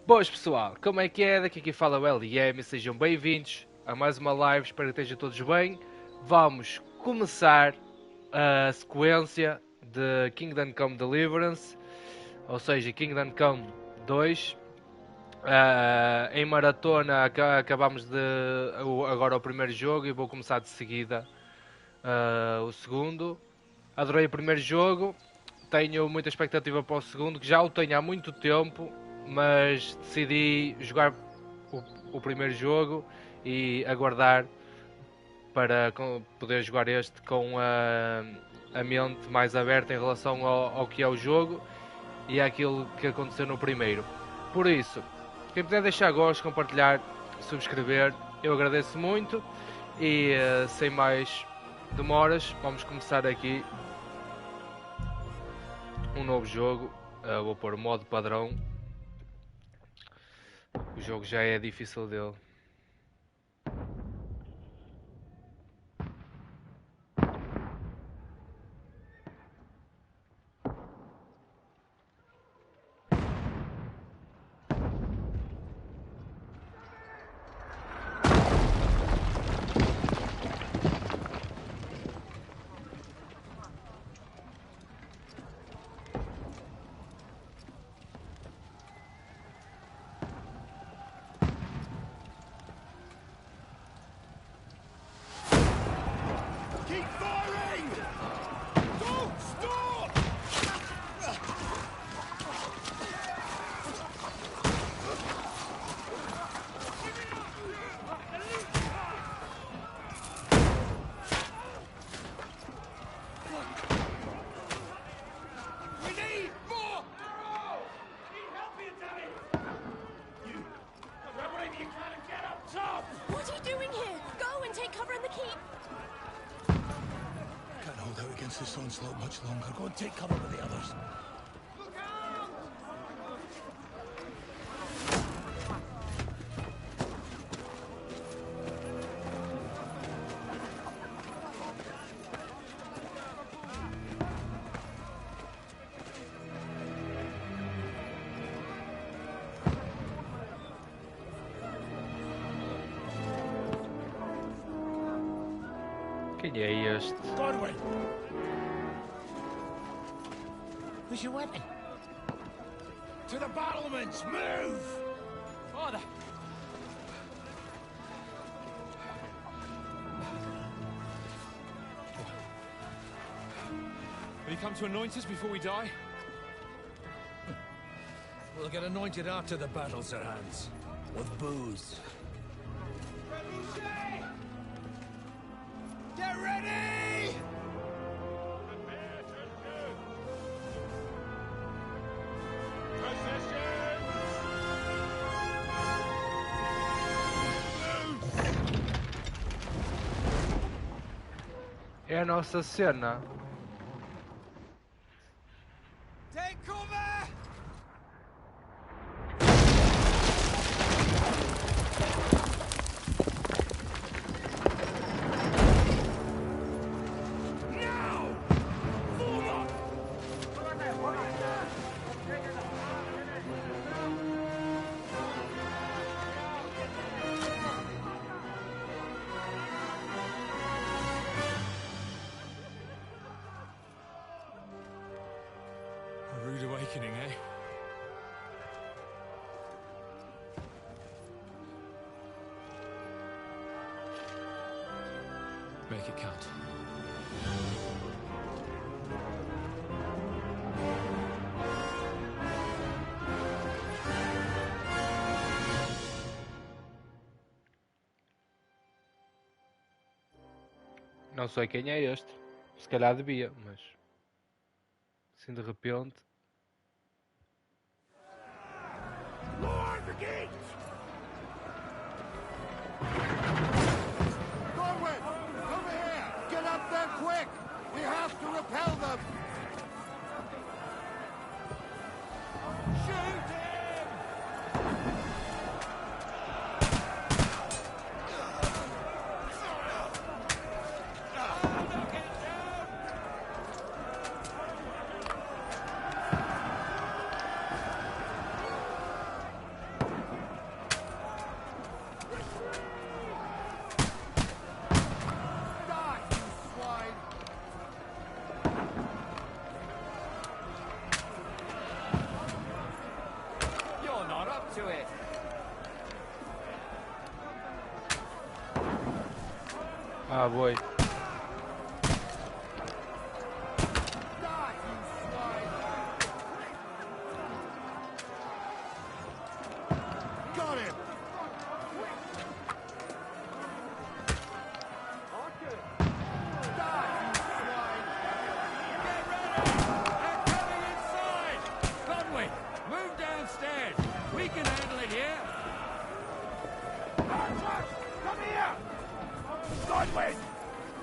Boas pessoal, como é que é? Daqui que fala o LM, sejam bem-vindos a mais uma live, espero que estejam todos bem. Vamos começar a sequência de Kingdom Come Deliverance, ou seja, Kingdom Come 2. Em maratona acabamos de agora o primeiro jogo e vou começar de seguida o segundo. Adorei o primeiro jogo, tenho muita expectativa para o segundo, que já o tenho há muito tempo, mas decidi jogar o primeiro jogo e aguardar para poder jogar este com a mente mais aberta em relação ao que é o jogo e àquilo que aconteceu no primeiro. Por isso, quem puder deixar gosto, compartilhar, subscrever, eu agradeço muito e sem mais demoras, vamos começar aqui um novo jogo. Vou pôr o modo padrão. O jogo já é difícil dele. Much longer. Go and take cover with the others. Quem é este? Godwin! Where's your weapon? To the battlements! Move! Father! Will you come to anoint us before we die? We'll get anointed after the battles are hands. With booze. Get ready! É a nossa cena. Take cover! Now! Forward! A rude awakening, eh? Make it count. Não sei quem é este. Se calhar devia, mas assim de repente. Lower the gates! Godwin! Over here! Get up there quick! We have to repel them! Shoot him! to it. Ah, boy. Got him! Move downstairs. We can handle it here. Come here! Sideways!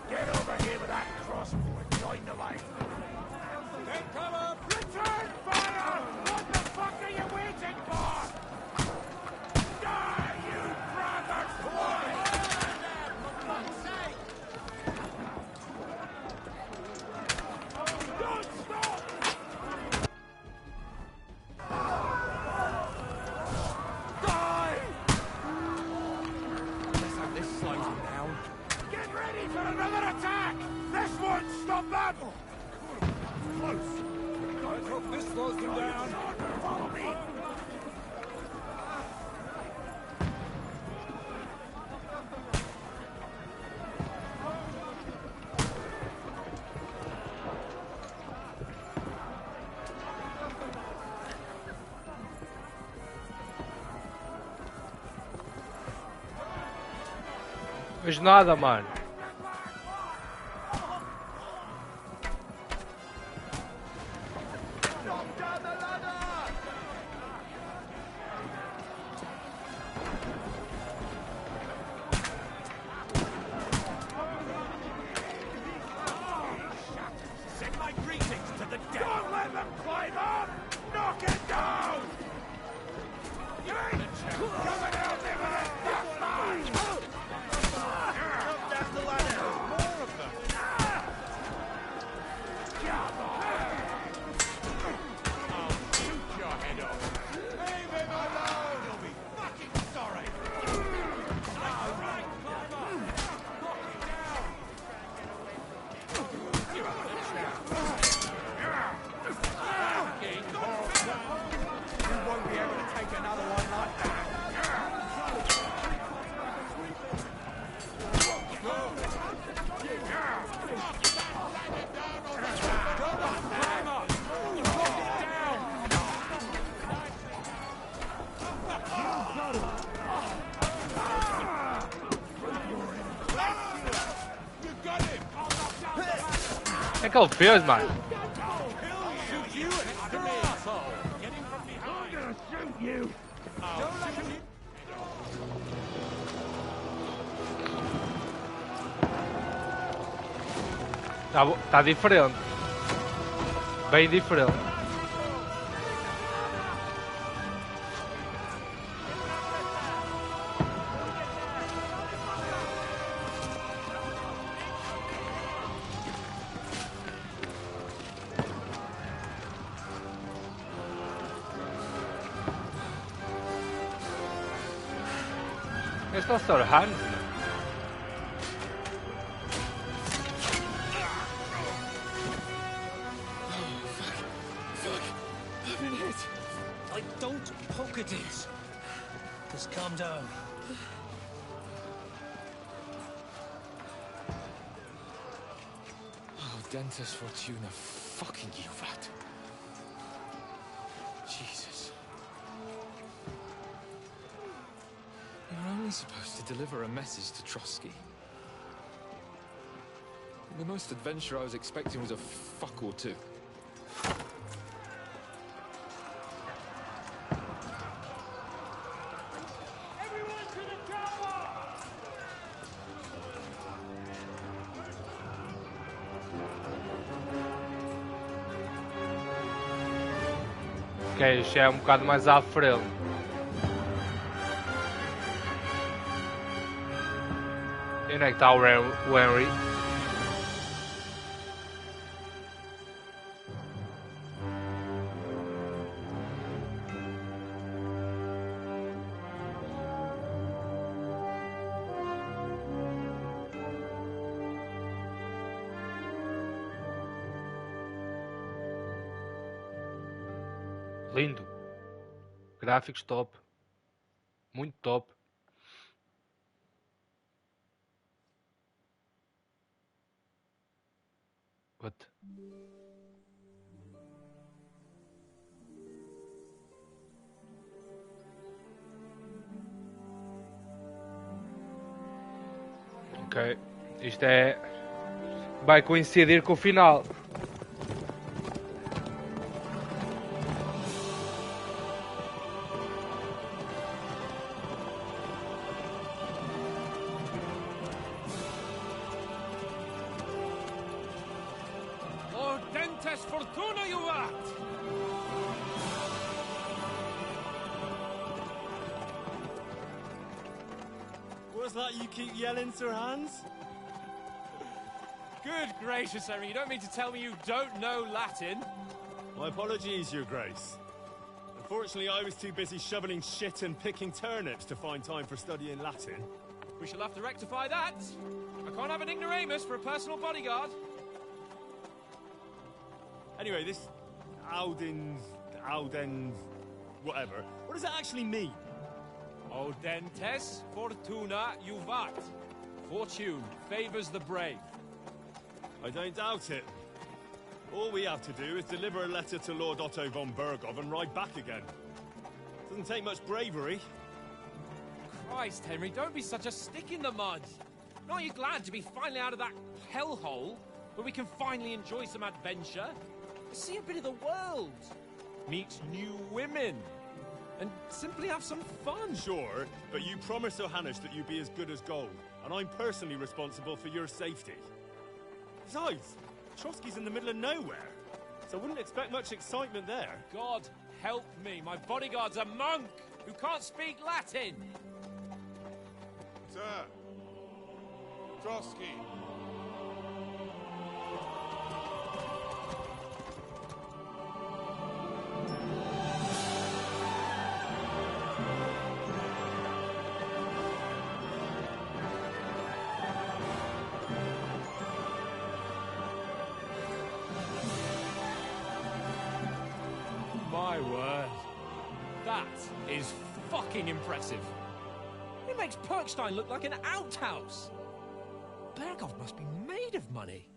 Get over here with that crossbow and join the line. Then come up. Return fire! What the fuck are you waiting for? Die, you brothers! Don't stop! Die! Let's hope this slows him down. Get ready for another attack! This won't stop them! Close! Let's hope this slows him down. Follow me! Vejo nada, mano. Knock down the ladder! Send my greetings to the dead. Don't let them climb up! Knock it down! You ain't coming out there with a death march! Jump down the ladder! More of them! I'll shoot your head off. Leave him alone! You'll be fucking sorry. All right, climb up. Knock it down. Give it a chance. Fucking you won't be able to take another one like that. Come on, climb up. Knock it down. You got him. O que é que ele fez, mano? Shoot you and it's me, asshole. Get him from behind. I'm gonna shoot you. Don't let him. Tá diferente. Bem diferente. Este é o Sr. Hans? I don't pocket it. Just calm down. Oh, Dentist Fortuna, fucking you, vat. Jesus. You're only supposed to deliver a message to Trotsky. The most adventure I was expecting was a fuck or two. Everyone to the tower! Ok, isto é um bocado mais à frente. E onde é que está o Henry? Lindo. Gráficos top. Muito top. What? Ok. Isto é... vai coincidir com o final. Fortuna juvat! What's that you keep yelling, Sir Hans? Good gracious, Henry, you don't mean to tell me you don't know Latin? My apologies, Your Grace. Unfortunately, I was too busy shoveling shit and picking turnips to find time for studying Latin. We shall have to rectify that. I can't have an ignoramus for a personal bodyguard. Anyway, this Audens, whatever. What does that actually mean? Audentes fortuna juvat. Fortune favors the brave. I don't doubt it. All we have to do is deliver a letter to Lord Otto von Bergov and ride back again. Doesn't take much bravery. Christ, Henry, don't be such a stick in the mud. Aren't you glad to be finally out of that hellhole where we can finally enjoy some adventure? See a bit of the world, meet new women, and simply have some fun. Sure, but you promised Johannes that you'd be as good as gold, and I'm personally responsible for your safety. Besides, Trotsky's in the middle of nowhere, so I wouldn't expect much excitement there. God help me, my bodyguard's a monk who can't speak Latin. Sir, Trotsky. My word. That is fucking impressive. It makes Perkstein look like an outhouse. Bergov must be made of money.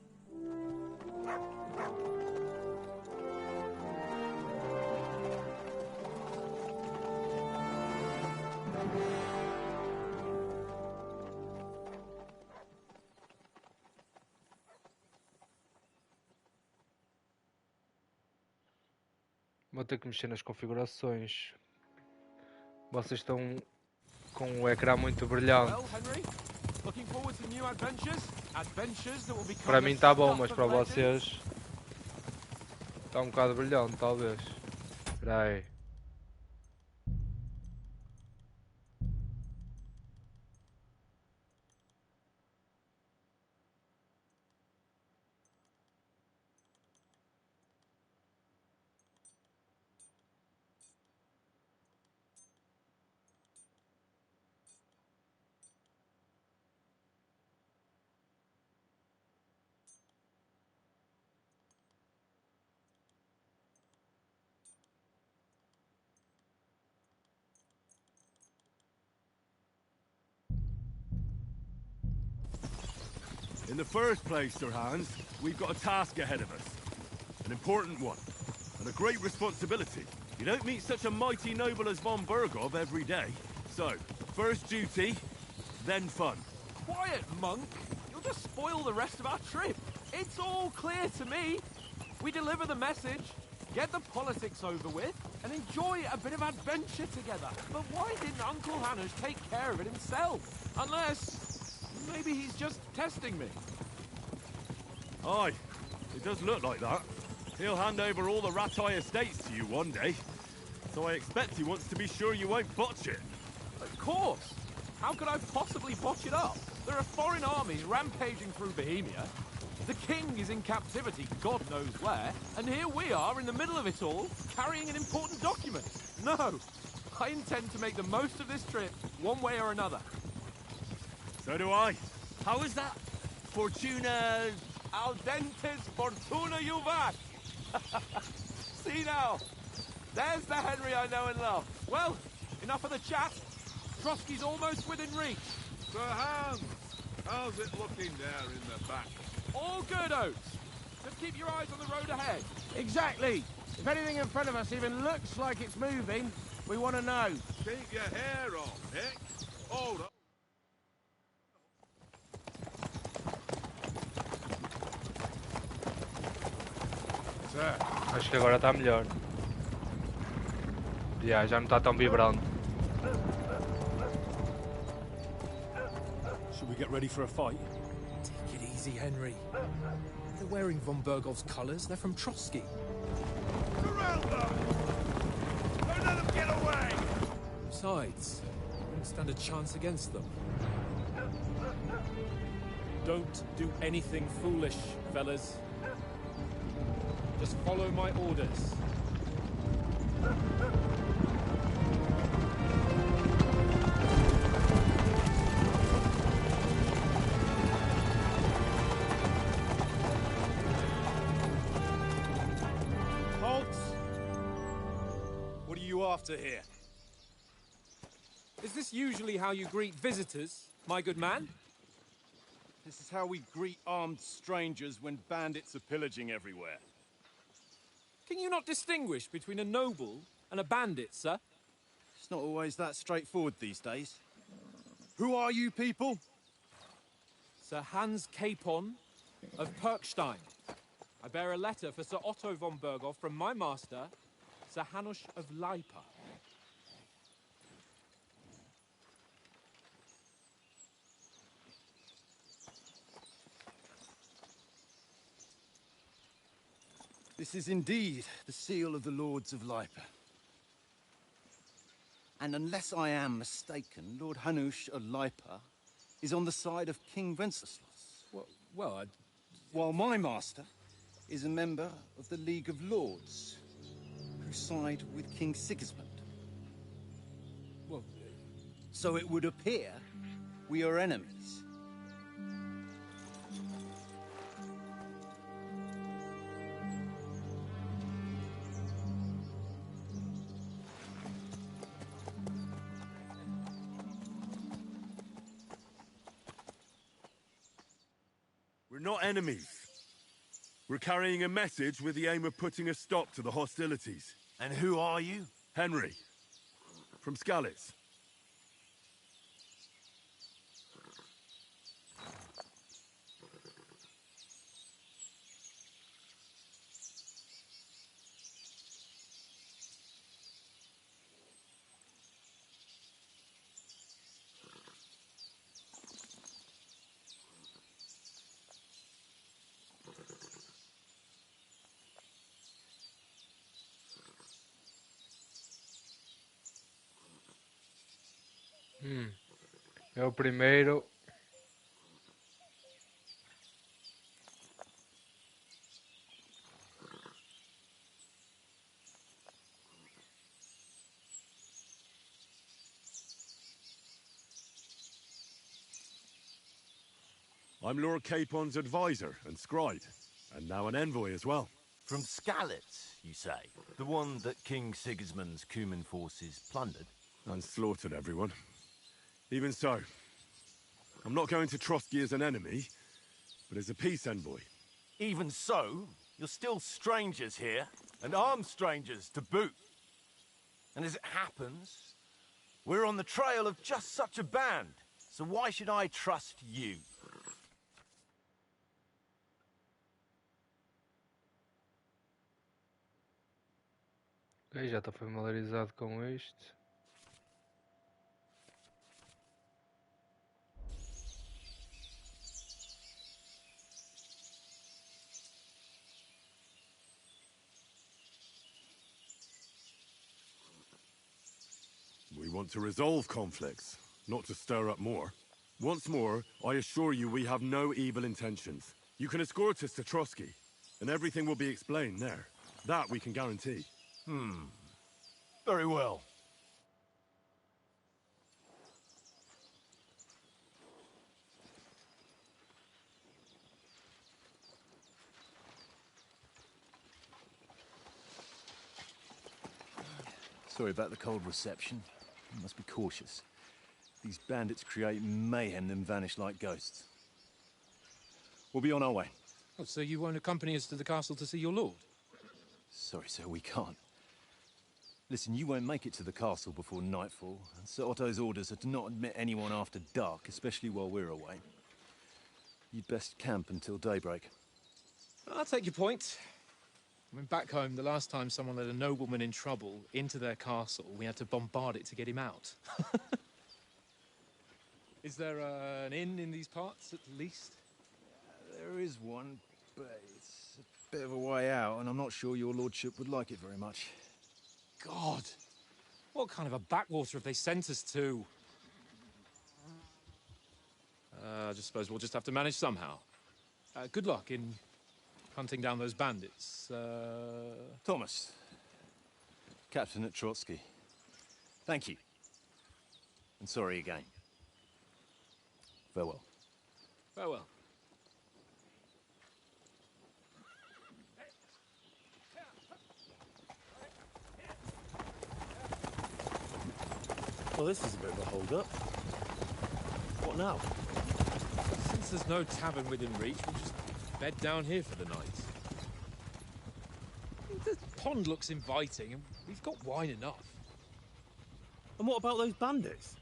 Vou ter que mexer nas configurações. Vocês estão com o ecrã muito brilhante. Well, Henry, looking forward to new adventures? Adventures that will become Para mim está bom, the mas stuff para of legends? vocês está um bocado brilhante, talvez. Espera aí. In the first place, Sir Hans, we've got a task ahead of us. An important one. And a great responsibility. You don't meet such a mighty noble as von Bergov every day. So, first duty, then fun. Quiet, monk! You'll just spoil the rest of our trip. It's all clear to me. We deliver the message, get the politics over with, and enjoy a bit of adventure together. But why didn't Uncle Hannes take care of it himself? Unless... maybe he's just testing me. Aye, it does look like that. He'll hand over all the Ratai estates to you one day. So I expect he wants to be sure you won't botch it. Of course! How could I possibly botch it up? There are foreign armies rampaging through Bohemia. The king is in captivity, God knows where, and here we are in the middle of it all, carrying an important document. No! I intend to make the most of this trip, one way or another. So do I. How is that? Fortuna... Audentes fortuna juvat! See now! There's the Henry I know and love. Well, enough of the chat. Trotsky's almost within reach. Sir Hans, how's it looking there in the back? All good, Oates. Just keep your eyes on the road ahead. Exactly. If anything in front of us even looks like it's moving, we want to know. Keep your hair on, Nick. Hold up. Acho que agora está melhor. Yeah, já não está tão vibrante. Should we get ready for a fight? Take it easy, Henry. They're wearing von Bergov's colours. They're from Trotsky. Surround them! Don't let them get away! Besides, we wouldn't stand a chance against them. Don't do anything foolish, fellas. Just follow my orders. Halt! What are you after here? Is this usually how you greet visitors, my good man? This is how we greet armed strangers when bandits are pillaging everywhere. Can you not distinguish between a noble and a bandit, sir? It's not always that straightforward these days. Who are you people? Sir Hans Capon of Perkstein. I bear a letter for Sir Otto von Berghoff from my master, Sir Hanush of Lipa. This is indeed the seal of the Lords of Lipa. And unless I am mistaken, Lord Hanush of Lipa is on the side of King Wenceslas. Well, While my master is a member of the League of Lords, who side with King Sigismund. well, So it would appear we are enemies. We're not enemies. We're carrying a message with the aim of putting a stop to the hostilities. And who are you? Henry, from Skalitz. É o primeiro. I'm Lord Capon's advisor and scribe, and now an envoy as well. From Skalitz, you say? The one that King Sigismund's Cuman forces plundered? And slaughtered everyone. Even so, I'm not going to Trotsky as an enemy, but as a peace envoy. Even so, you're still strangers here, and armed strangers to boot. And as it happens, we're on the trail of just such a band, so why should I trust you? Ok, já estou familiarizado com isto. We want to resolve conflicts, not to stir up more. Once more, I assure you we have no evil intentions. You can escort us to Trotsky, and everything will be explained there. That we can guarantee. Very well. Sorry about the cold reception. You must be cautious. These bandits create mayhem then vanish like ghosts. We'll be on our way. Oh, so you won't accompany us to the castle to see your lord? Sorry, sir, we can't. Listen, you won't make it to the castle before nightfall, and Sir Otto's orders are to not admit anyone after dark, especially while we're away. You'd best camp until daybreak. I'll take your point. I mean, back home, the last time someone led a nobleman in trouble into their castle, we had to bombard it to get him out. Is there an inn in these parts, at least? There is one, but it's a bit of a way out, and I'm not sure your lordship would like it very much. God! What kind of a backwater have they sent us to? I just suppose we'll just have to manage somehow. Good luck in hunting down those bandits. Thomas, Captain at Trotsky. Thank you. And sorry again. Farewell. Farewell. Well, this is a bit of a hold-up. What now? Since there's no tavern within reach, we'll just bed down here for the night. The pond looks inviting, and we've got wine enough. And what about those bandits?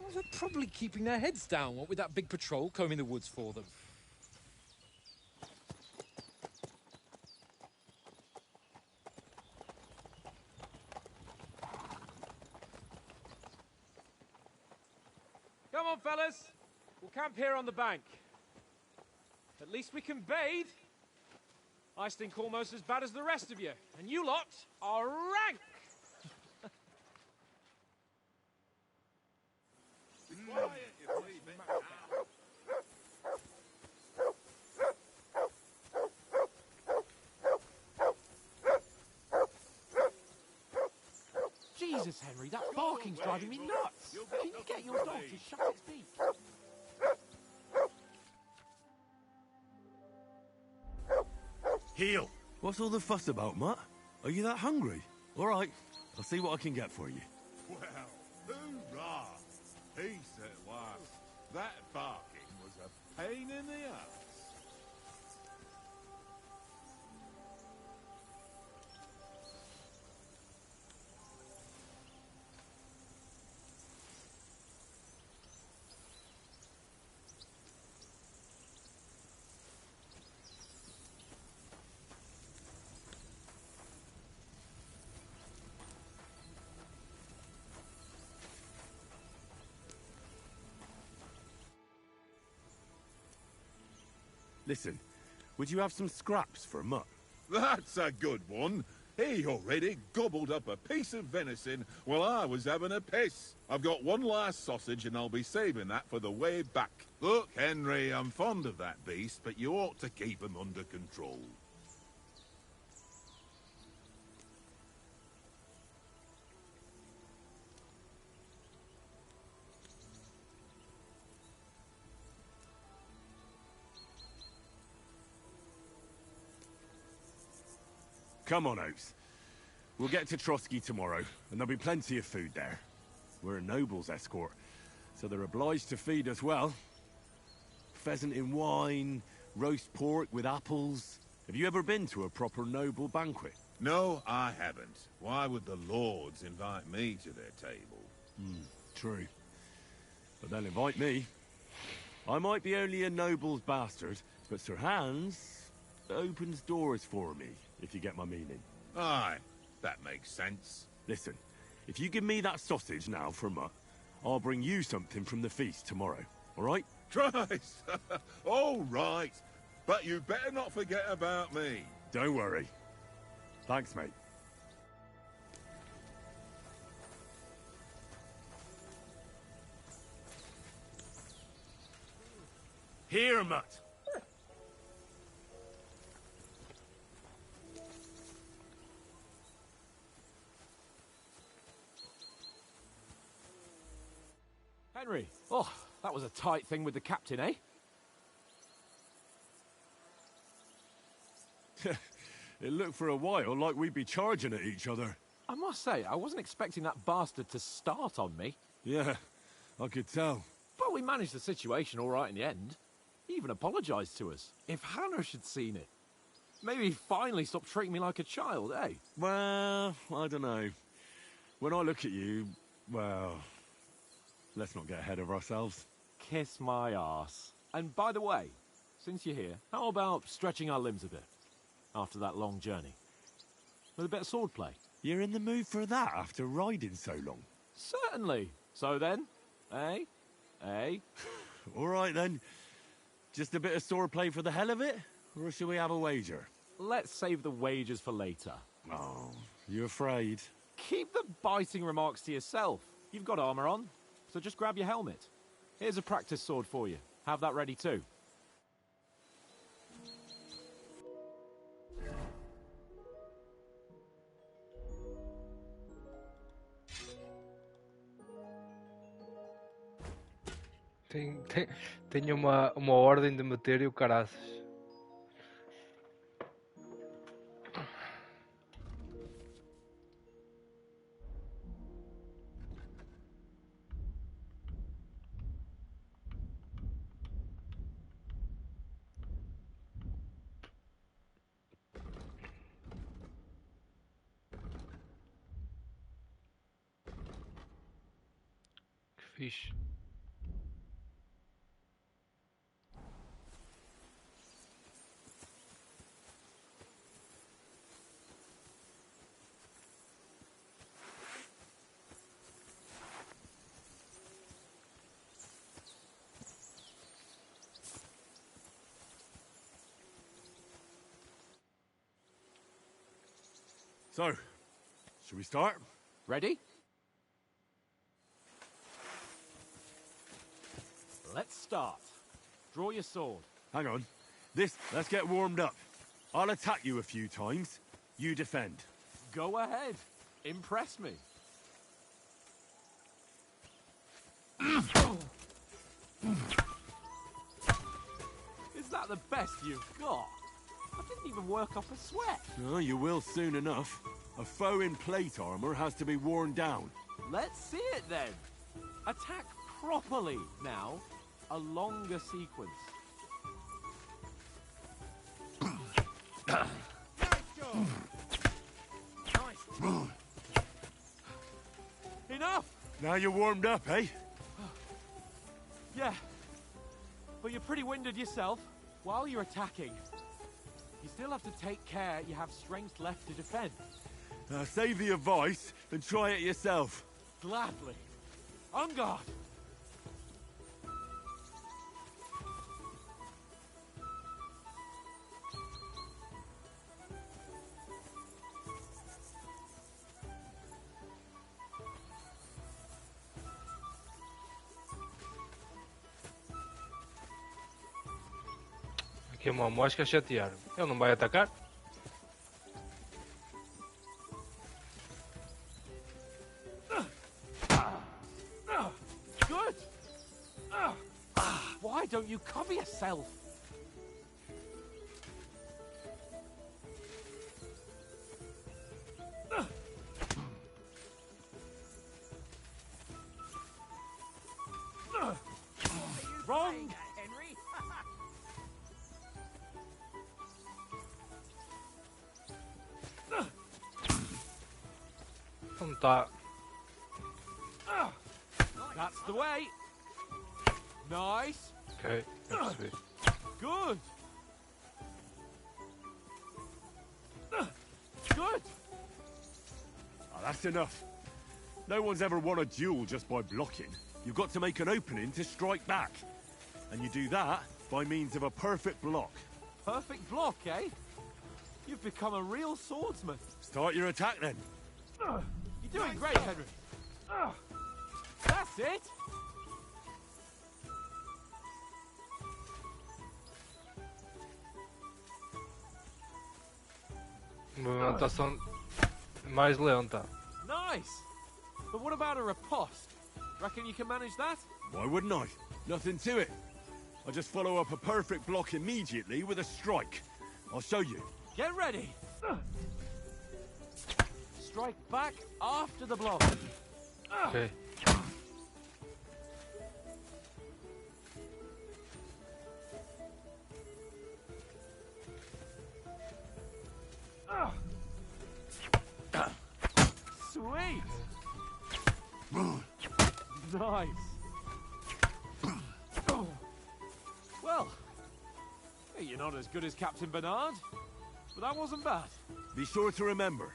Well, they're probably keeping their heads down, what with that big patrol combing the woods for them. Come on, fellas. We'll camp here on the bank. At least we can bathe. I stink almost as bad as the rest of you, and you lot are rank! Be quiet, you bleeding. Jesus, Henry, that barking's driving me nuts! Can you get your dog to shut its beak? Heel! What's all the fuss about, Mutt? Are you that hungry? All right, I'll see what I can get for you. Well, hoorah! Peace at last. That barking was a pain in the ass. Listen, would you have some scraps for a mutt? That's a good one. He already gobbled up a piece of venison while I was having a piss. I've got one last sausage and I'll be saving that for the way back. Look, Henry, I'm fond of that beast, but you ought to keep him under control. Come on, Oates. We'll get to Trotsky tomorrow, and there'll be plenty of food there. We're a noble's escort, so they're obliged to feed us well. Pheasant in wine, roast pork with apples. Have you ever been to a proper noble banquet? No, I haven't. Why would the lords invite me to their table? True. But they'll invite me. I might be only a noble's bastard, but Sir Hans opens doors for me, if you get my meaning. Aye, that makes sense. Listen, if you give me that sausage now for a mutt, I'll bring you something from the feast tomorrow, all right? Christ! All right, but you better not forget about me. Don't worry. Thanks, mate. Here, mutt. Henry, oh, that was a tight thing with the captain, eh? It looked for a while like we'd be charging at each other. I must say, I wasn't expecting that bastard to start on me. Yeah, I could tell. But we managed the situation all right in the end. He even apologized to us. If Hannah had seen it, maybe he'd finally stop treating me like a child, eh? Well, I don't know. When I look at you, well, let's not get ahead of ourselves. Kiss my arse. And by the way, since you're here, how about stretching our limbs a bit after that long journey? With a bit of swordplay. You're in the mood for that after riding so long? Certainly. So then, eh? Eh? All right then. Just a bit of swordplay for the hell of it? Or shall we have a wager? Let's save the wagers for later. Oh, you afraid? Keep the biting remarks to yourself. You've got armor on, so just grab your helmet. Here's a practice sword for you. Have that ready too. Tenho uma ordem de meter e o caraças. Que fixe. So, should we start? Ready? Let's start. Draw your sword. Hang on. Let's get warmed up. I'll attack you a few times. You defend. Go ahead. Impress me. Is that the best you've got? I didn't even work up a sweat. Oh, you will soon enough. A foe in plate armor has to be worn down. Let's see it then. Attack properly now. A longer sequence. Nice job. Nice. Enough! Now you're warmed up, eh? Yeah. But you're pretty winded yourself. While you're attacking, you still have to take care you have strength left to defend. Save the advice and try it yourself. Gladly. On guard. Aqui é uma mosca a chatear. Ele não vai atacar? Good! Why don't you cover yourself? Wrong! Henry. Não tá. That's the way. Nice. Ok, já percebi. Good. Good. Oh, that's enough. No one's ever won a duel just by blocking. You've got to make an opening to strike back. And you do that by means of a perfect block. Perfect block, eh? You've become a real swordsman. Start your attack then. You're doing great, Henry. That's it. Movimentação mais lenta. Nice. But what about a riposte? Reckon you can manage that? Why wouldn't I? Nothing to it. I just follow up a perfect block immediately with a strike. I'll show you. Get ready. Strike back after the block. Ok. Sweet! Nice. Well, hey, you're not as good as Captain Bernard, but that wasn't bad. Be sure to remember,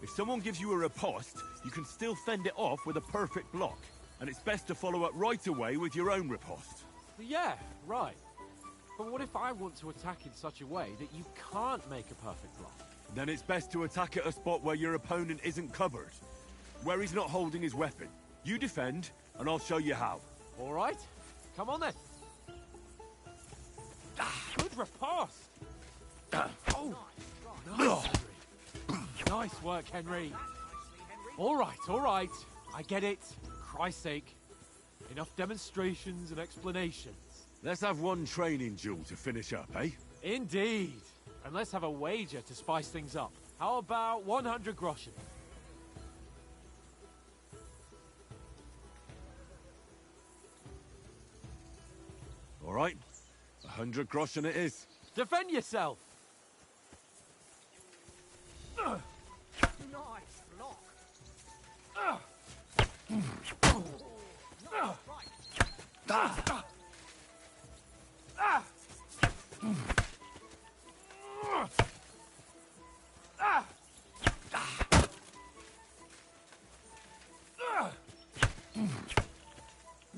if someone gives you a riposte, you can still fend it off with a perfect block. And it's best to follow up right away with your own riposte. Yeah, right. But what if I want to attack in such a way that you can't make a perfect block? Then it's best to attack at a spot where your opponent isn't covered. Where he's not holding his weapon. You defend, and I'll show you how. All right. Come on then. Good riposte. Oh, nice, Henry. Nice work, Henry. All right. I get it. Christ's sake. Enough demonstrations and explanations. Let's have one training duel to finish up, eh? Indeed. And let's have a wager to spice things up. How about 100 groschen? All right. 100 groschen it is. Defend yourself! Nice block.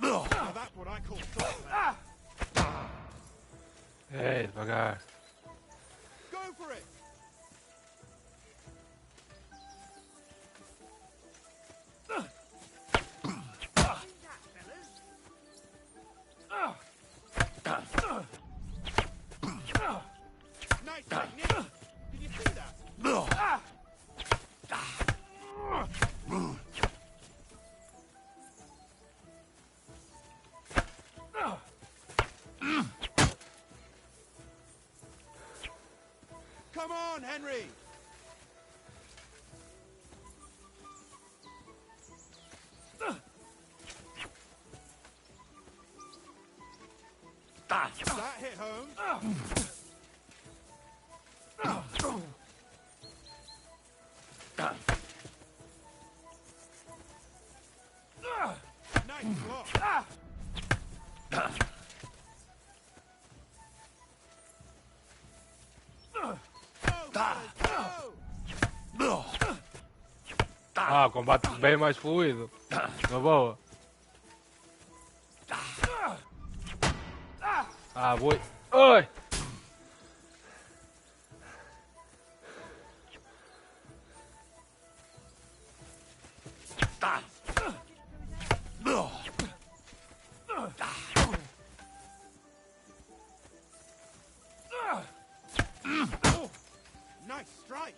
Now that's what I call solid. Ei, devagar. Go for it. Nice technique. Did you see that? Come on, Henry. That hit home. Nice block. Ah, o combate bem mais fluido. Na boa. Ah, boi. Oi! Nice strike.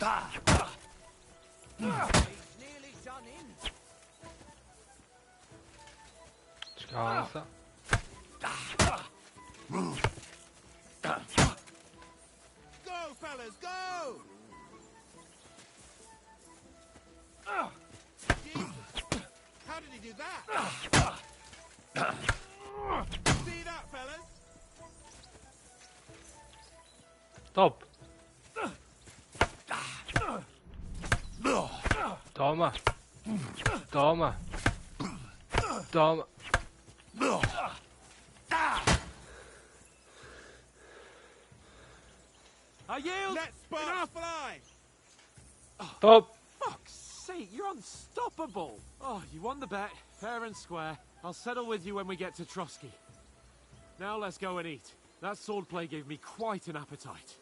Nice block. He's nearly done in. Descansa. Go, fellas, go! Jesus. How did he do that? See that, fellas? Top. Toma. Toma. Toma. I yield! Let Sparks fly! Top. Fuck's sake, you're unstoppable! Oh, you won the bet, fair and square. I'll settle with you when we get to Trotsky. Now let's go and eat. That swordplay gave me quite an appetite.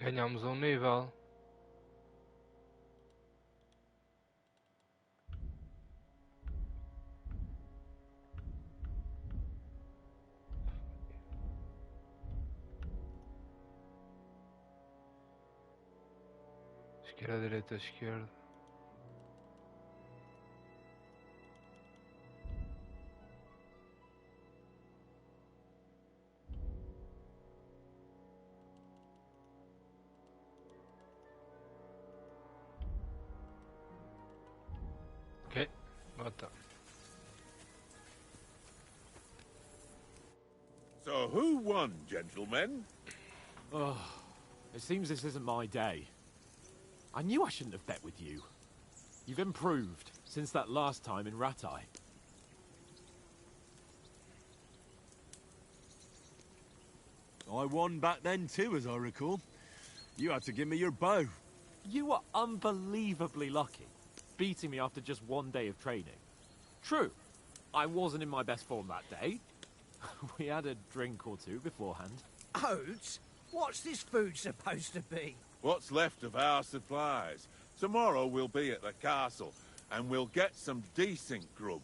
Ganhamos nível. Esquerda, direita, esquerda. Ok, bota. So who won, gentlemen? Oh, it seems this isn't my day. I knew I shouldn't have bet with you. You've improved since that last time in Ratai. I won back then too, as I recall. You had to give me your bow. You were unbelievably lucky, beating me after just one day of training. True, I wasn't in my best form that day. We had a drink or two beforehand. Oats? What's this food supposed to be? What's left of our supplies. Tomorrow we'll be at the castle, and we'll get some decent grub.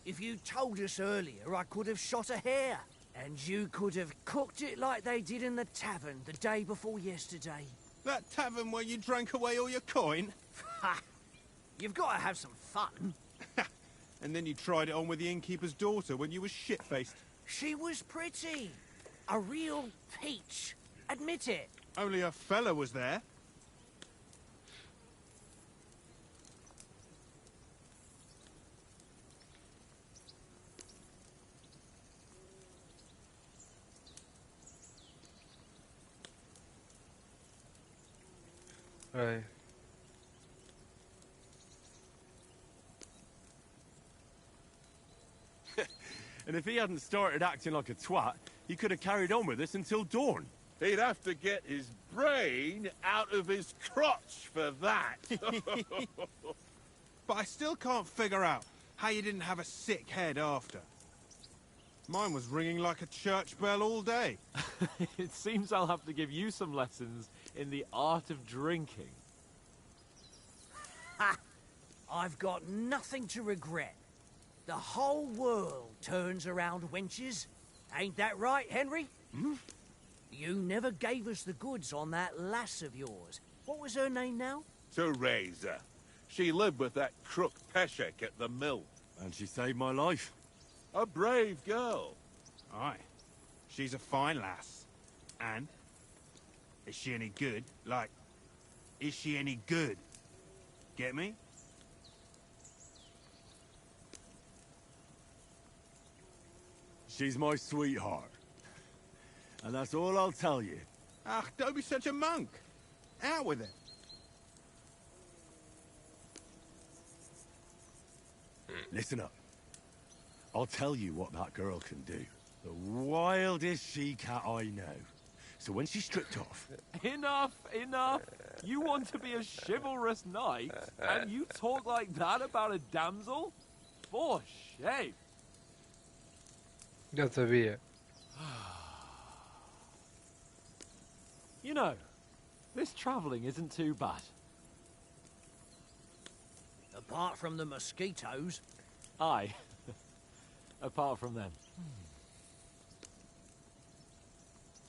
If you told us earlier, I could have shot a hare. And you could have cooked it like they did in the tavern the day before yesterday. That tavern where you drank away all your coin? Ha! You've got to have some fun. And then you tried it on with the innkeeper's daughter when you were shit-faced. She was pretty. A real peach. Admit it. Only a fella was there. Right. And if he hadn't started acting like a twat, he could have carried on with us until dawn. He'd have to get his brain out of his crotch for that. But I still can't figure out how you didn't have a sick head after. Mine was ringing like a church bell all day. It seems I'll have to give you some lessons in the art of drinking. Ha! I've got nothing to regret. The whole world turns around wenches. Ain't that right, Henry? Hmm? You never gave us the goods on that lass of yours. What was her name now? Teresa. She lived with that crook Peshek at the mill. And she saved my life. A brave girl. Aye. She's a fine lass. And? Is she any good? Like, is she any good? Get me? She's my sweetheart. And that's all I'll tell you. Ah, don't be such a monk. Out with it. Listen up. I'll tell you what that girl can do. The wildest she-cat I know. So when she's stripped off... Enough, enough! You want to be a chivalrous knight, and you talk like that about a damsel? For shame! Já sabia. You know, this travelling isn't too bad. Apart from the mosquitoes. Aye. Apart from them.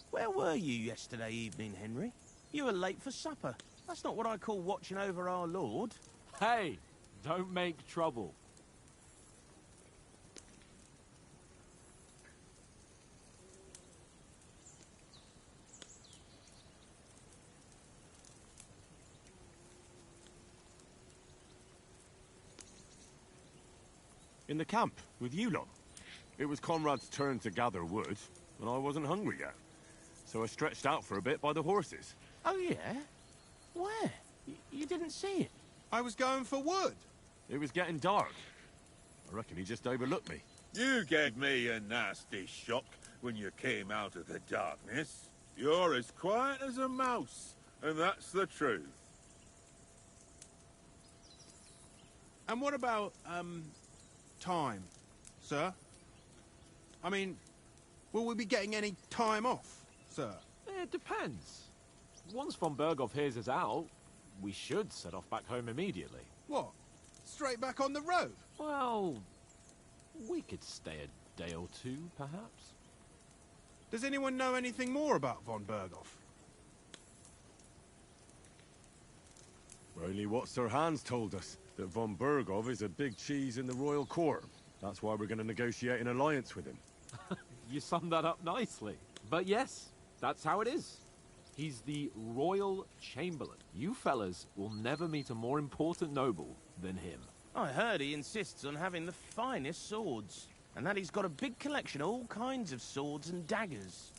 Where were you yesterday evening, Henry? You were late for supper. That's not what I call watching over our Lord. Hey, don't make trouble. In the camp, with you lot. It was Conrad's turn to gather wood, and I wasn't hungry yet. So I stretched out for a bit by the horses. Oh, yeah? Where? You didn't see it? I was going for wood. It was getting dark. I reckon he just overlooked me. You gave me a nasty shock when you came out of the darkness. You're as quiet as a mouse, and that's the truth. And what about, time, sir? I mean, will we be getting any time off, sir? It depends. Once von Berghoff hears us out, we should set off back home immediately. What? Straight back on the road? Well, we could stay a day or two, perhaps. Does anyone know anything more about von Berghoff? Only what Sir Hans told us, that von Bergov is a big cheese in the royal court. That's why we're going to negotiate an alliance with him. You summed that up nicely. But yes, that's how it is. He's the royal chamberlain. You fellas will never meet a more important noble than him. I heard he insists on having the finest swords, and that he's got a big collection of all kinds of swords and daggers.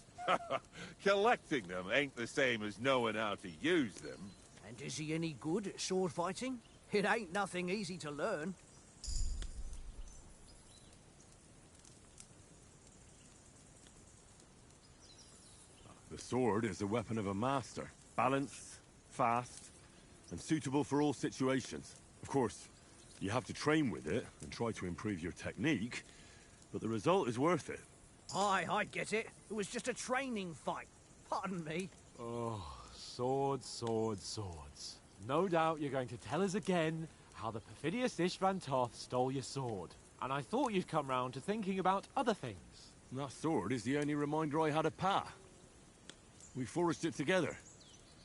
Collecting them ain't the same as knowing how to use them. And is he any good at sword fighting? It ain't nothing easy to learn. The sword is the weapon of a master. Balanced, fast, and suitable for all situations. Of course, you have to train with it and try to improve your technique, but the result is worth it. Aye, I get it. It was just a training fight. Pardon me. Oh, swords, swords, swords. No doubt you're going to tell us again how the perfidious Istvan Toth stole your sword. And I thought you'd come round to thinking about other things. And that sword is the only reminder I had of Pa. We forged it together,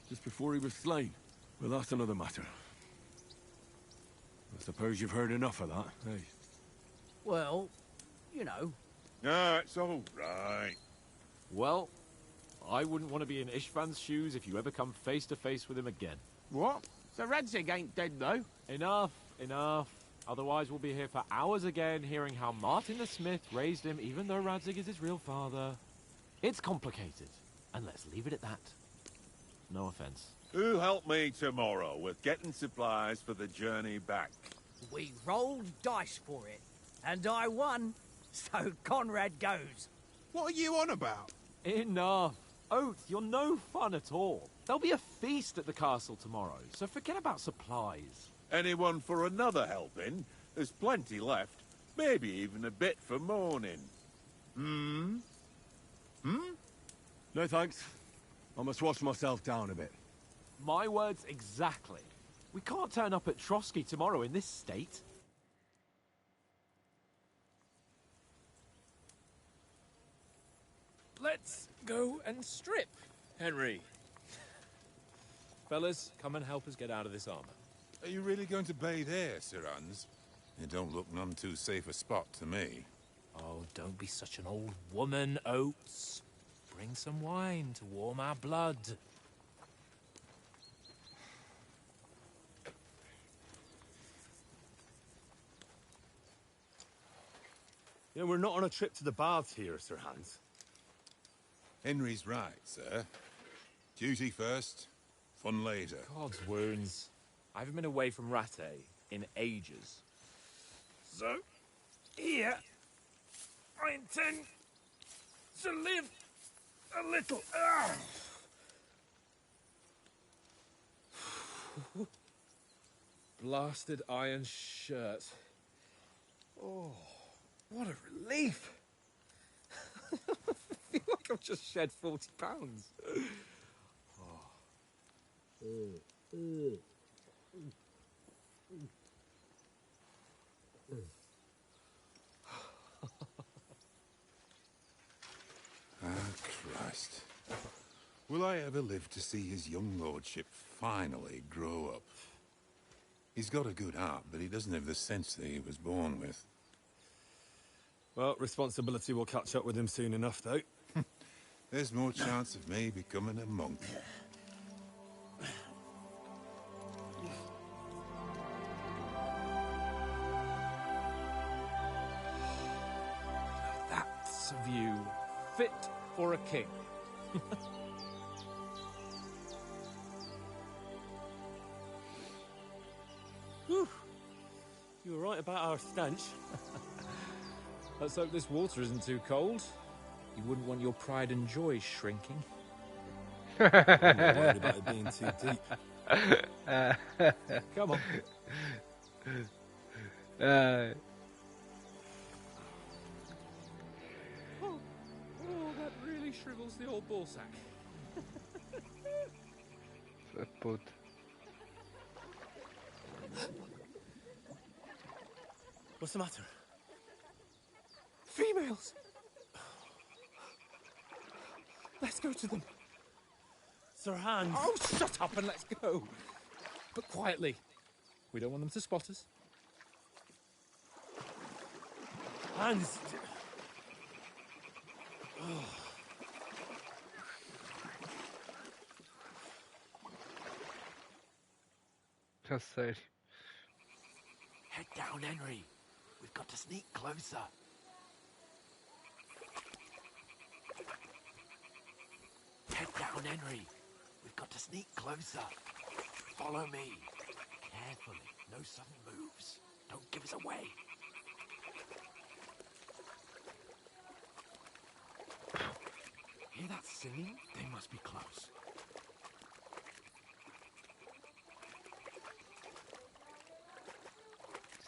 just before he was slain. Well, that's another matter. I suppose you've heard enough of that, eh? Well, you know. No, it's all right. Well, I wouldn't want to be in Istvan's shoes if you ever come face to face with him again. What? So Radzig ain't dead, though? Enough, enough. Otherwise we'll be here for hours again hearing how Martin the Smith raised him even though Radzig is his real father. It's complicated. And let's leave it at that. No offense. Who'll help me tomorrow with getting supplies for the journey back? We rolled dice for it, and I won, so Conrad goes. What are you on about? Enough. Oath, you're no fun at all. There'll be a feast at the castle tomorrow, so forget about supplies. Anyone for another helping? There's plenty left. Maybe even a bit for morning. No thanks. I must wash myself down a bit. My words exactly. We can't turn up at Trotsky tomorrow in this state. Let's go and strip, Henry. Fellas, come and help us get out of this armor. Are you really going to bathe here, Sir Hans? It don't look none too safe a spot to me. Oh, don't be such an old woman, Oates. Bring some wine to warm our blood. Yeah, we're not on a trip to the baths here, Sir Hans. Henry's right, sir. Duty first, fun later. God's wounds. I haven't been away from Rattay in ages. So, here, I intend to live a little. Blasted iron shirt. Oh, what a relief. I feel like I've just shed 40 pounds. Christ. Will I ever live to see his young lordship finally grow up? He's got a good heart, but he doesn't have the sense that he was born with. Well, responsibility will catch up with him soon enough, though. There's more chance of me becoming a monk. That's a view fit for a king. Whew. You were right about our stench. Let's hope this water isn't too cold. You wouldn't want your pride and joy shrinking. I'm not worried about it being too deep. Come on. Oh, that really shrivels the old ball sack. Puto. What's the matter? Females! Let's go to them. Sir Hans. Oh, shut up and let's go. but quietly. We don't want them to spot us. Hands. A sério. Head down, Henry. We've got to sneak closer. Head down, Henry. We've got to sneak closer. Follow me. Carefully. No sudden moves. Don't give us away. Hear that singing? They must be close.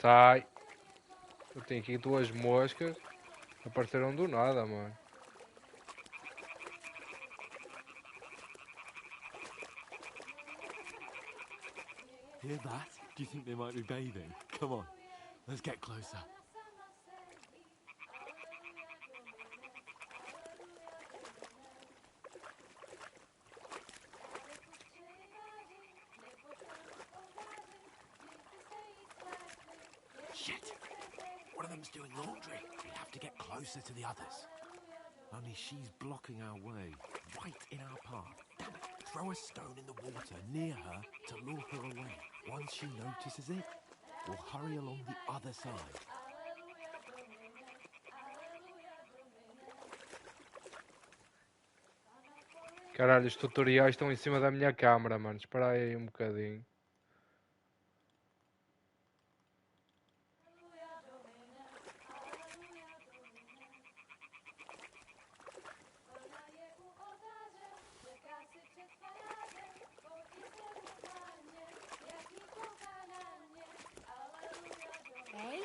Sai. Eu tenho aqui 2 moscas. Apareceram do nada, mano. Hear that? Do you think they might be bathing? Come on. Let's get closer. Shit! One of them's doing laundry. We have to get closer to the others. Only she's blocking our way, right in our path. Damn it! Throw a stone in the water near her to lure her away. Once she notices it, we'll hurry along the other side. Caralho, os tutoriais estão em cima da minha câmera, mano. Espera aí um bocadinho. Hey?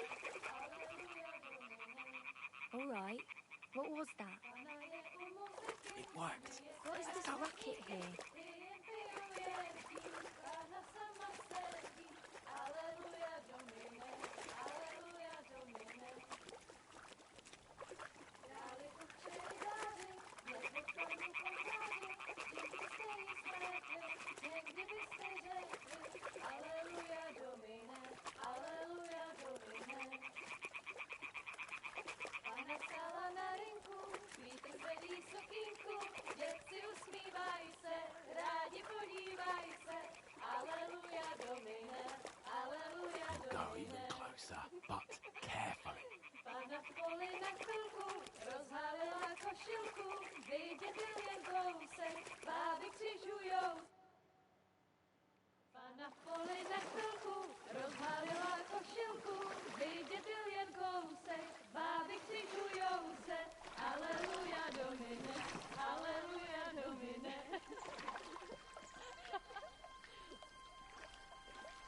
All right. What was that? It worked. What is this racket here? Go even closer, but carefully.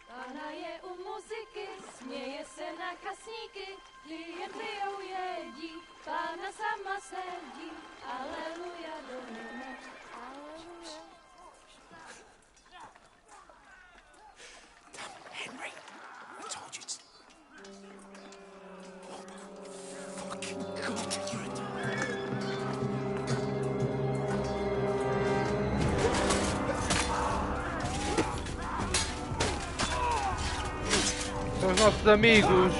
Pána je u muziky, směje se na kasníky, klienty jedí, Pána sama sedí, aleluja, domine, aleluja. Damn it, Henry. I told you to... Oh, fucking God, you're a... São os nossos amigos.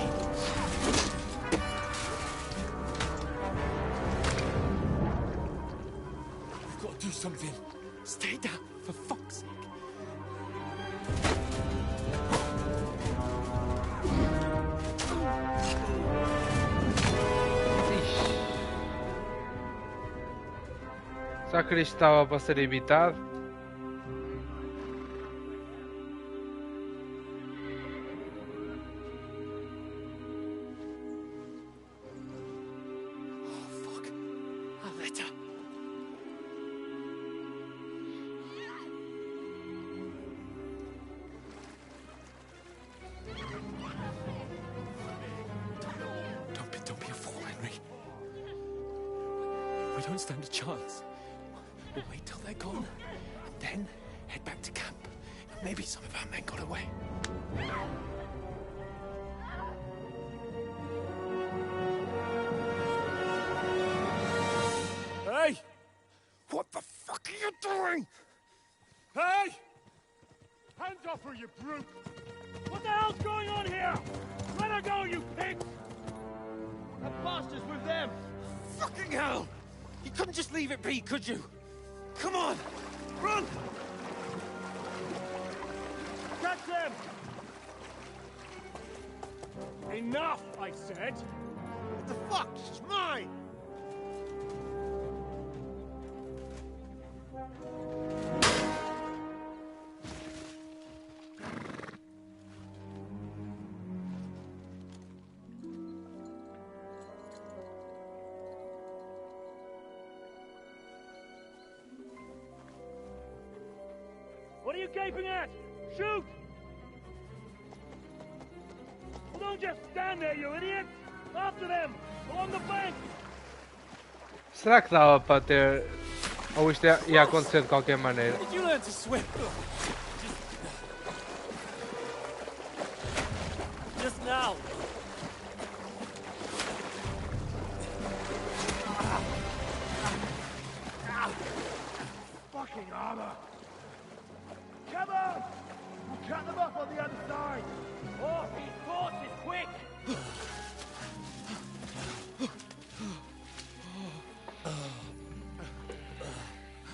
We've got to do something. Stay down, for fuck's sake. Será que isto estava para ser evitado? Don't be a fool, Henry. We don't stand a chance. We'll wait till they're gone, and then head back to camp. Maybe some of our men got away. Hey! What the fuck are you doing? Hey! Hands off her, you brute! What the hell's going on here? Let her go, you pigs! That bastard's with them! Fucking hell! You couldn't just leave it be, could you? Come on! Run! Catch them! Enough, I said! What the fuck? It's mine! What are you gaping at? Shoot! Well, don't just stand there, you idiot! After them! Along the bank! Será que dava para ter... Ou isto ia acontecer de qualquer maneira? Did you learn to swim? Just now! Fucking armor! Come on! We'll cut them off on the other side! Oh, these horses, quick!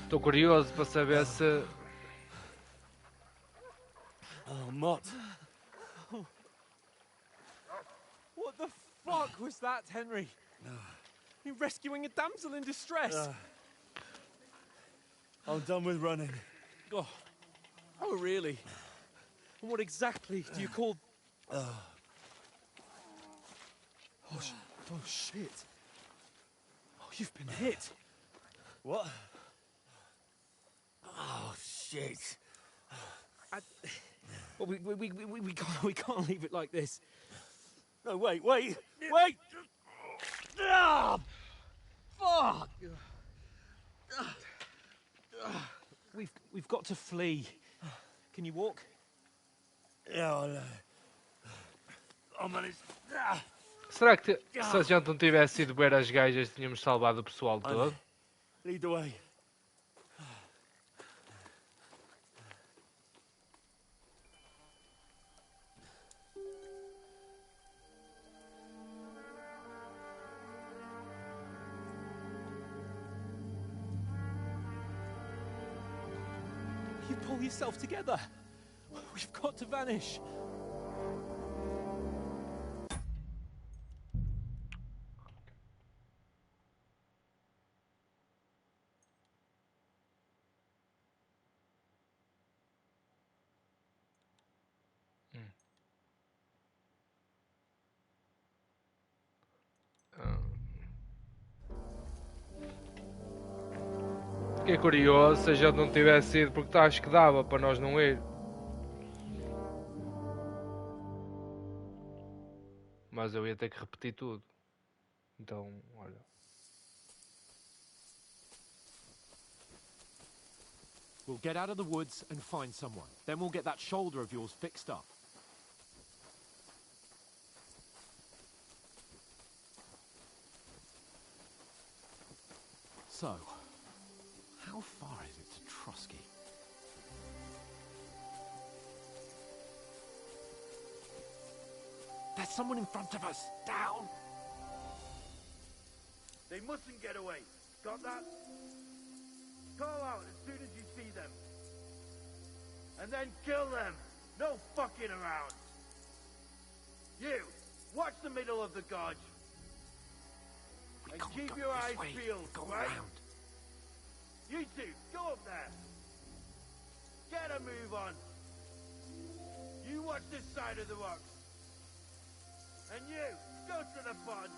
Estou curioso para saber se... Oh, Mott. What the fuck was that, Henry? You rescuing a damsel in distress? I'm done with running. Oh, oh, really? And what exactly do you call... Oh, shit. Oh, you've been hit. What? Oh, shit. Well, we can't leave it like this. No, wait! Ah! Fuck! We've got to flee. Can you walk? Yeah, I'll manage. Será que se a gente não tivesse ido ver as gajas tínhamos salvado o pessoal todo? Lead the way. You pull yourself together. We've got to vanish. Fiquei curioso se a gente não tivesse ido, porque acho que dava para nós não ir. Mas eu ia ter que repetir tudo. Então, olha. We'll get out of the woods and find someone. Then we'll get that shoulder of yours fixed up. So, how far is it to Trusky? There's someone in front of us! Down! They mustn't get away. Got that? Call out as soon as you see them. And then kill them. No fucking around. You, watch the middle of the gorge. And keep your eyes peeled, right? Around. You two, go up there. Get a move on. You watch this side of the rocks. And you, go to the pond.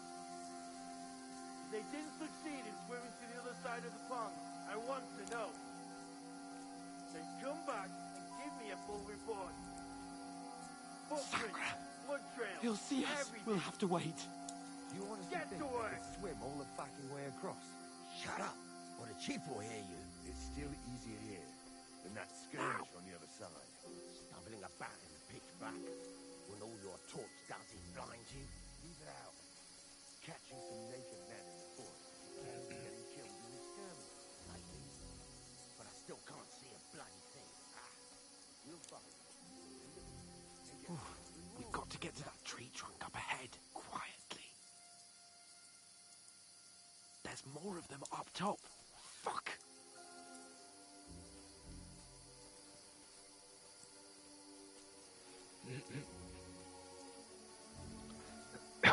They didn't succeed in swimming to the other side of the pond. I want to know. Then come back and give me a full report. Footprints, blood trails, He'll see us. everything. We'll have to wait. You honestly Get think to you work. could swim all the fucking way across? Shut up, or the chief will hear you. It's still easier here than that skirmish on the other side. Stumbling about in the pitch black when all your talk does is blind you. Leave it out. Catching some naked men in the forest. Can't be getting killed in the skirmish. Maybe. But I still can't see a bloody thing. Ah, we'll find. tree trunk up ahead, quietly. There's more of them up top. Fuck! I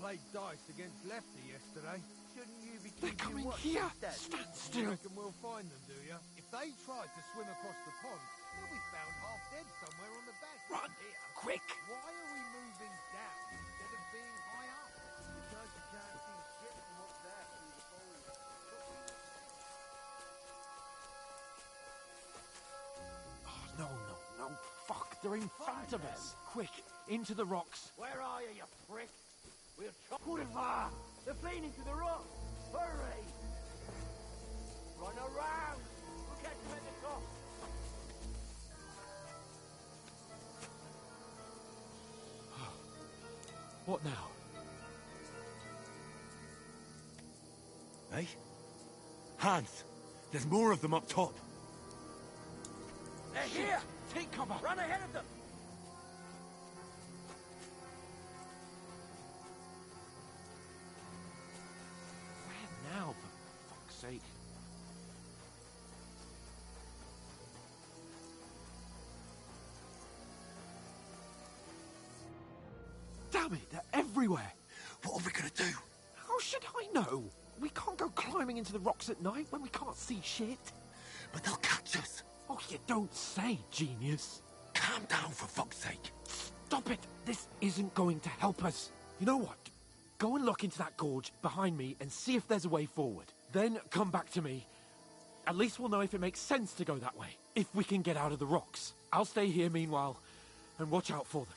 played dice against Lefty yesterday. Shouldn't you be They're keeping coming watch here. instead? Stand You still. reckon we'll find them, do you? If they tried to swim across the pond, they'll be found half dead somewhere on the bank. Run, Here. quick. Why are we moving down instead of being high up? Because you can't see shit from up there through the foliage. Oh, no. Fuck, they're in front of us. Quick, into the rocks. Where are you, you prick? We'll chop. Put they're fleeing into the rock. Hurry! Run around. We'll catch them at the top. What now? Hey? Hans! There's more of them up top. They're here. Take cover. Run ahead of them. Where now, for fuck's sake? Damn it, they're everywhere. What are we gonna do? How should I know? We can't go climbing into the rocks at night when we can't see shit. But they'll catch us. Oh, you don't say, genius. Calm down, for fuck's sake. Stop it. This isn't going to help us. You know what? Go and look into that gorge behind me and see if there's a way forward. Then come back to me. At least we'll know if it makes sense to go that way. If we can get out of the rocks. I'll stay here meanwhile and watch out for them.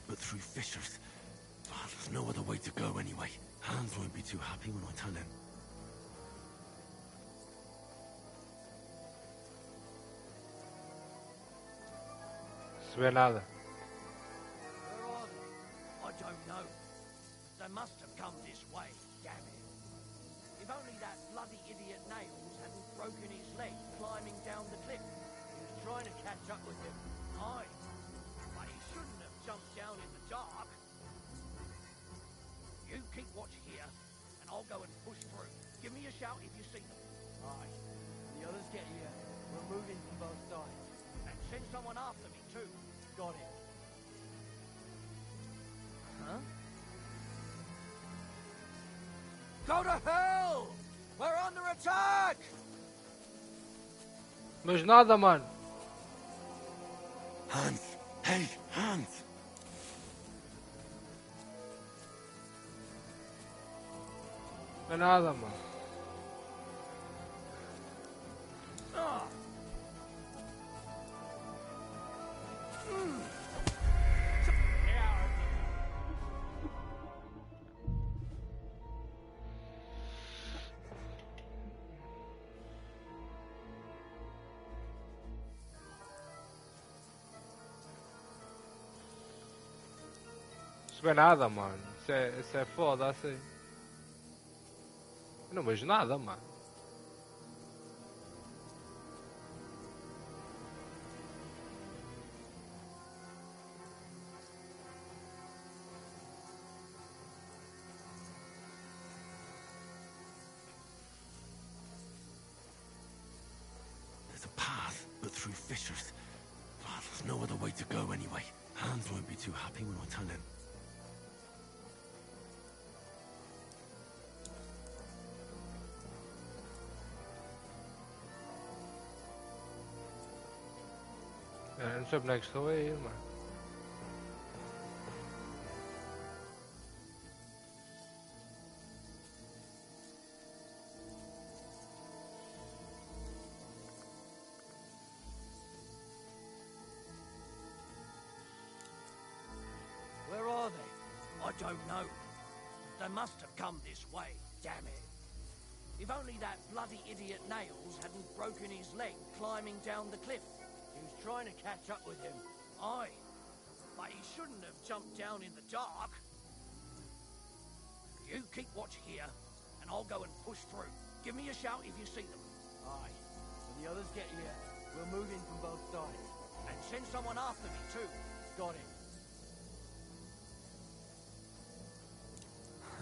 But through fissures. Oh, there's no other way to go anyway. Hans won't be too happy when I tell him. Se vê nada. Where are they? I don't know. They must have come this way, damn it. If only that bloody idiot Nails hadn't broken his leg climbing down the cliff. He was trying to catch up with him. Aye. But he shouldn't have jumped down in the dark. You keep watch here, and I'll go and push through. Give me a shout if you see them. Aye. The others get here. We're moving from both sides. And send someone after me, too. Got it. Huh? Go to hell! We're under attack! Mas nada, mano. Hans! Hey, Hans! Não é nada, mano. Isso não é nada, mano. Isso é foda assim. Eu não vejo nada, mano. There's a path, but through fissures. Oh, there's no other way to go anyway. Hans won't be too happy when I tell him. Eu não sei onde é que estou a ir, mano. don't know. They must have come this way, damn it. If only that bloody idiot Nails hadn't broken his leg climbing down the cliff. He was trying to catch up with him. Aye. But he shouldn't have jumped down in the dark. You keep watch here, and I'll go and push through. Give me a shout if you see them. Aye. When the others get here, we'll move in from both sides. And send someone after me, too. Got it.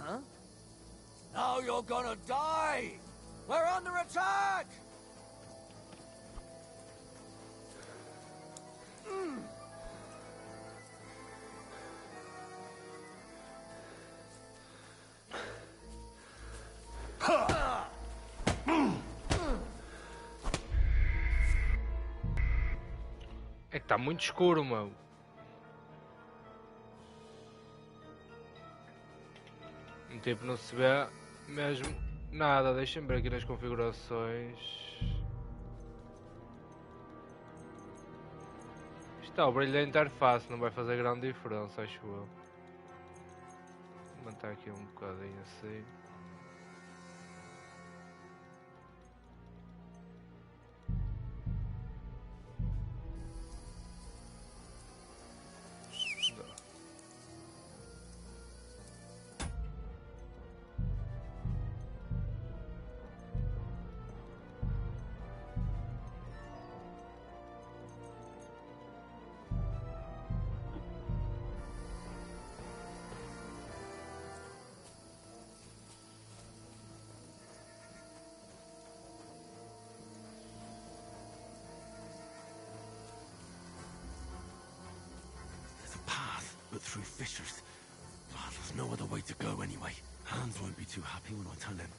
Huh? Now you're gonna die! We're under attack! É que tá muito escuro, meu. Tipo, não se vê mesmo nada. Deixem-me ver aqui nas configurações. Isto é o brilho da interface, não vai fazer grande diferença, acho eu. Vou manter aqui um bocadinho assim. But through fissures. Oh, there's no other way to go anyway. Hans won't be too happy when I tell him.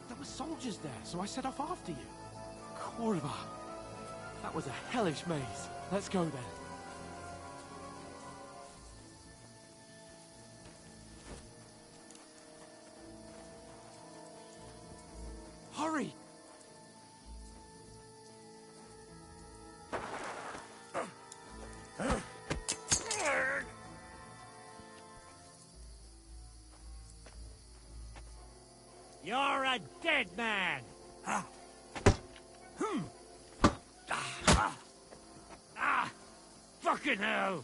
There were soldiers there, so I set off after you. Kurva. That was a hellish maze. Let's go then. Hurry! You're a dead man! Fucking hell!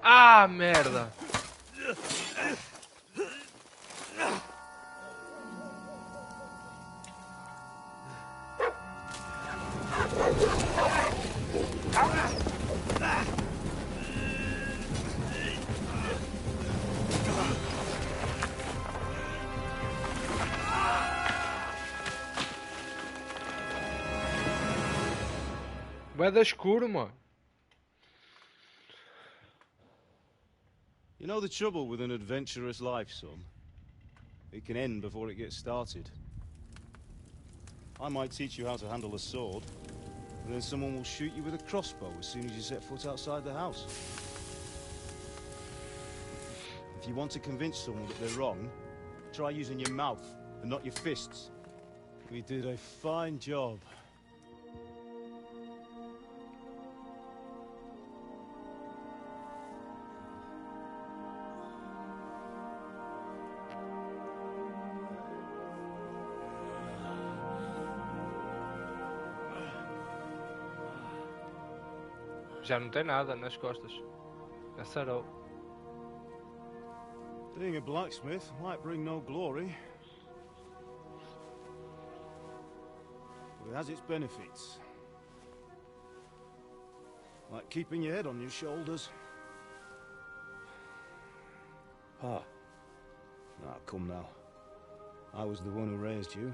Ah, merda! Vai dar escuro, mano. You know the trouble with an adventurous life, son? It can end before it gets started. I might teach you how to handle a sword, and then someone will shoot you with a crossbow as soon as you set foot outside the house. If you want to convince someone that they're wrong, try using your mouth and not your fists. We did a fine job. Já não tem nada nas costas. Sarou. Being a blacksmith might bring no glory, but it has its benefits. Like keeping your head on your shoulders. Ah. Ah, come now. I was the one who raised you,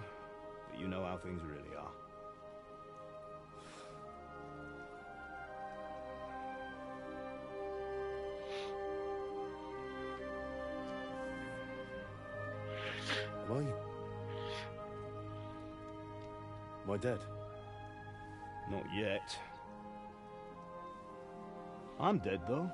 but you know how things really are. Am I dead? Not yet. I'm dead, though.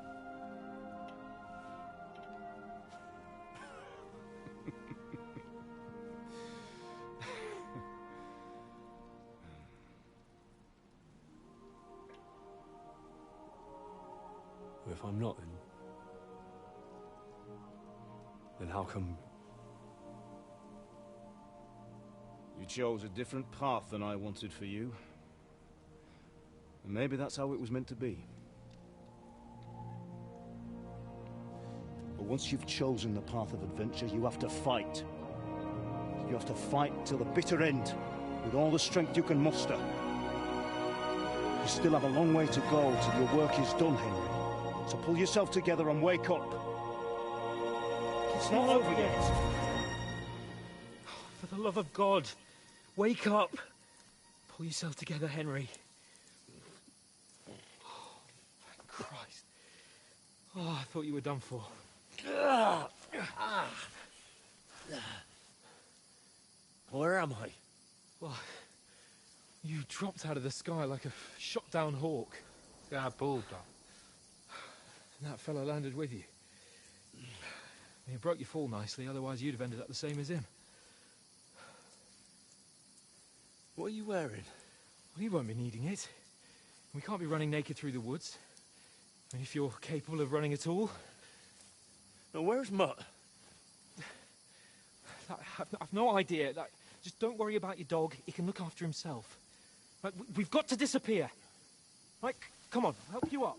Well, if I'm not, then how come... You chose a different path than I wanted for you. And maybe that's how it was meant to be. But once you've chosen the path of adventure, you have to fight. You have to fight till the bitter end, with all the strength you can muster. You still have a long way to go till your work is done, Henry. So pull yourself together and wake up. It's not over yet. For the love of God, wake up. Pull yourself together, Henry. Oh, thank Christ. Oh, I thought you were done for. Where am I? Well, you dropped out of the sky like a shot-down hawk. Ah, puta. And that fellow landed with you. He broke your fall nicely, otherwise you'd have ended up the same as him. What are you wearing? Well, you won't be needing it. We can't be running naked through the woods. I mean, if you're capable of running at all. Now, where's Mutt? I've no idea. Just don't worry about your dog. He can look after himself. Right, we've got to disappear. Right, come on, I'll help you up.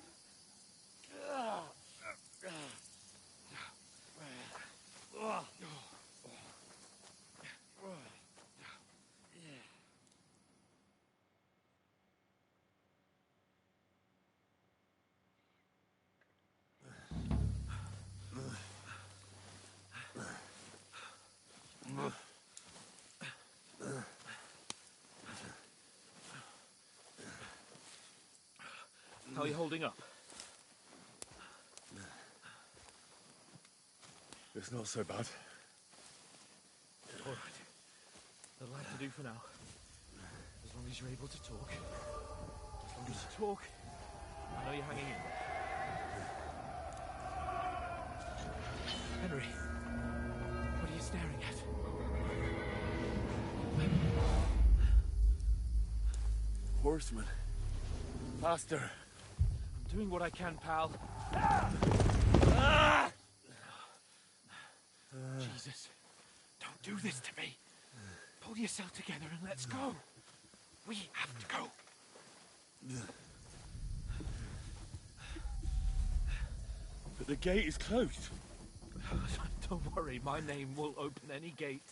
How are you holding up? It's not so bad. All right. That'll have to do for now. As long as you're able to talk. As long as you talk, I know you're hanging in. Henry, what are you staring at? Horseman. Faster. I'm doing what I can, pal. Jesus, don't do this to me. Pull yourself together and let's go. We have to go. But the gate is closed. Don't worry, my name will open any gate.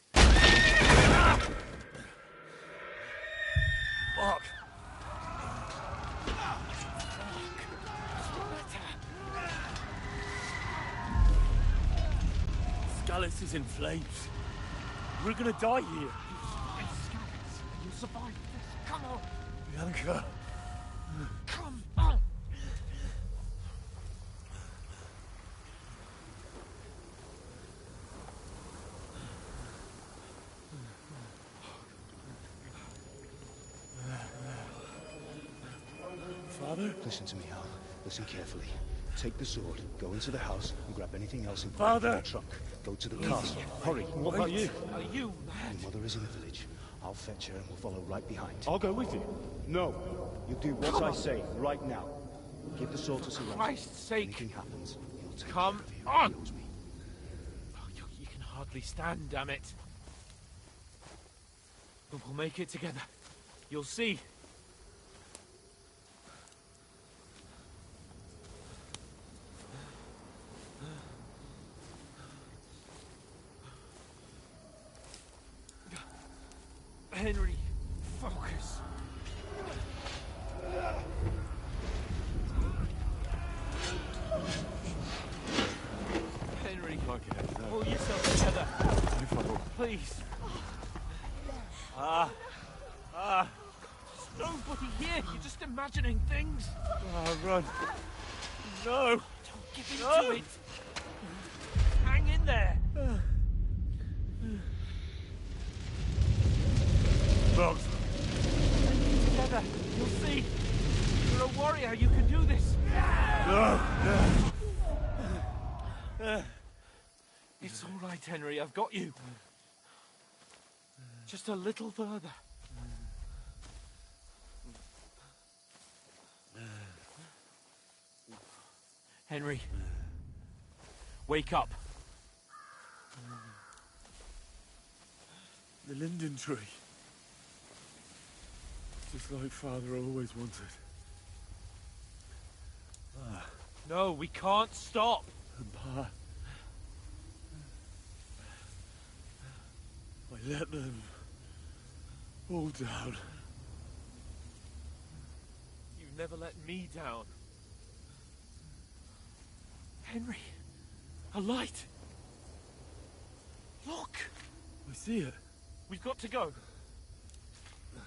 Fuck. Scallis is in flames. We're gonna die here. You'll survive this. Come on. Bianca. Come on. Father? Listen to me, Hal. Listen carefully. Take the sword, go into the house, and grab anything else in Father! the trunk. Go to the castle. Hurry. What about you? Are you mad? Your mother is in the village. I'll fetch her and we'll follow right behind. I'll go with you. No. You do what I say right now. Give the sword to Sir Roger. Christ's sake. Anything happens, he'll take Come care of you. on. He owes me. Oh, you can hardly stand, damn it. But we'll make it together. You'll see. Henry, focus. Henry, pull yourself together. Please. There's nobody here. You're just imagining things. Run. No. Don't give in to it. Hang in there. Bugs. Together. You'll see. You're a warrior. You can do this. No. It's all right, Henry. I've got you. Just a little further. Henry, wake up. The linden tree. Just like Father always wanted. No, we can't stop. And Pa. I let them all down. You never let me down. Henry, a light. Look. I see it. We've got to go. I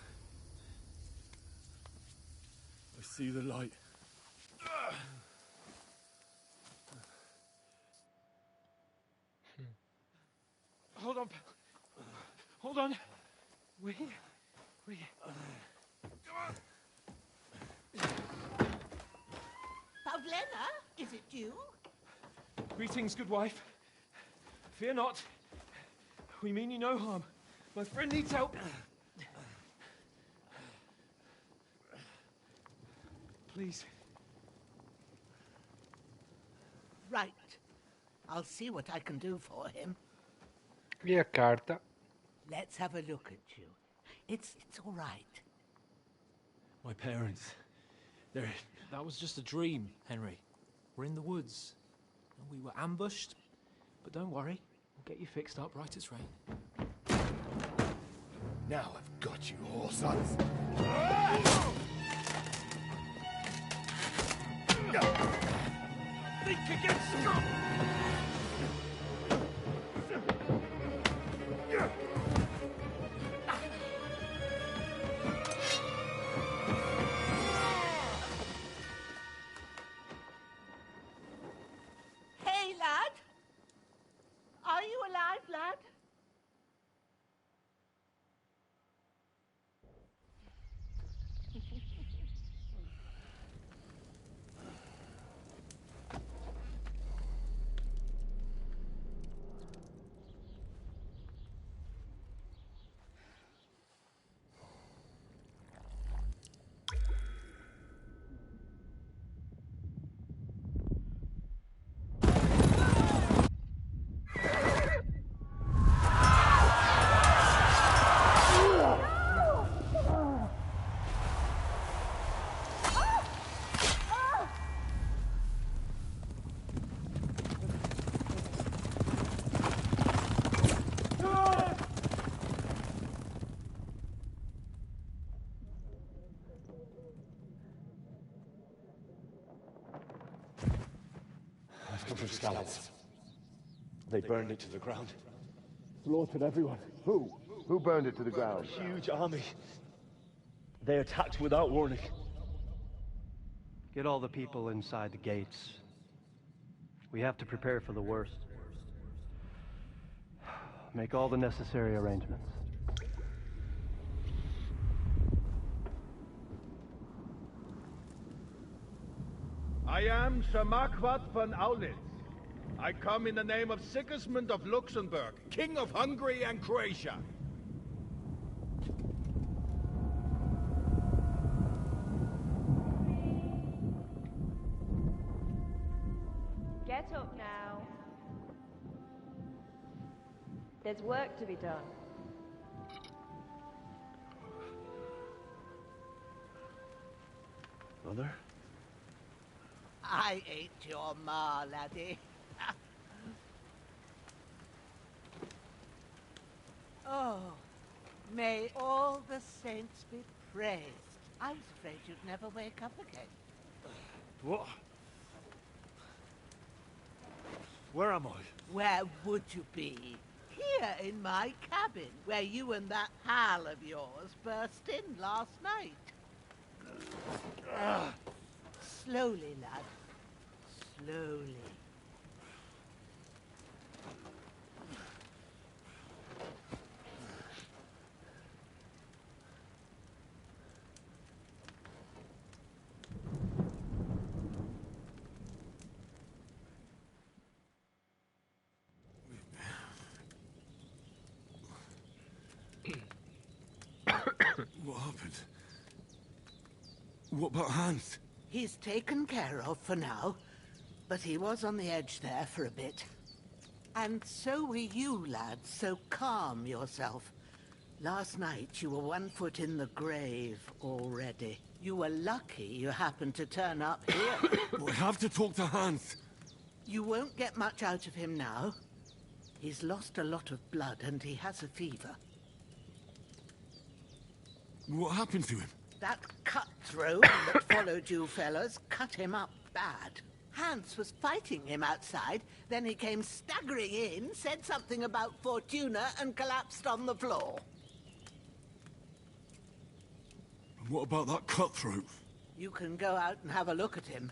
see the light. Hold on. Hold on. We. Pavlena, is it you? Greetings, good wife. Fear not. We mean you no harm. My friend needs help. Please. Right. I'll see what I can do for him. E a carta? Let's have a look at you. It's all right. My parents. They're... That was just a dream, Henry. We're in the woods. And we were ambushed. But don't worry. We'll get you fixed up right as rain. Now I've got you, whore sons. Think again, scum! Hey, lad. Are you alive, lad? I've come from Scallops. They burned it to the ground. Slaughtered everyone. Who? Who burned it to the ground? A huge army. They attacked without warning. Get all the people inside the gates. We have to prepare for the worst. Make all the necessary arrangements. I am Sir Marquardt von Aulitz. I come in the name of Sigismund of Luxembourg, King of Hungary and Croatia. Get up now. There's work to be done. Mother? I ain't your ma, laddie. Oh, may all saints be praised. I was afraid you'd never wake up again. What? Where am I? Where would you be? Here in my cabin, where you and that pal of yours burst in last night. Slowly, lad. Slowly. What happened? What about Hans? He's taken care of for now, but he was on the edge there for a bit. And so were you, lad, so calm yourself. Last night you were 1 foot in the grave already. You were lucky you happened to turn up here. I have to talk to Hans. You won't get much out of him now. He's lost a lot of blood and he has a fever. What happened to him? That cutthroat that followed you fellas cut him up bad. Hans was fighting him outside, then he came staggering in, said something about Fortuna, and collapsed on the floor. And what about that cutthroat? You can go out and have a look at him.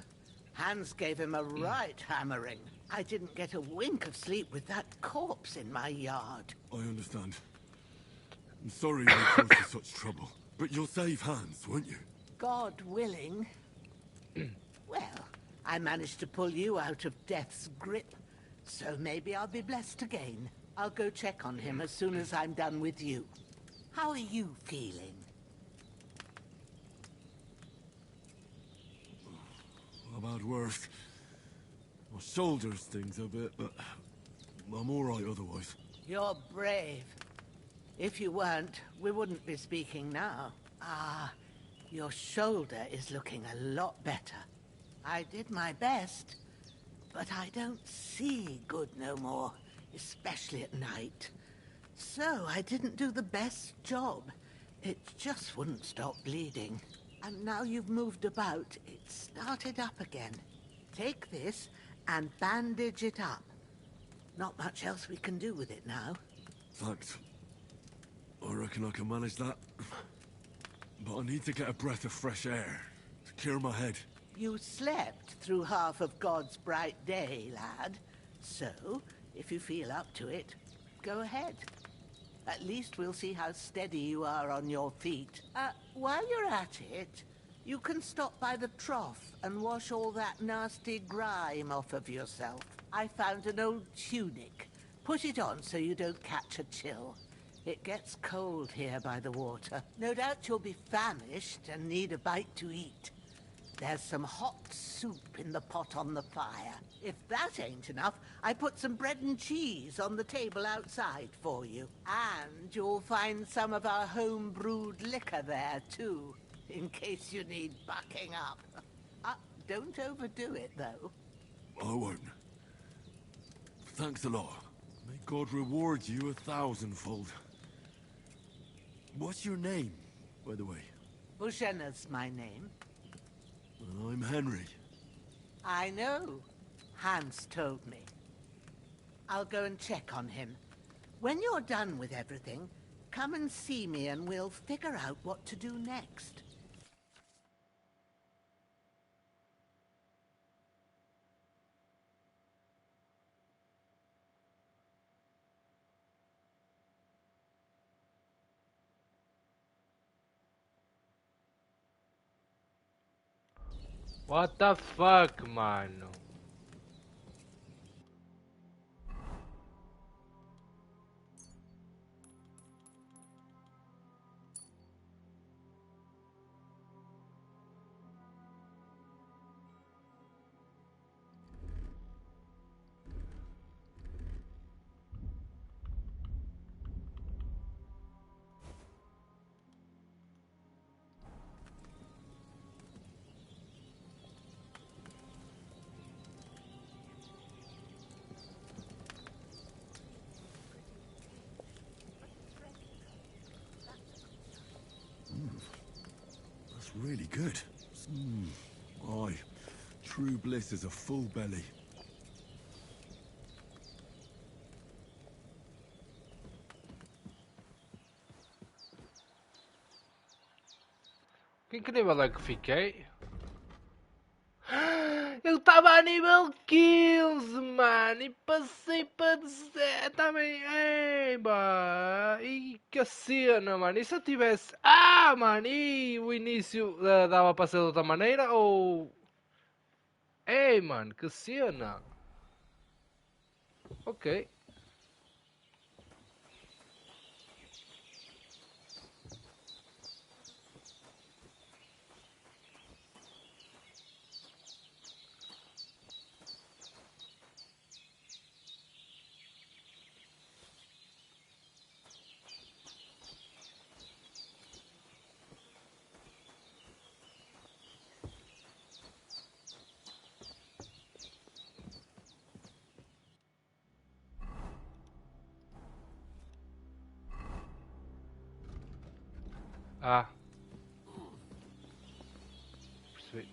Hans gave him a right hammering. I didn't get a wink of sleep with that corpse in my yard. I understand. I'm sorry we caused you such trouble. But you'll save Hans, won't you? God willing. Well, I managed to pull you out of death's grip, so maybe I'll be blessed again. I'll go check on him as soon as I'm done with you. How are you feeling? I've had worse. My shoulder stings a bit, but I'm all right otherwise. You're brave. If you weren't, we wouldn't be speaking now. Ah, your shoulder is looking a lot better. I did my best, but I don't see good no more, especially at night. So I didn't do the best job. It just wouldn't stop bleeding. And now you've moved about, it started up again. Take this and bandage it up. Not much else we can do with it now. Thanks. I reckon I can manage that. But I need to get a breath of fresh air to clear my head. You slept through half of God's bright day, lad. So, if you feel up to it, go ahead. At least we'll see how steady you are on your feet. While you're at it, you can stop by the trough and wash all that nasty grime off of yourself. I found an old tunic. Put it on so you don't catch a chill. It gets cold here by the water. No doubt you'll be famished and need a bite to eat. There's some hot soup in the pot on the fire. If that ain't enough, I put some bread and cheese on the table outside for you. And you'll find some of our home-brewed liquor there, too, in case you need bucking up. Don't overdo it, though. I won't. Thanks a lot. May God reward you 1,000-fold. What's your name, by the way? Bushenna's my name. I'm Henry. I know. Hans told me. I'll go and check on him. When you're done with everything, come and see me and we'll figure out what to do next. What the fuck, mano? really good. Aye. True bliss is a full belly. Que nível é que fiquei? Eu estava a nível 15, mano, e passei para 17 também. Eba! E que cena, mano. E se eu tivesse. Ah, mano, e o início dava para ser de outra maneira? Ou. Ei, mano, que cena! Ok. Ah. Percebi.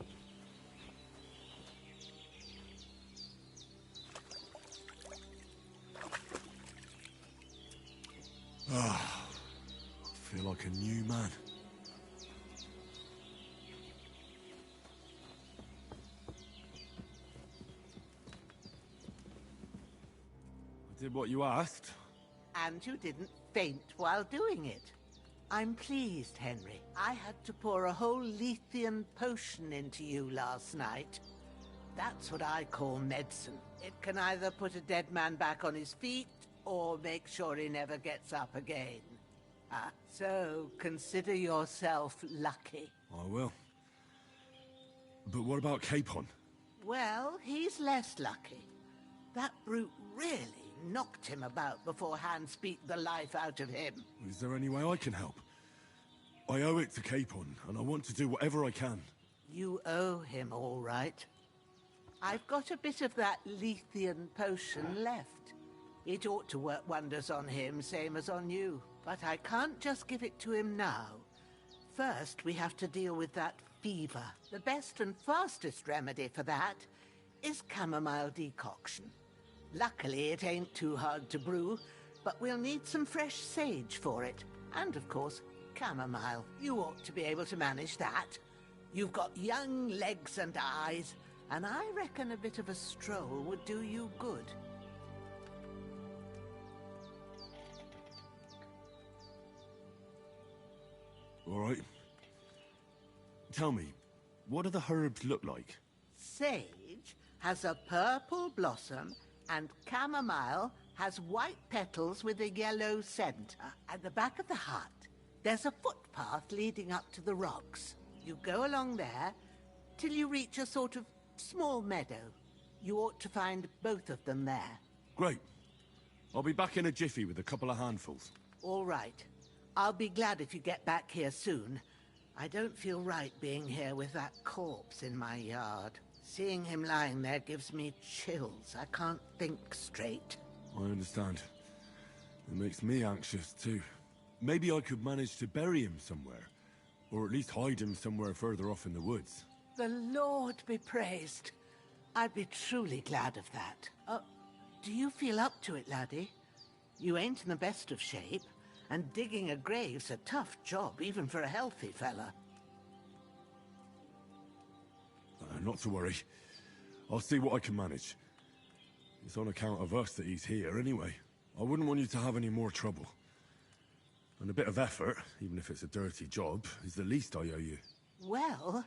Ah, I feel like a new man. I did what you asked. And you didn't faint while doing it. I'm pleased, Henry. I had to pour a whole Lethean potion into you last night. That's what I call medicine. It can either put a dead man back on his feet, or make sure he never gets up again. So consider yourself lucky. I will. But what about Capon? Well, he's less lucky. That brute really knocked him about before Hans beat the life out of him. Is there any way I can help? I owe it to Capon, and I want to do whatever I can. You owe him, all right. I've got a bit of that Lethean potion left. It ought to work wonders on him, same as on you. But I can't just give it to him now. First, we have to deal with that fever. The best and fastest remedy for that is chamomile decoction. Luckily, it ain't too hard to brew, but we'll need some fresh sage for it. And, of course, chamomile. You ought to be able to manage that. You've got young legs and eyes, and I reckon a bit of a stroll would do you good. All right. Tell me, what do the herbs look like? Sage has a purple blossom, and chamomile has white petals with a yellow center. At the back of the hut, there's a footpath leading up to the rocks. You go along there till you reach a sort of small meadow. You ought to find both of them there. Great. I'll be back in a jiffy with a couple of handfuls. All right. I'll be glad if you get back here soon. I don't feel right being here with that corpse in my yard. Seeing him lying there gives me chills. I can't think straight. I understand. It makes me anxious too. Maybe I could manage to bury him somewhere. Or at least hide him somewhere further off in the woods. The Lord be praised. I'd be truly glad of that. Do you feel up to it, laddie? You ain't in the best of shape, and digging a grave's a tough job, even for a healthy fella. Not to worry. I'll see what I can manage. It's on account of us that he's here anyway. I wouldn't want you to have any more trouble. And a bit of effort, even if it's a dirty job, is the least I owe you. Well,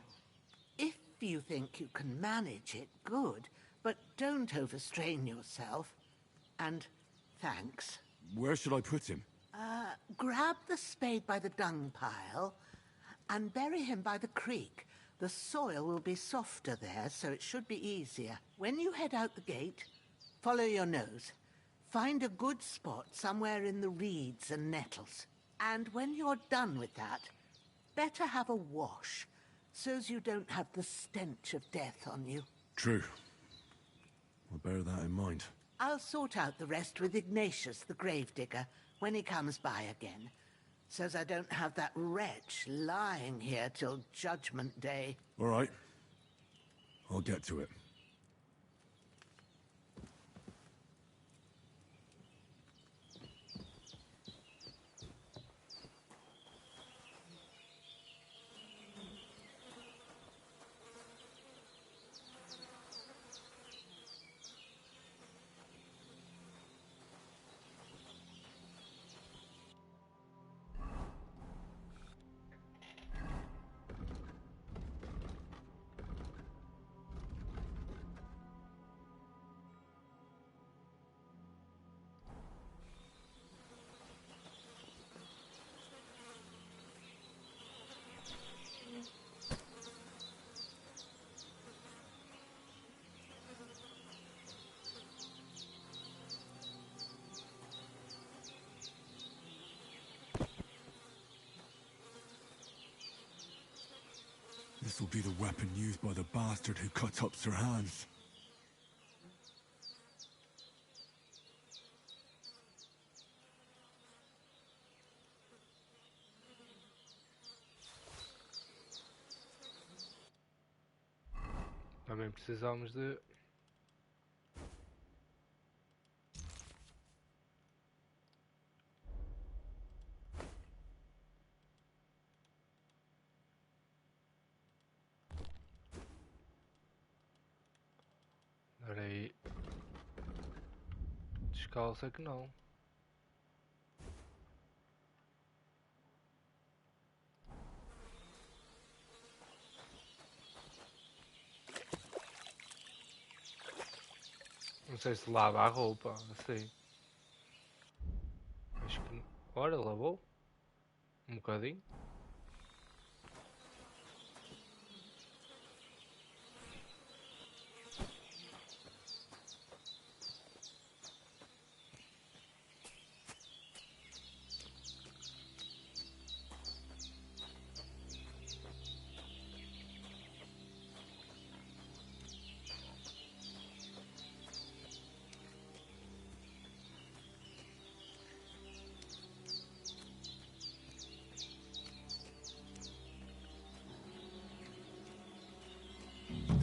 if you think you can manage it, good. But don't overstrain yourself. And thanks. Where should I put him? Grab the spade by the dung pile and bury him by the creek. The soil will be softer there, so it should be easier. When you head out the gate, follow your nose. Find a good spot somewhere in the reeds and nettles. And when you're done with that, better have a wash, so's you don't have the stench of death on you. True. I'll bear that in mind. I'll sort out the rest with Ignatius, the gravedigger, when he comes by again. Says I don't have that wretch lying here till Judgment Day. All right. I'll get to it. This will be the weapon used by the bastard who cut up Sir Hans. Também precisamos de... Espera aí. Descalça que não. Não sei se lava a roupa, assim. Acho que... Ora, lavou. Um bocadinho.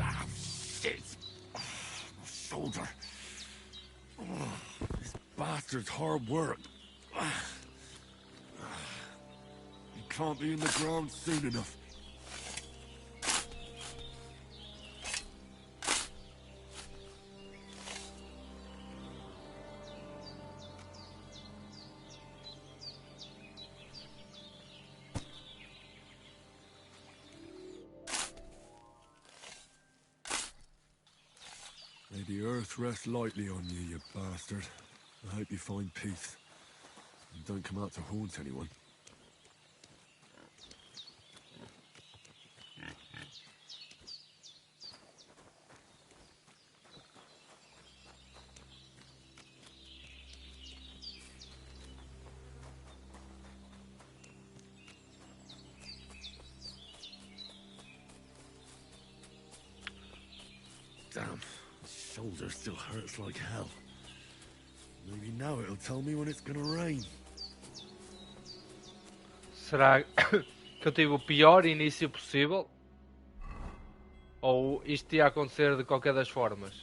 Ah, shit! Oh, my shoulder. Oh, this bastard's hard work. He can't be in the ground soon enough. May the earth rest lightly on you, you bastard. I hope you find peace. And don't come out to haunt anyone. Damn, my shoulder still hurts like hell. Maybe now it'll tell me when it's gonna rain. Será que eu tive o pior início possível? Ou isto ia acontecer de qualquer das formas?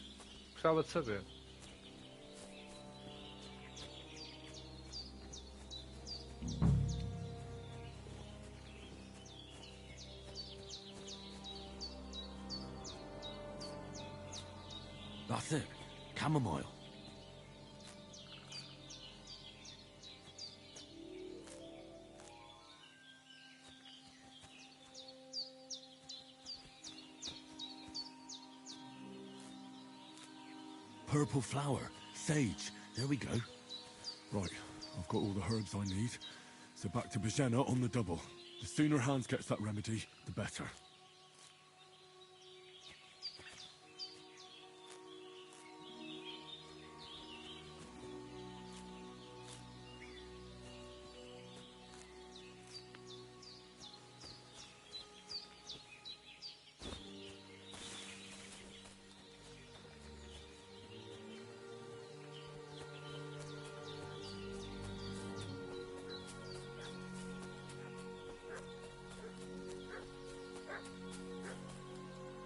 Gostava de saber. That's it. Chamomile. Purple flower. Sage. There we go. Right. I've got all the herbs I need. So back to Bejena on the double. The sooner Hans gets that remedy, the better.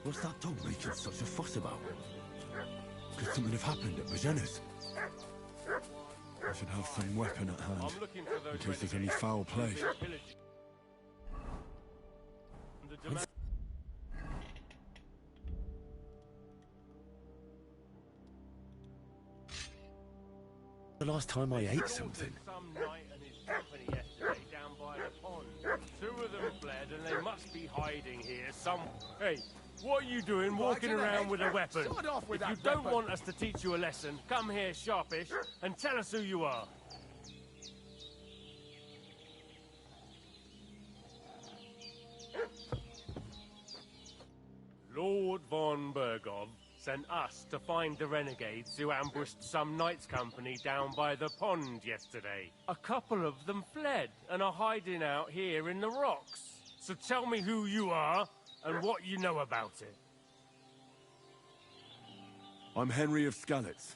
What's that dog making such a fuss about? Could something have happened at Bajena's? I should have some weapon at hand, in case there's any foul play. The last time I ate something. Some knight and his company yesterday down by the pond. 2 of them fled and they must be hiding here some... Hey, what are you doing walking around with a weapon? If you don't want us to teach you a lesson, come here sharpish and tell us who you are. Lord von Bergov sent us to find the renegades who ambushed some knights' company down by the pond yesterday. A couple of them fled and are hiding out here in the rocks. So tell me who you are and what you know about it. I'm Henry of Skalitz.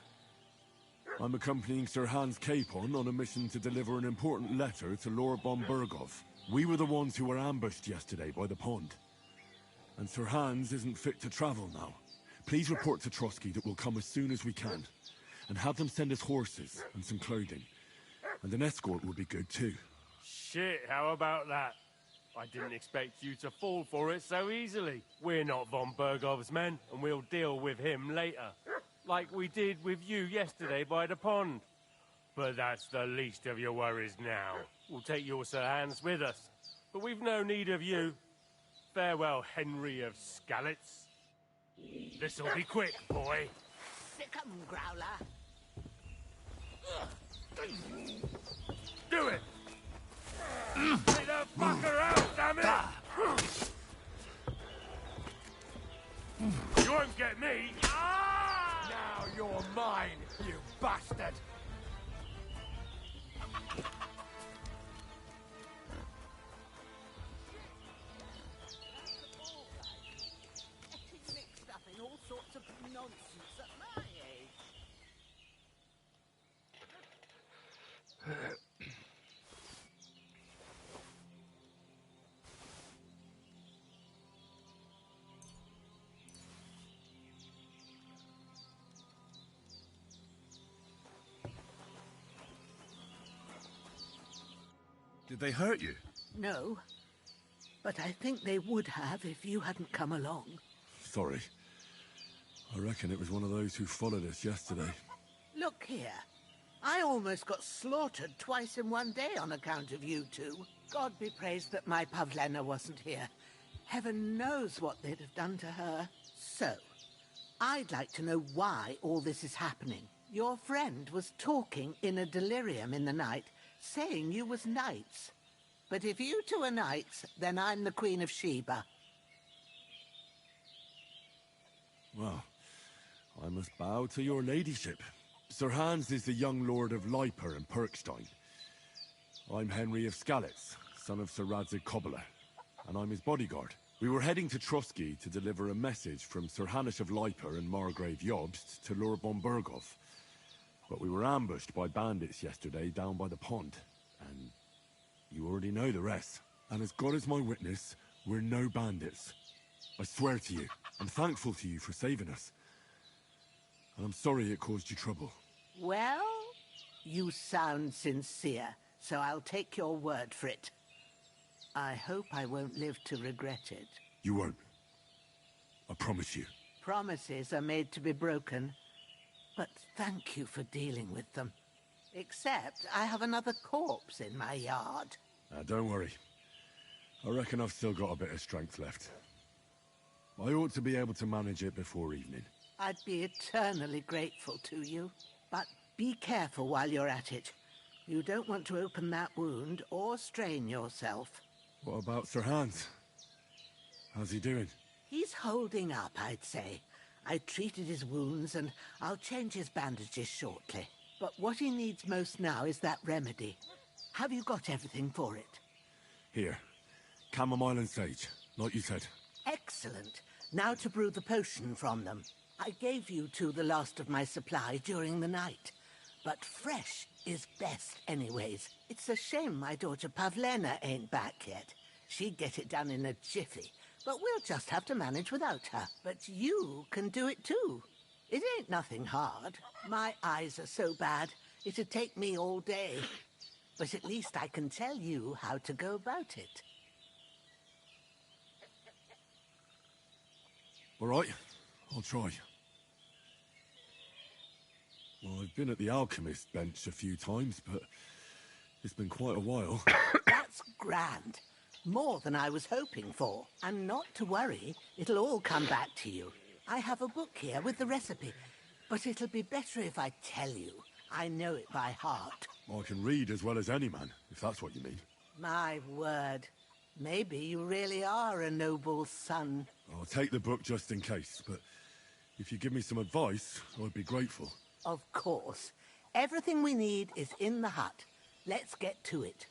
I'm accompanying Sir Hans Capon on a mission to deliver an important letter to Lord von Bergov. We were the ones who were ambushed yesterday by the pond. And Sir Hans isn't fit to travel now. Please report to Trotsky that we'll come as soon as we can. And have them send us horses and some clothing. And an escort would be good too. Shit, how about that? I didn't expect you to fall for it so easily. We're not von Bergov's men, and we'll deal with him later. Like we did with you yesterday by the pond. But that's the least of your worries now. We'll take your Sir Hans with us. But we've no need of you. Farewell, Henry of Skalitz. This'll be quick, boy. Sick 'em, Growler. Do it! Take that fucker out, damn it! You won't get me! Now you're mine, you bastard! Getting mixed up in all sorts of nonsense at my age. Did they hurt you? No, but I think they would have if you hadn't come along. Sorry. I reckon it was one of those who followed us yesterday. Look here. I almost got slaughtered twice in one day on account of you two. God be praised that my Pavlena wasn't here. Heaven knows what they'd have done to her. So, I'd like to know why all this is happening. Your friend was talking in a delirium in the night, saying you was knights. But if you two are knights, then I'm the Queen of Sheba. Well, I must bow to your ladyship. Sir Hans is the young lord of Leiper and Perkstein. I'm Henry of Skalitz, son of Sir Radzig Kobyla, and I'm his bodyguard. We were heading to Trotsky to deliver a message from Sir Hanish of Leiper and Margrave Jobst to Lord von Bergov. But we were ambushed by bandits yesterday down by the pond, and you already know the rest. And as God is my witness, we're no bandits. I swear to you, I'm thankful to you for saving us. And I'm sorry it caused you trouble. Well, you sound sincere, so I'll take your word for it. I hope I won't live to regret it. You won't. I promise you. Promises are made to be broken, but thank you for dealing with them. Except I have another corpse in my yard. Don't worry. I reckon I've still got a bit of strength left. I ought to be able to manage it before evening. I'd be eternally grateful to you. But be careful while you're at it. You don't want to open that wound or strain yourself. What about Sir Hans? How's he doing? He's holding up, I'd say. I treated his wounds and I'll change his bandages shortly. But what he needs most now is that remedy. Have you got everything for it? Here. Chamomile and sage, like you said. Excellent. Now to brew the potion from them. I gave you two the last of my supply during the night. But fresh is best anyways. It's a shame my daughter Pavlena ain't back yet. She'd get it done in a jiffy. but we'll just have to manage without her. But you can do it too. It ain't nothing hard. My eyes are so bad, it'd take me all day. But at least I can tell you how to go about it. All right, I'll try. Well, I've been at the alchemist bench a few times, but it's been quite a while. That's grand. More than I was hoping for. And not to worry, it'll all come back to you. I have a book here with the recipe, but it'll be better if I tell you. I know it by heart. I can read as well as any man, if that's what you mean. My word. Maybe you really are a noble son. I'll take the book just in case, but if you give me some advice, I'd be grateful. Of course. Everything we need is in the hut. Let's get to it.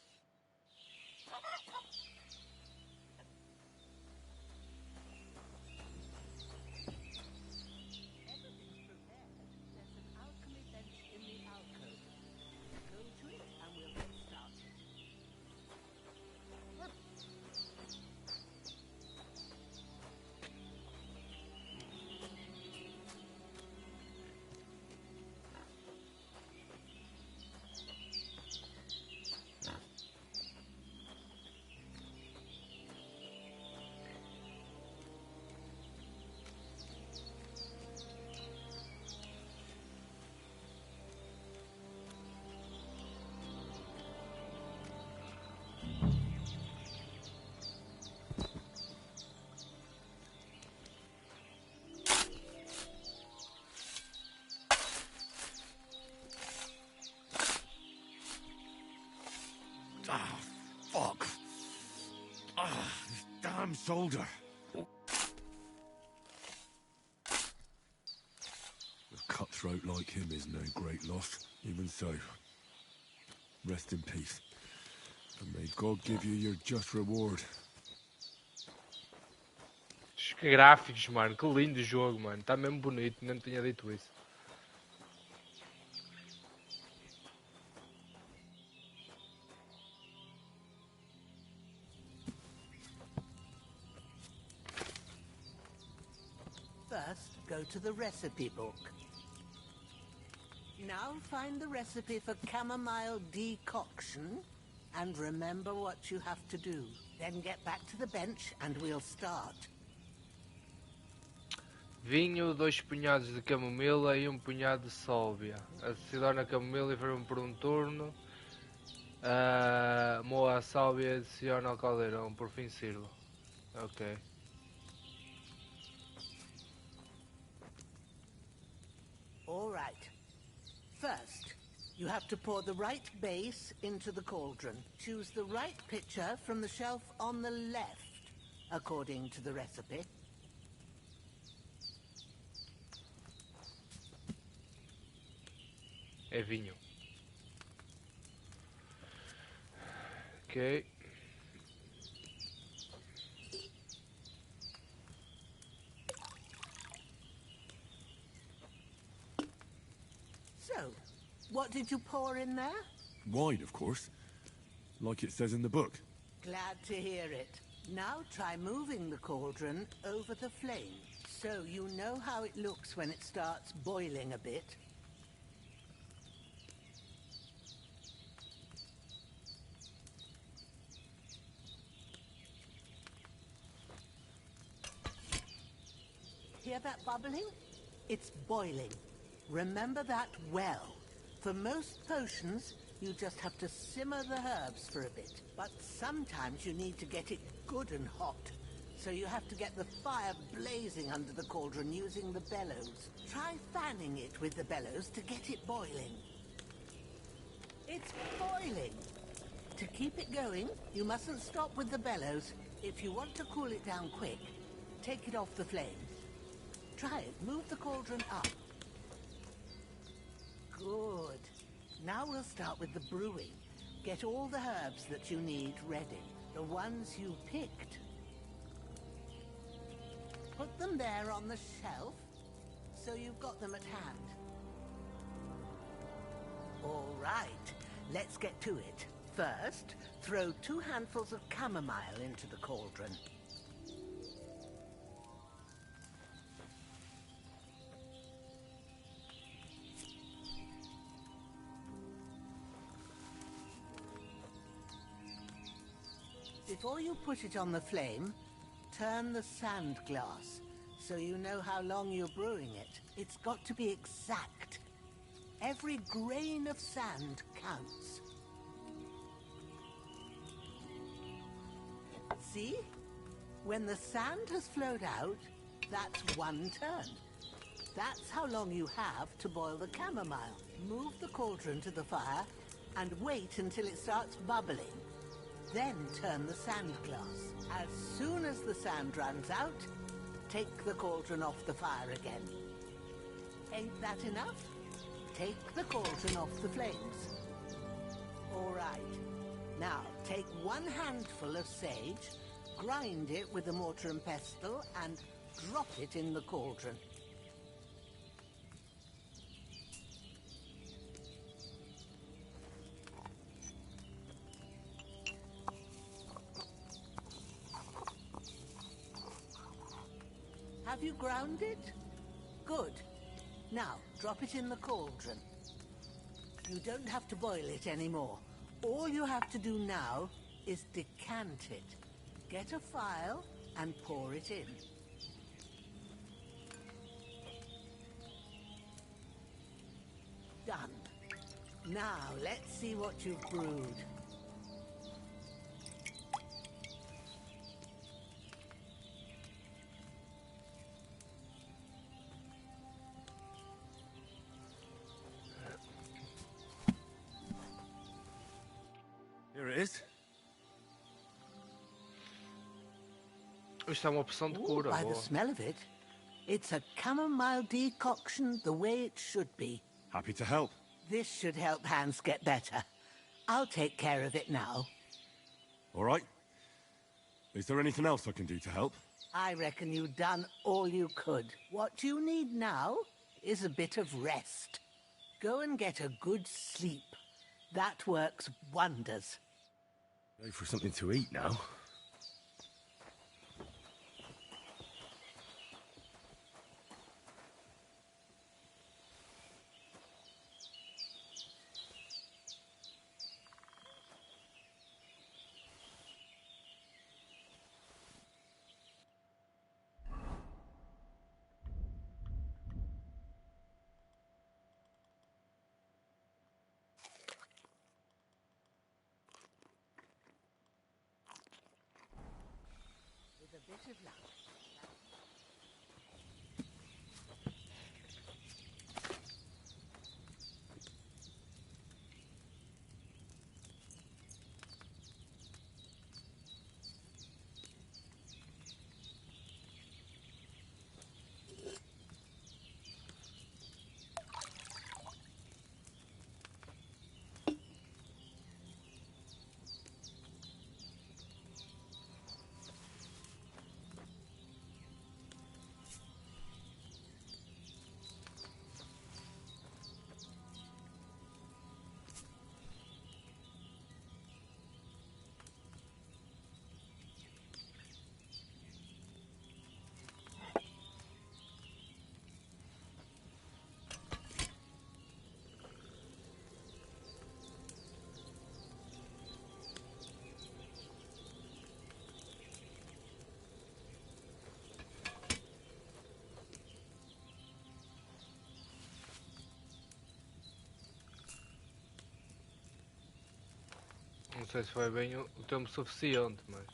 Ah, fuck. Ah, this damn shoulder. A cutthroat like him is no great loss. Even so, rest in peace. And may God give you your just reward. Que gráficos, mano. Que lindo jogo, mano. Está mesmo bonito. Nem tinha dito isso. First, go to the recipe book. Now find the recipe for chamomile decoction and remember what you have to do. Then get back to the bench and we'll start. Vinho, 2 punhados de camomila e 1 punhado de sálvia. Adiciona a camomila e ferve por um turno. Moa a sálvia e adiciona ao caldeirão. Por fim sirva. Ok. All right. First, you have to pour the right base into the cauldron. Choose the right pitcher from the shelf on the left, according to the recipe. É vinho. Ok. So, what did you pour in there? Wine, of course. Like it says in the book. Glad to hear it. Now try moving the cauldron over the flame, so you know how it looks when it starts boiling a bit. Hear that bubbling? It's boiling. Remember that well. For most potions, you just have to simmer the herbs for a bit. But sometimes you need to get it good and hot. So you have to get the fire blazing under the cauldron using the bellows. Try fanning it with the bellows to get it boiling. It's boiling. To keep it going, you mustn't stop with the bellows. If you want to cool it down quick, take it off the flame. Try it. Move the cauldron up. Good. Now we'll start with the brewing. Get all the herbs that you need ready. The ones you picked. Put them there on the shelf, so you've got them at hand. All right. Let's get to it. First, throw 2 handfuls of chamomile into the cauldron. Before you put it on the flame, turn the sand glass so you know how long you're brewing it. It's got to be exact. Every grain of sand counts. See? When the sand has flowed out, that's 1 turn. That's how long you have to boil the chamomile. Move the cauldron to the fire and wait until it starts bubbling. Then turn the sand glass. As soon as the sand runs out, take the cauldron off the fire again. Ain't that enough? Take the cauldron off the flames. All right. Now, take 1 handful of sage, grind it with a mortar and pestle, and drop it in the cauldron. Have you ground it? Good. Now, drop it in the cauldron. You don't have to boil it anymore. All you have to do now is decant it. Get a phial and pour it in. Done. Now, let's see what you've brewed. Here it is. Isto é uma opção de cura. By the Boa. smell of it, it's a chamomile decoction the way it should be. Happy to help. This should help Hans get better. I'll take care of it now. All right. Is there anything else I can do to help? I reckon you've done all you could. What you need now is a bit of rest. Go and get a good sleep. That works wonders. Go for something to eat now. With a bit of luck. Não sei se foi bem o tempo suficiente, mas...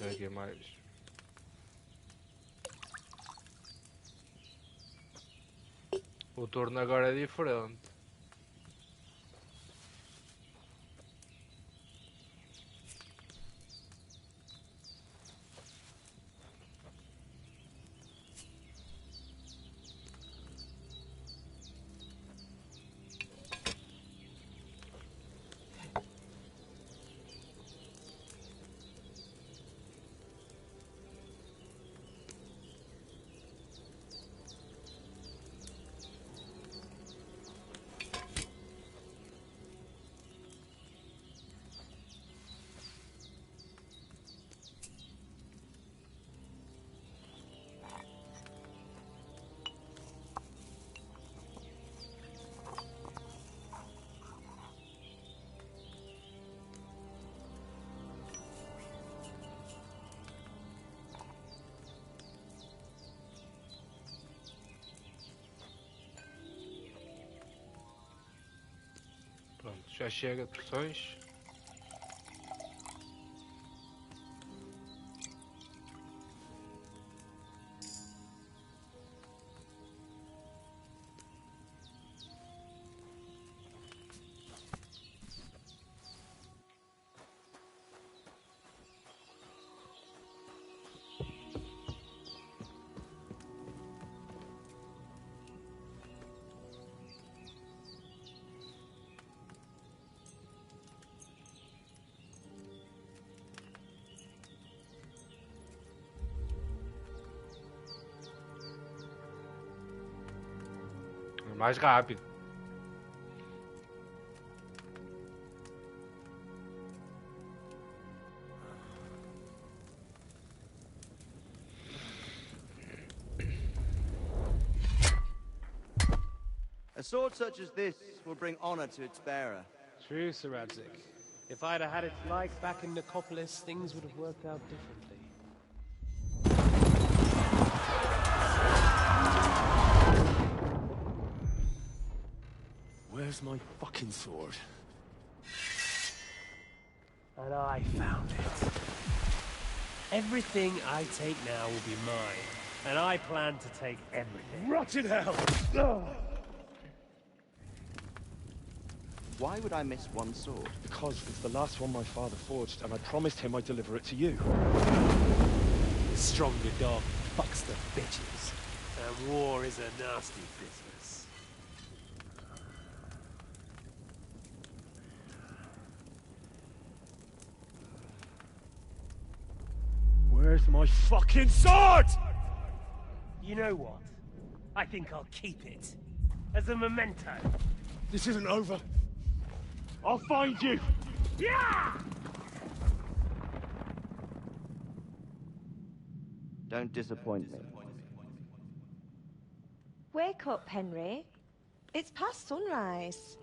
Aqui mais. O turno agora é diferente. Já chega de pressões. Mais rápido. A sword such as this will bring honor to its bearer. True, Sir Radzik. If I'd have had its like back in Nicopolis, things would have worked out differently. Where's my fucking sword? And I found it. Everything I take now will be mine, and I plan to take everything. Rotted hell! Why would I miss one sword? Because it's the last one my father forged, and I promised him I'd deliver it to you. Stronger dog fucks the bitches, and war is a nasty business. Where's my fucking sword? You know what? I think I'll keep it. As a memento. This isn't over. I'll find you! Yeah! Don't disappoint me. Wake up, Henry. It's past sunrise.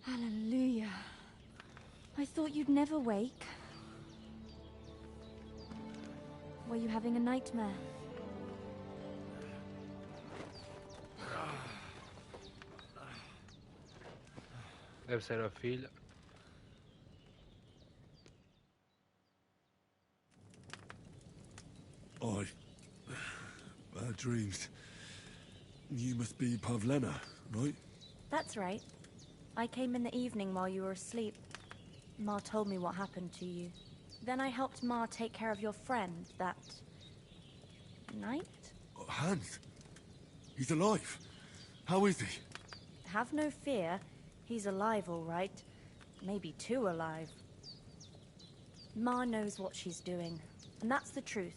Hallelujah. I thought you'd never wake. Were you having a nightmare? Deve ser a filha. Bad dreams. You must be Pavlena, right? That's right. I came in the evening while you were asleep. Ma told me what happened to you. Then I helped Ma take care of your friend that night? Hans? He's alive. How is he? Have no fear. He's alive, all right. Maybe too alive. Ma knows what she's doing, and that's the truth.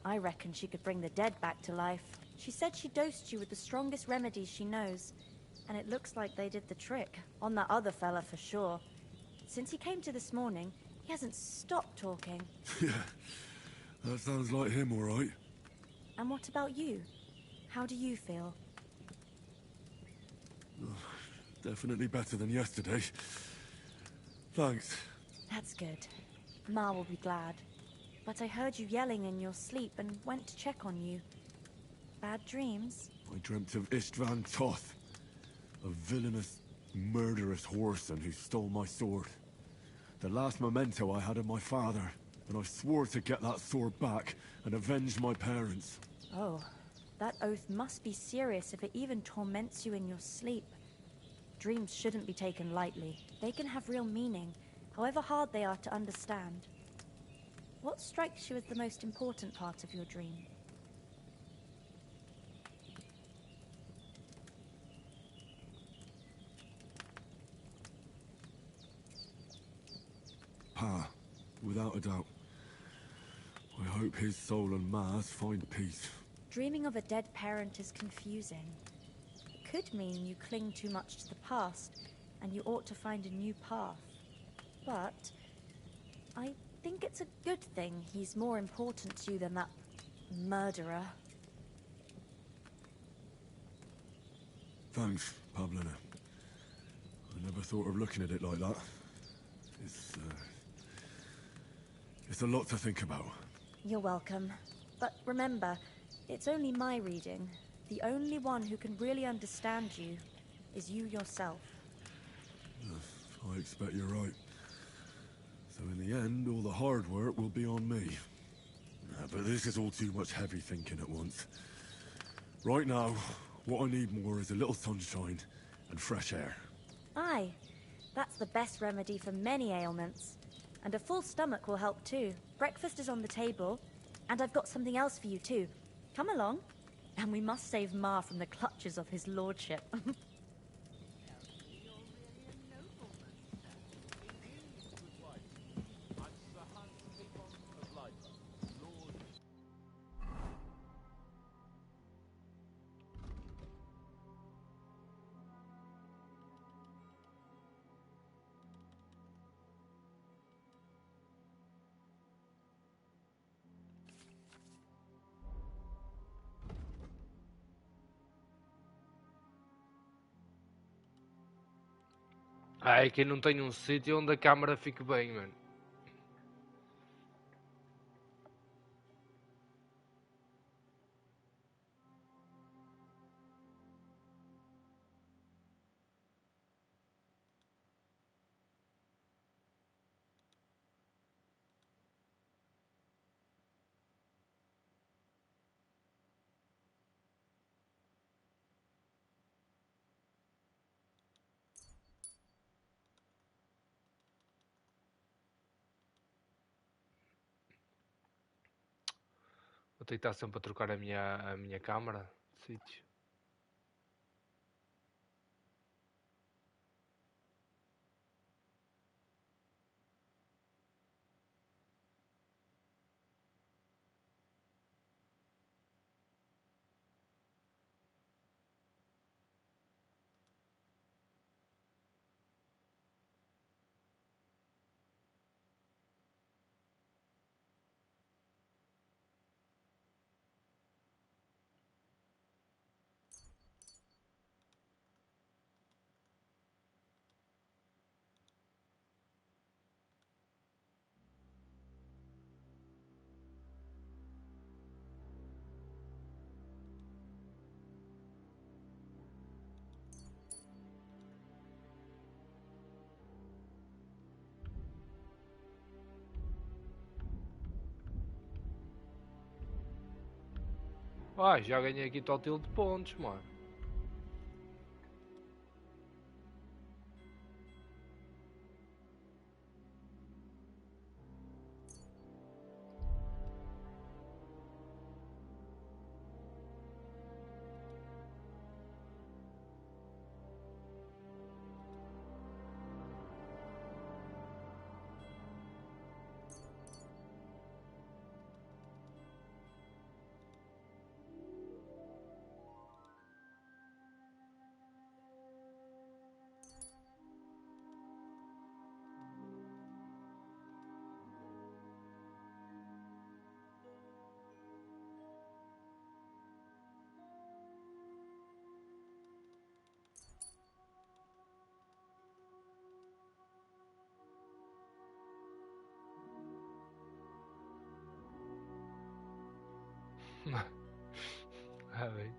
I reckon she could bring the dead back to life. She said she dosed you with the strongest remedies she knows, and it looks like they did the trick. On that other fella for sure. Since he came to this morning, he hasn't stopped talking. Yeah, that sounds like him, all right. And what about you? How do you feel? Definitely better than yesterday. Thanks. That's good. Ma will be glad. But I heard you yelling in your sleep and went to check on you. Bad dreams? I dreamt of Istvan Toth, a villainous, murderous whoreson who stole my sword. The last memento I had of my father, and I swore to get that sword back and avenge my parents. Oh, that oath must be serious if it even torments you in your sleep. Dreams shouldn't be taken lightly. They can have real meaning, however hard they are to understand. What strikes you as the most important part of your dream? Pa, without a doubt. I hope his soul and Ma's find peace. Dreaming of a dead parent is confusing. It could mean you cling too much to the past, and you ought to find a new path. But I think it's a good thing he's more important to you than that murderer. Thanks, Pavlina. I never thought of looking at it like that. It's a lot to think about. You're welcome. But remember, it's only my reading. The only one who can really understand you is you yourself. I expect you're right. So in the end, all the hard work will be on me. But this is all too much heavy thinking at once. Right now, what I need more is a little sunshine and fresh air. Aye, that's the best remedy for many ailments. And a full stomach will help too. Breakfast is on the table, and I've got something else for you too. Come along, and we must save Ma from the clutches of his lordship. Ai, quem não tem um sítio onde a câmara fique bem, mano. Vou tentar sempre a trocar a minha câmara de sítio. Ah, já ganhei aqui total de pontos, mano. Ah, bem.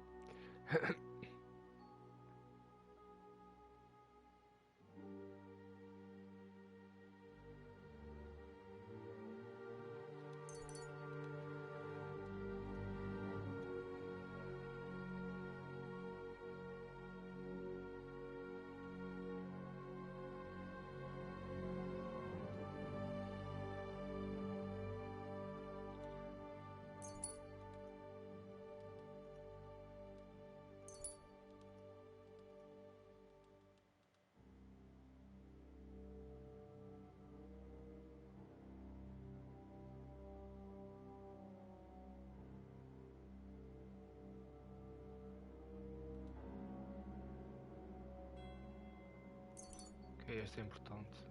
Ok, esta é importante.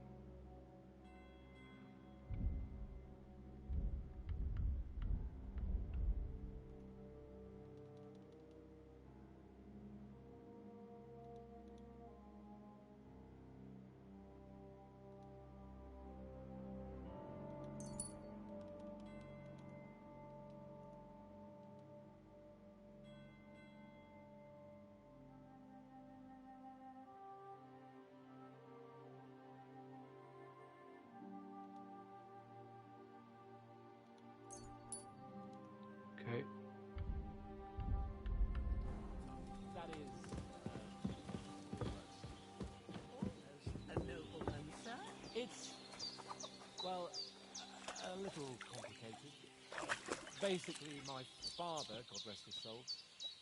Basically, my father, God rest his soul,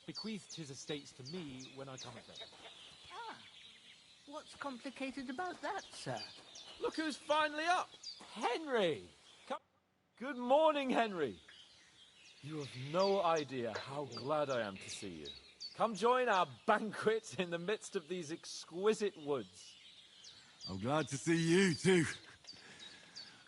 bequeathed his estates to me when I come of age. Ah, what's complicated about that, sir? Look who's finally up! Henry! Come. Good morning, Henry! You have no idea how glad I am to see you. Come join our banquet in the midst of these exquisite woods. I'm glad to see you, too.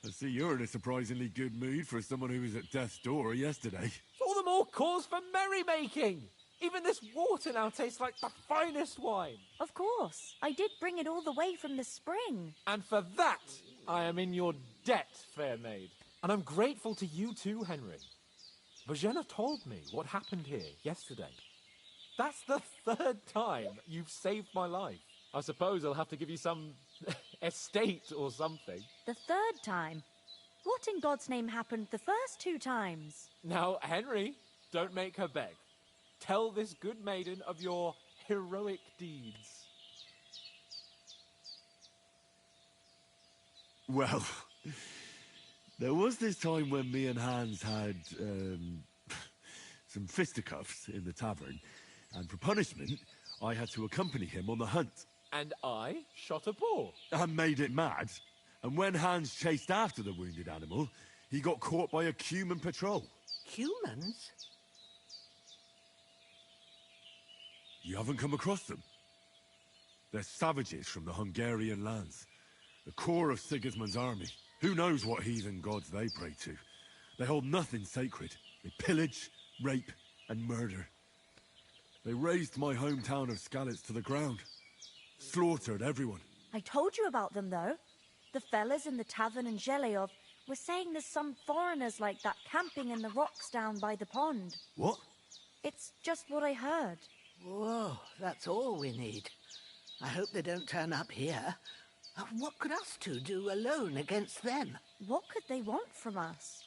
I see you're in a surprisingly good mood for someone who was at death's door yesterday. All the more cause for merrymaking! Even this water now tastes like the finest wine. Of course. I did bring it all the way from the spring. And for that, I am in your debt, fair maid. And I'm grateful to you too, Henry. Virginia told me what happened here yesterday. That's the 3rd time you've saved my life. I suppose I'll have to give you some estate or something. The 3rd time? What in God's name happened the first 2 times? Now, Henry, don't make her beg. Tell this good maiden of your heroic deeds. Well, there was this time when me and Hans had, some fisticuffs in the tavern, and for punishment, I had to accompany him on the hunt. And I shot a boar. And made it mad. And when Hans chased after the wounded animal, he got caught by a human patrol. Humans? You haven't come across them? They're savages from the Hungarian lands. The core of Sigismund's army. Who knows what heathen gods they pray to? They hold nothing sacred. They pillage, rape, and murder. They razed my hometown of Skalitz to the ground. Slaughtered everyone. I told you about them, though. The fellas in the tavern in Zheleov were saying there's some foreigners like that camping in the rocks down by the pond. What? It's just what I heard. Whoa, that's all we need. I hope they don't turn up here. What could us two do alone against them? What could they want from us?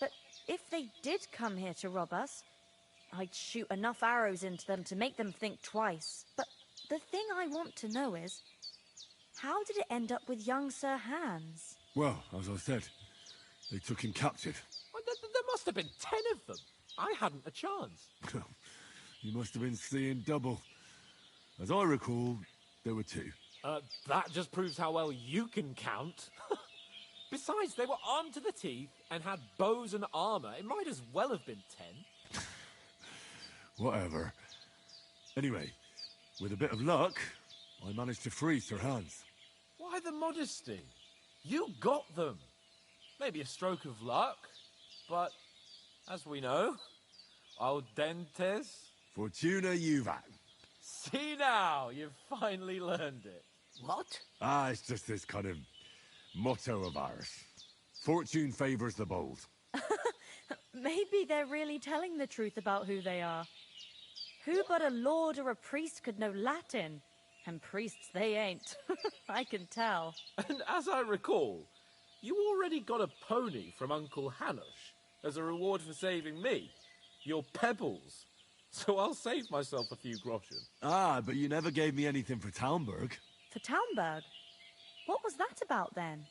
But if they did come here to rob us, I'd shoot enough arrows into them to make them think twice. But the thing I want to know is, how did it end up with young Sir Hans? Well, as I said, they took him captive. Well, there must have been 10 of them. I hadn't a chance. You must have been seeing double. As I recall, there were 2. That just proves how well you can count. Besides, they were armed to the teeth and had bows and armor. It might as well have been 10. Whatever. Anyway, with a bit of luck, I managed to free Sir Hans. Why the modesty? You got them. Maybe a stroke of luck, but as we know, audentes. Fortuna juvat. See now, you've finally learned it. What? It's just this kind of motto of ours. Fortune favors the bold. Maybe they're really telling the truth about who they are. Who but a lord or a priest could know Latin? And priests they ain't. I can tell. And as I recall, you already got a pony from Uncle Hanush as a reward for saving me. Your pebbles. So I'll save myself a few groschen. But you never gave me anything for Talmberg. For Talmberg? What was that about then?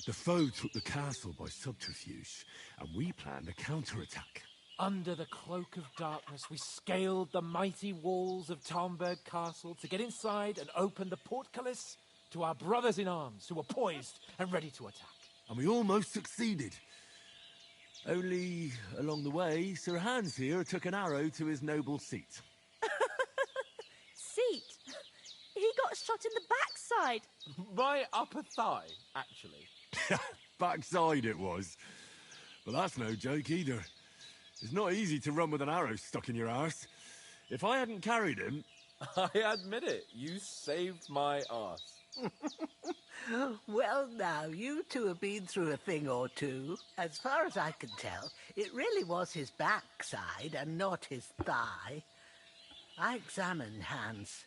The foe took the castle by subterfuge, and we planned a counterattack. Under the cloak of darkness, we scaled the mighty walls of Talmberg Castle to get inside and open the portcullis to our brothers in arms who were poised and ready to attack. And we almost succeeded. Only, along the way, Sir Hans here took an arrow to his noble seat. Seat? He got shot in the backside. My upper thigh, actually. Backside it was. But that's no joke either. It's not easy to run with an arrow stuck in your arse. If I hadn't carried him... I admit it, you saved my arse. Well, now, you two have been through a thing or two. As far as I can tell, it really was his backside and not his thigh. I examined Hans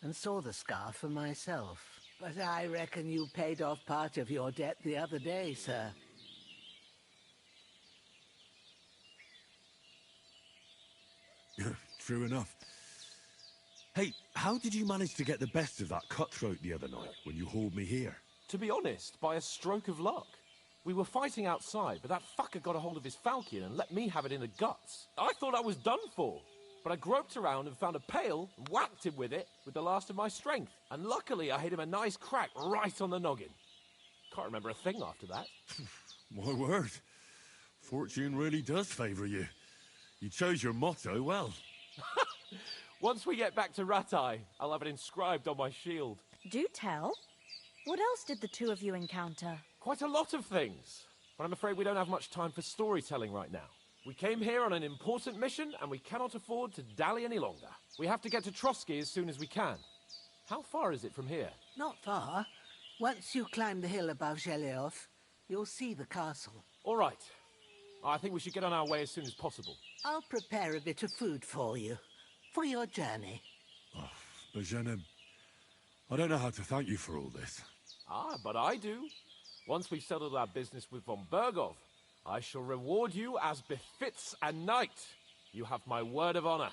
and saw the scar for myself. But I reckon you paid off part of your debt the other day, sir. True enough. Hey, how did you manage to get the best of that cutthroat the other night when you hauled me here? To be honest, by a stroke of luck. We were fighting outside, but that fucker got a hold of his falchion and let me have it in the guts. I thought I was done for, but I groped around and found a pail and whacked him with it with the last of my strength. And luckily, I hit him a nice crack right on the noggin. Can't remember a thing after that. My word. Fortune really does favour you. You chose your motto well. Once we get back to Rattay, I'll have it inscribed on my shield. Do tell. What else did the two of you encounter? Quite a lot of things, but I'm afraid we don't have much time for storytelling right now. We came here on an important mission, and we cannot afford to dally any longer. We have to get to Trotsky as soon as we can. How far is it from here? Not far. Once you climb the hill above Gelioth, you'll see the castle. All right. I think we should get on our way as soon as possible. I'll prepare a bit of food for you, for your journey. Oh, Bojana, I don't know how to thank you for all this. Ah, but I do. Once we've settled our business with von Bergov, I shall reward you as befits a knight. You have my word of honor.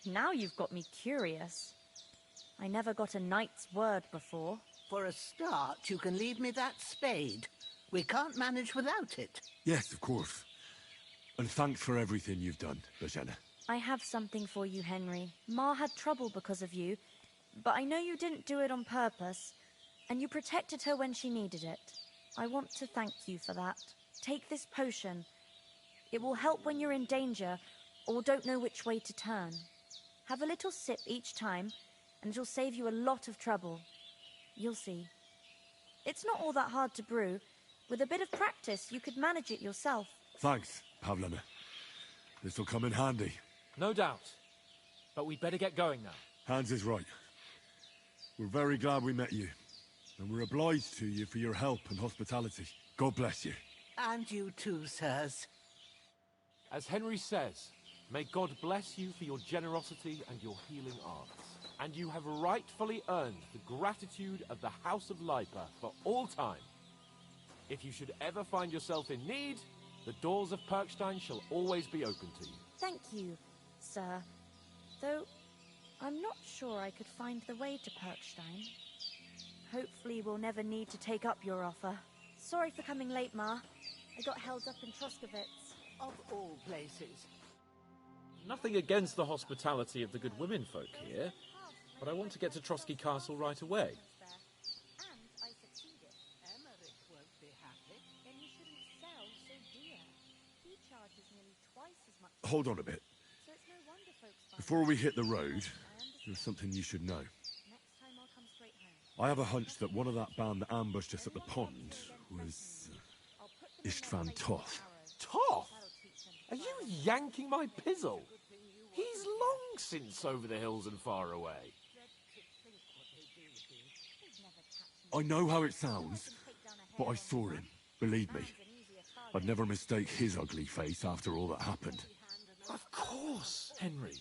Now you've got me curious. I never got a knight's word before. For a start, you can leave me that spade. We can't manage without it. Yes, of course. And thanks for everything you've done, Bojana. I have something for you, Henry. Ma had trouble because of you, but I know you didn't do it on purpose, and you protected her when she needed it. I want to thank you for that. Take this potion. It will help when you're in danger or don't know which way to turn. Have a little sip each time, and it'll save you a lot of trouble. You'll see. It's not all that hard to brew. With a bit of practice, you could manage it yourself. Thanks, Pavlena. This'll come in handy. No doubt. But we'd better get going now. Hans is right. We're very glad we met you. And we're obliged to you for your help and hospitality. God bless you. And you too, sirs. As Henry says, may God bless you for your generosity and your healing arts. And you have rightfully earned the gratitude of the House of Lipa for all time. If you should ever find yourself in need, the doors of Perkstein shall always be open to you. Thank you, sir. Though, I'm not sure I could find the way to Perkstein. Hopefully we'll never need to take up your offer. Sorry for coming late, Ma. I got held up in Troskowitz. Of all places. Nothing against the hospitality of the good women folk here, but I want to get to Trotsky Castle right away. Hold on a bit. Before we hit the road, there's something you should know. I have a hunch that one of that band that ambushed us at the pond was Istvan Toth. Toth? Are you yanking my pizzle? He's long since over the hills and far away. I know how it sounds, but I saw him, believe me. I'd never mistake his ugly face after all that happened. Of course, Henry.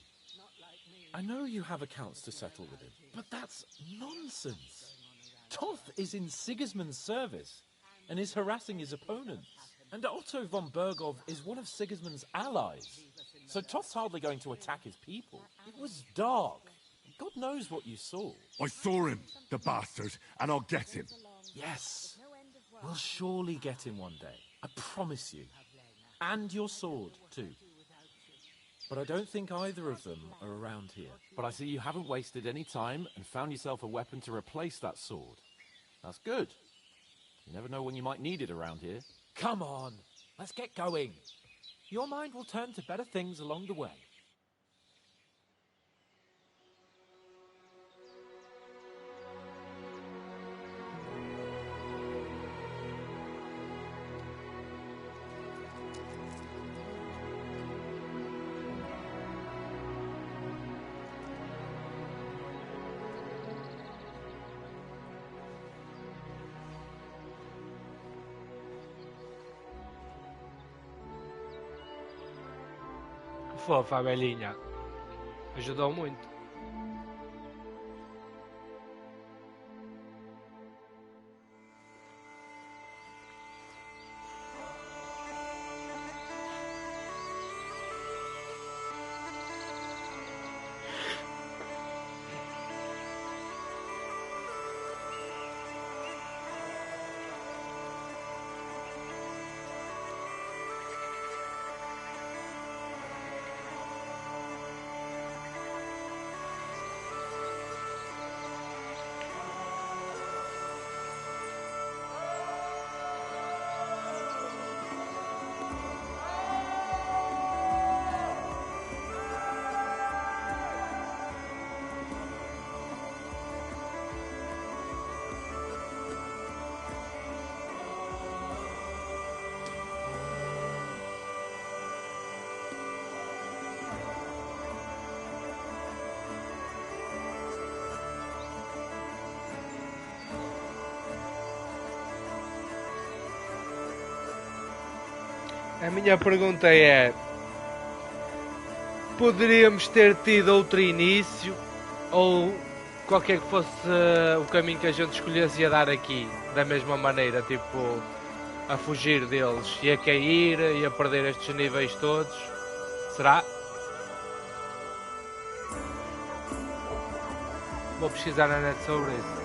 I know you have accounts to settle with him, but that's nonsense. Toth is in Sigismund's service and is harassing his opponents. And Otto von Bergov is one of Sigismund's allies. So Toth's hardly going to attack his people. It was dark. God knows what you saw. I saw him, the bastard, and I'll get him. Yes. We'll surely get him one day. I promise you. And your sword, too. But I don't think either of them are around here. But I see you haven't wasted any time and found yourself a weapon to replace that sword. That's good. You never know when you might need it around here. Come on, let's get going. Your mind will turn to better things along the way. Fofa a velhinha. Ajudou muito. A minha pergunta é: poderíamos ter tido outro início, ou qualquer que fosse o caminho que a gente escolhesse ia dar aqui, da mesma maneira, tipo, a fugir deles, ia cair, ia perder estes níveis todos? Será? Vou pesquisar na net sobre isso.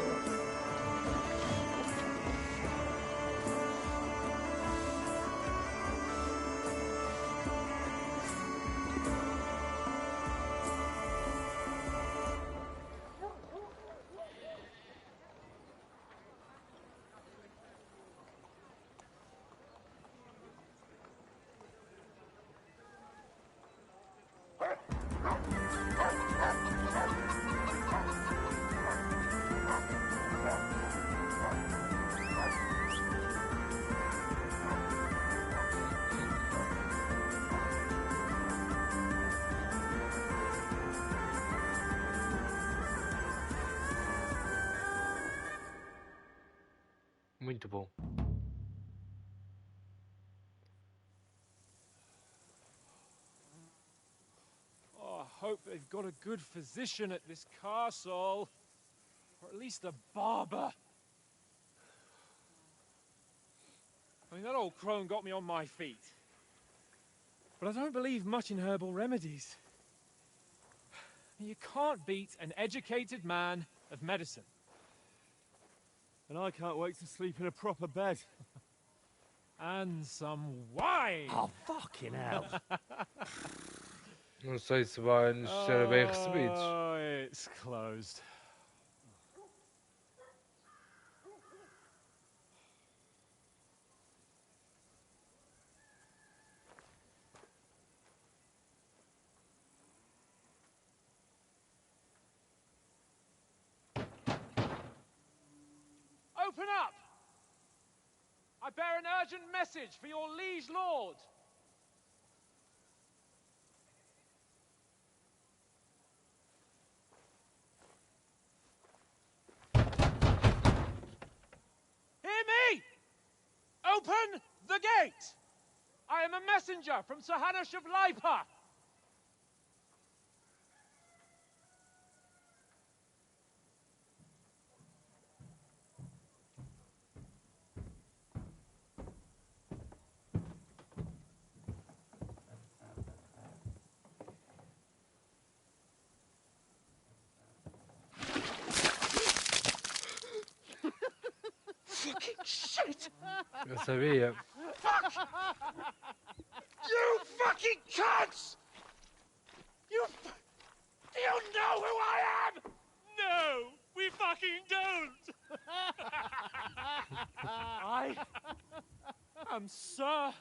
Muito bom. Oh, I hope they've got a good physician at this castle. Or at least a barber. I mean, that old crone got me on my feet. But I don't believe much in herbal remedies. You can't beat an educated man of medicine. And I can't wait to sleep in a proper bed. And some wine! Oh, fucking hell. Não sei se vai-nos ser bem recebidos. Oh, it's closed. Open up! I bear an urgent message for your liege lord. Hear me! Open the gate! I am a messenger from Sir Hanush of Lipa. Fucking shit! Eu sabia. Fuck! You fucking cunts! Do you know who I am? No, we fucking don't! I am Sir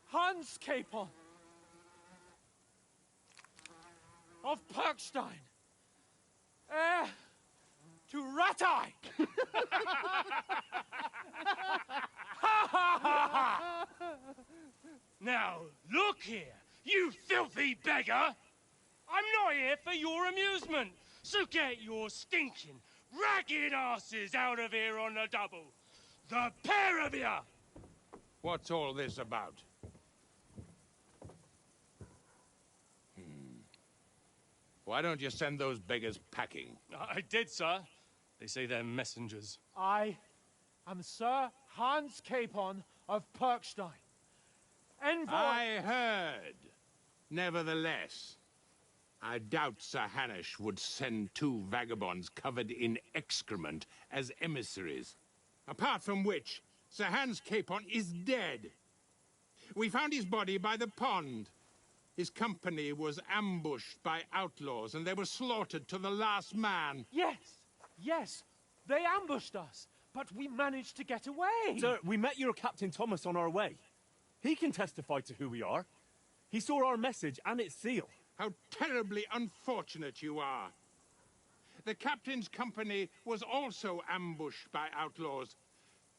Hans Capon of Perkstein, heir to Ratai! Now, look here, you filthy beggar! I'm not here for your amusement, so get your stinking, ragged asses out of here on the double. The pair of you! What's all this about? Why don't you send those beggars packing? I did, sir. They say they're messengers. I am Sir Hans Capon of Perkstein, envoy... I heard. Nevertheless, I doubt Sir Hanush would send two vagabonds covered in excrement as emissaries. Apart from which, Sir Hans Capon is dead. We found his body by the pond. His company was ambushed by outlaws, and they were slaughtered to the last man. Yes, they ambushed us, but we managed to get away. Sir, we met your Captain Thomas on our way. He can testify to who we are. He saw our message and its seal. How terribly unfortunate you are. The captain's company was also ambushed by outlaws.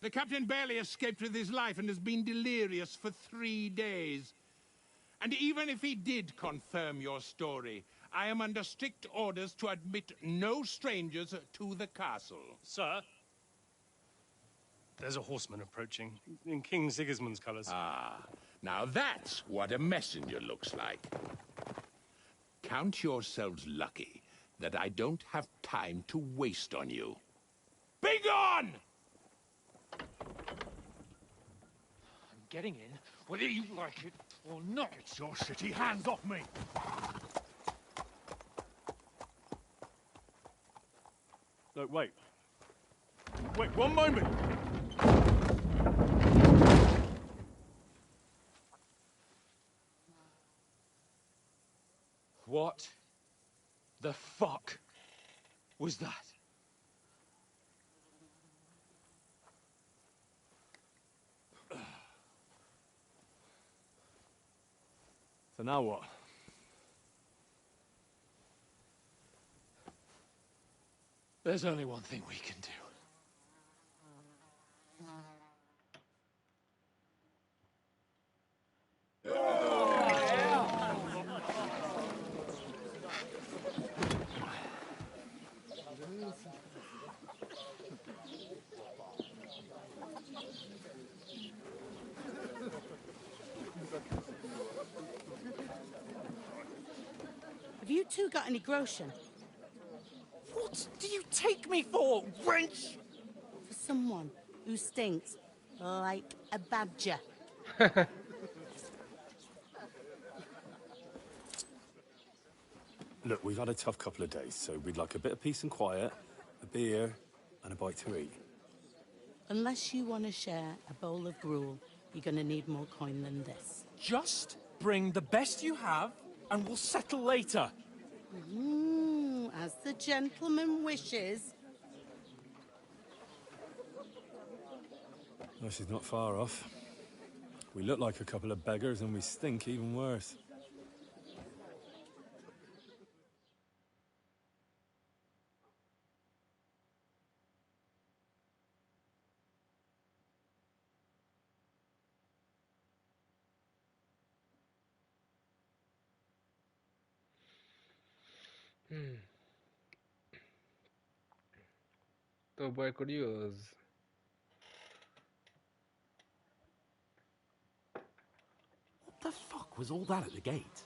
The captain barely escaped with his life and has been delirious for 3 days. And even if he did confirm your story, I am under strict orders to admit no strangers to the castle. Sir? There's a horseman approaching, in King Sigismund's colours. Ah, now that's what a messenger looks like. Count yourselves lucky that I don't have time to waste on you. Be gone! I'm getting in, whether you like it or not. Get your shitty hands off me! No, wait. Wait, one moment! What the fuck was that? So now what? There's only one thing we can do. Have you two got any groschen? What do you take me for, wench? For someone who stinks like a badger. Look, we've had a tough couple of days, so we'd like a bit of peace and quiet, a beer, and a bite to eat. Unless you want to share a bowl of gruel, you're going to need more coin than this. Just bring the best you have, and we'll settle later. As the gentleman wishes. Well, she's not far off. We look like a couple of beggars, and we stink even worse. Estou bem curioso. What the fuck was all that at the gate?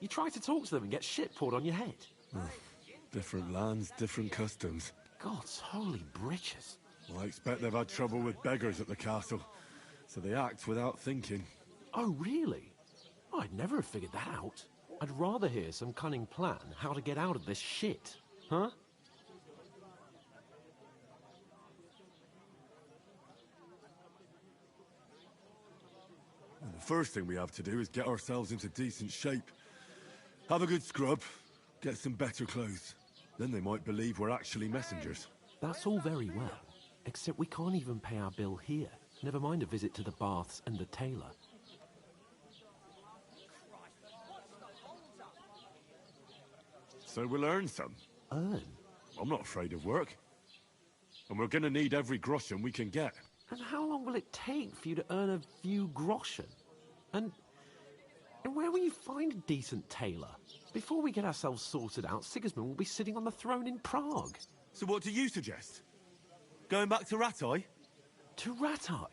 You try to talk to them and get shit poured on your head. Different lands, different customs. God's holy britches. Well, I expect they've had trouble with beggars at the castle, so they act without thinking. Oh, really? I'd never have figured that out. I'd rather hear some cunning plan how to get out of this shit. Huh? And the first thing we have to do is get ourselves into decent shape. Have a good scrub, get some better clothes. Then they might believe we're actually messengers. That's all very well, except we can't even pay our bill here. Never mind a visit to the baths and the tailor. So we'll earn some. Earn? I'm not afraid of work. And we're gonna need every groschen we can get. And how long will it take for you to earn a few groschen? And where will you find a decent tailor? Before we get ourselves sorted out, Sigismund will be sitting on the throne in Prague. So what do you suggest? Going back to Rattay? To Rattay?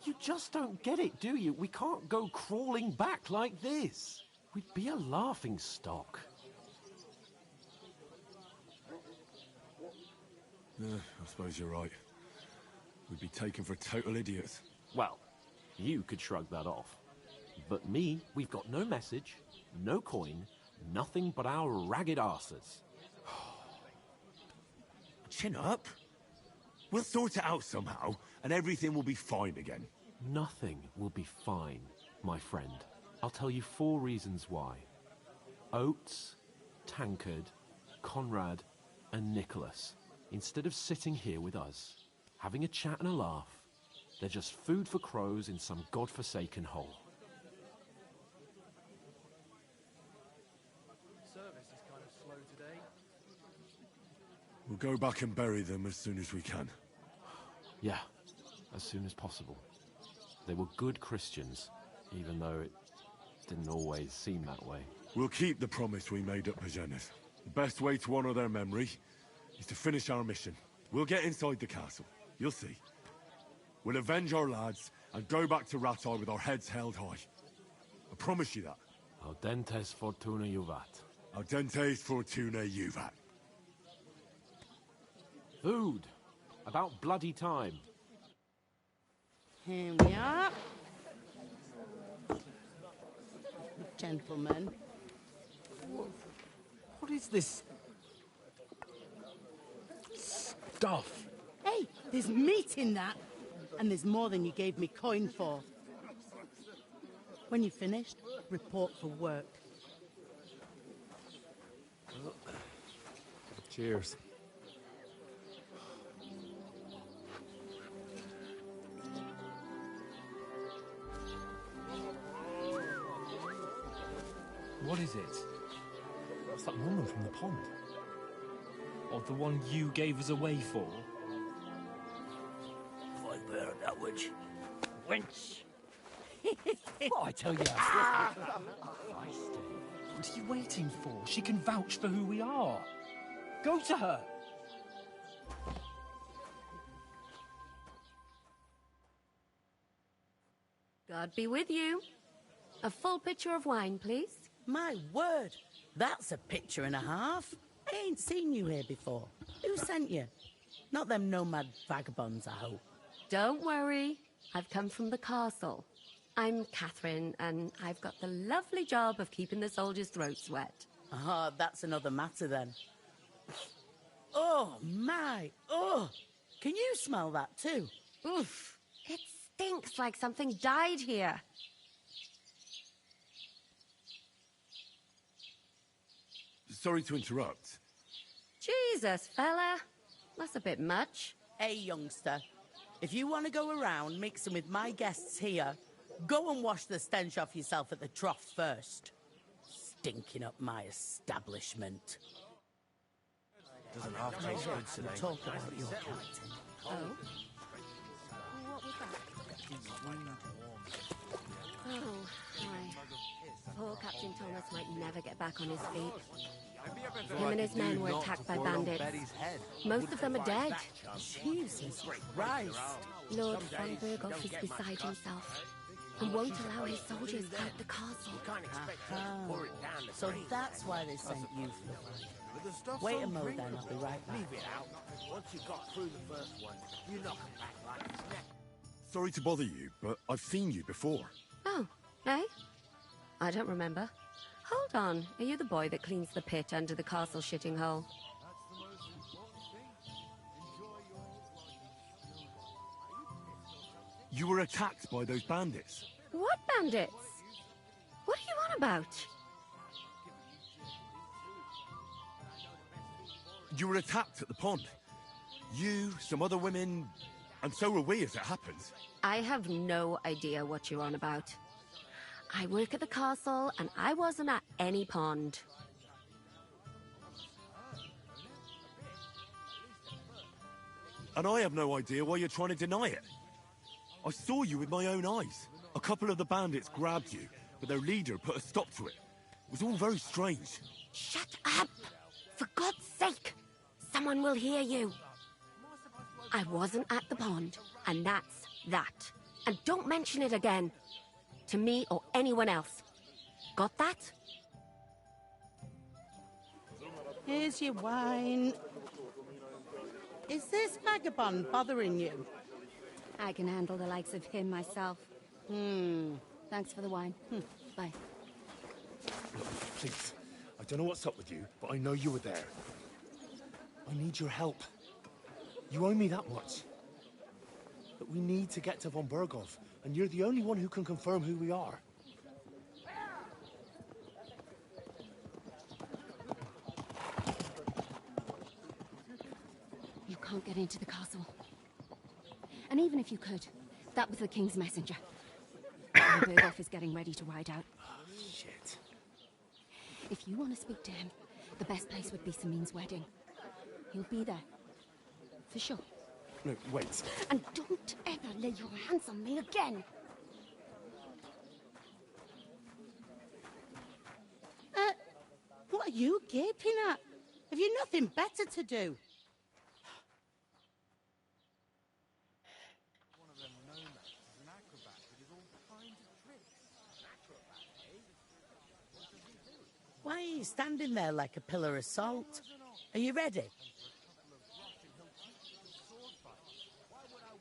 You just don't get it, do you? We can't go crawling back like this. We'd be a laughing stock. I suppose you're right. We'd be taken for total idiots. Well, you could shrug that off. But me, we've got no message, no coin, nothing but our ragged arses. Chin up. We'll sort it out somehow, and everything will be fine again. Nothing will be fine, my friend. I'll tell you 4 reasons why. Oates, Tankard, Conrad, and Nicholas, instead of sitting here with us, having a chat and a laugh, they're just food for crows in some godforsaken hole. Service is kind of slow today. We'll go back and bury them as soon as we can. Yeah, as soon as possible. They were good Christians, even though it didn't always seem that way. We'll keep the promise we made at Pagenes. The best way to honor their memory is to finish our mission. We'll get inside the castle. You'll see. We'll avenge our lads and go back to Rattay with our heads held high. I promise you that. Audentes fortuna juvat. Audentes fortuna juvat. Food. About bloody time. Here we are. Gentlemen. What is this stuff? Hey, there's meat in that. And there's more than you gave me coin for. When you're finished, report for work. Cheers. What is it? What's that woman from the pond? Or the one you gave us away for? I bear that witch. Wench! What I tell you? What are you waiting for? She can vouch for who we are. Go to her. God be with you. A full pitcher of wine, please. My word, that's a picture and a half. I ain't seen you here before. Who sent you? Not them nomad vagabonds, I hope. Don't worry. I've come from the castle. I'm Catherine, and I've got the lovely job of keeping the soldiers' throats wet. Ah, that's another matter then. Oh, my. Oh, can you smell that too? Oof. It stinks like something died here. Sorry to interrupt. Jesus, fella. That's a bit much. Hey, youngster. If you want to go around mixing with my guests here, go and wash the stench off yourself at the trough first. Stinking up my establishment. Doesn't half taste good today. Talk about your captain. Oh? What was that? Oh, hi. Poor Captain Thomas might never get back on his feet. Him and his men were attacked by bandits. Most of them are dead. Jesus Christ. Lord von Berghoff is beside himself and won't allow his soldiers out the castle. So that's why they sent you through. Wait a moment then, I'll be right back. Leave it out. Once you got through the first one, you knock him back like it's neck. Sorry to bother you, but I've seen you before. Oh, eh? I don't remember. Hold on, are you the boy that cleans the pit under the castle shitting hole? You were attacked by those bandits. What bandits? What are you on about? You were attacked at the pond. You, some other women, and so were we as it happens. I have no idea what you're on about. I work at the castle, and I wasn't at any pond. And I have no idea why you're trying to deny it. I saw you with my own eyes. A couple of the bandits grabbed you, but their leader put a stop to it. It was all very strange. Shut up! For God's sake! Someone will hear you. I wasn't at the pond, and that's that. And don't mention it again. To me or anyone else. Got that? Here's your wine. Is this vagabond bothering you? I can handle the likes of him myself. Thanks for the wine. Bye. Look, please. I don't know what's up with you, but I know you were there. I need your help. You owe me that much. But we need to get to von Berghoff, and you're the only one who can confirm who we are. You can't get into the castle. And even if you could, that was the King's messenger. Von Berghoff is getting ready to ride out. Shit. If you want to speak to him, the best place would be Samin's wedding. He'll be there. For sure. No, wait. And don't ever lay your hands on me again! What are you gaping at? Have you nothing better to do? Why are you standing there like a pillar of salt? Are you ready?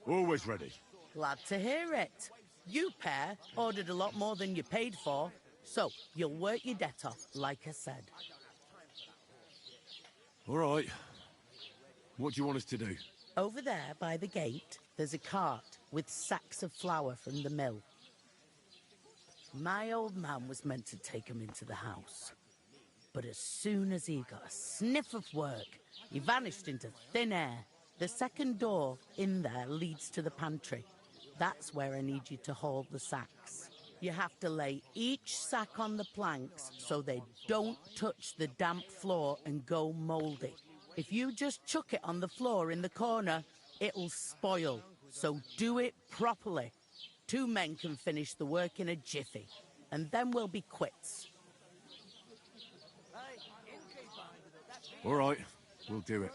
Always ready. Glad to hear it. You pair ordered a lot more than you paid for, so you'll work your debt off, like I said. All right. What do you want us to do? Over there by the gate, there's a cart with sacks of flour from the mill. My old man was meant to take 'em into the house. But as soon as he got a sniff of work, he vanished into thin air. The second door in there leads to the pantry. That's where I need you to haul the sacks. You have to lay each sack on the planks so they don't touch the damp floor and go mouldy. If you just chuck it on the floor in the corner, it'll spoil. So do it properly. 2 men can finish the work in a jiffy, and then we'll be quits. All right, we'll do it.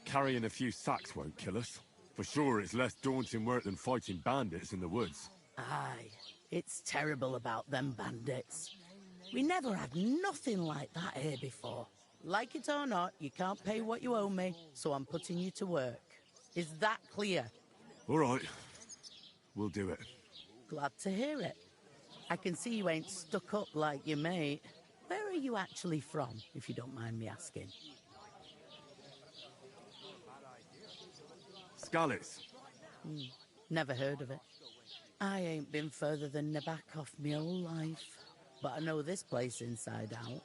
Carrying a few sacks won't kill us. For sure, it's less daunting work than fighting bandits in the woods. Aye, it's terrible about them bandits. We never had nothing like that here before. Like it or not, you can't pay what you owe me, so I'm putting you to work. Is that clear? All right, we'll do it. Glad to hear it. I can see you ain't stuck up like your mate. Where are you actually from, if you don't mind me asking? Scallis. Never heard of it. I ain't been further than Nabakov my whole life, but I know this place inside out.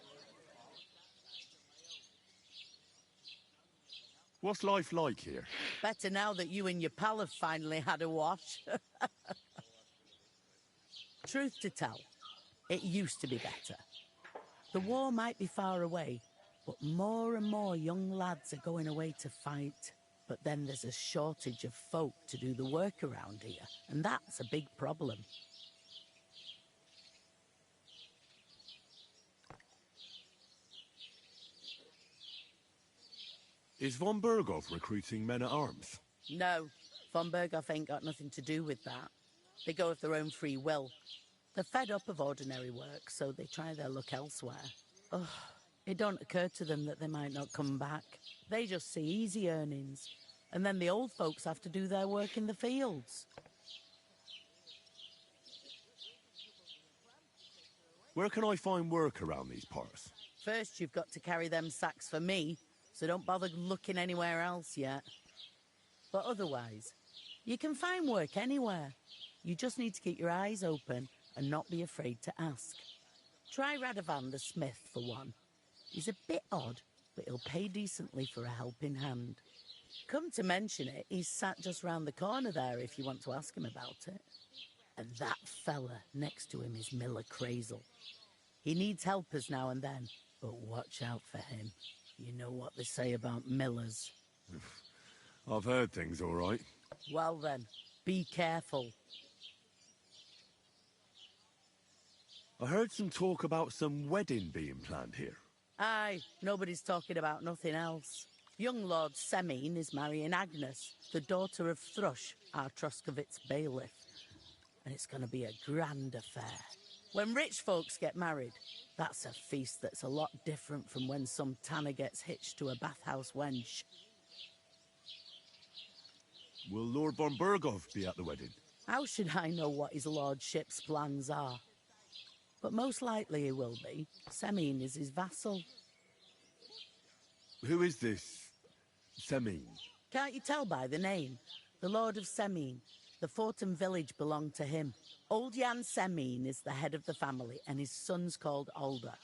What's life like here? Better now that you and your pal have finally had a wash. Truth to tell, it used to be better. The war might be far away, but more and more young lads are going away to fight. But then there's a shortage of folk to do the work around here, and that's a big problem. Is von Berghoff recruiting men-at-arms? No, von Berghoff ain't got nothing to do with that. They go of their own free will. They're fed up of ordinary work, so they try their luck elsewhere. Ugh, it don't occur to them that they might not come back. They just see easy earnings, and then the old folks have to do their work in the fields. Where can I find work around these parts? First, you've got to carry them sacks for me, so don't bother looking anywhere else yet. But otherwise, you can find work anywhere. You just need to keep your eyes open and not be afraid to ask. Try Radovan the smith for one. He's a bit odd, but he'll pay decently for a helping hand. Come to mention it, he's sat just round the corner there if you want to ask him about it. And that fella next to him is Miller Crazel. He needs helpers now and then, but watch out for him. You know what they say about Millers. I've heard things, all right. Well then, be careful. I heard some talk about some wedding being planned here. Aye, nobody's talking about nothing else. Young Lord Semine is marrying Agnes, the daughter of Thrush, our Troskovitz bailiff. And it's going to be a grand affair. When rich folks get married, that's a feast that's a lot different from when some tanner gets hitched to a bathhouse wench. Will Lord von Berghoff be at the wedding? How should I know what his lordship's plans are? But most likely he will be. Semine is his vassal. Who is this Semine? Can't you tell by the name? The Lord of Semine. The fort and village belong to him. Old Jan Semine is the head of the family, and his son's called Alder.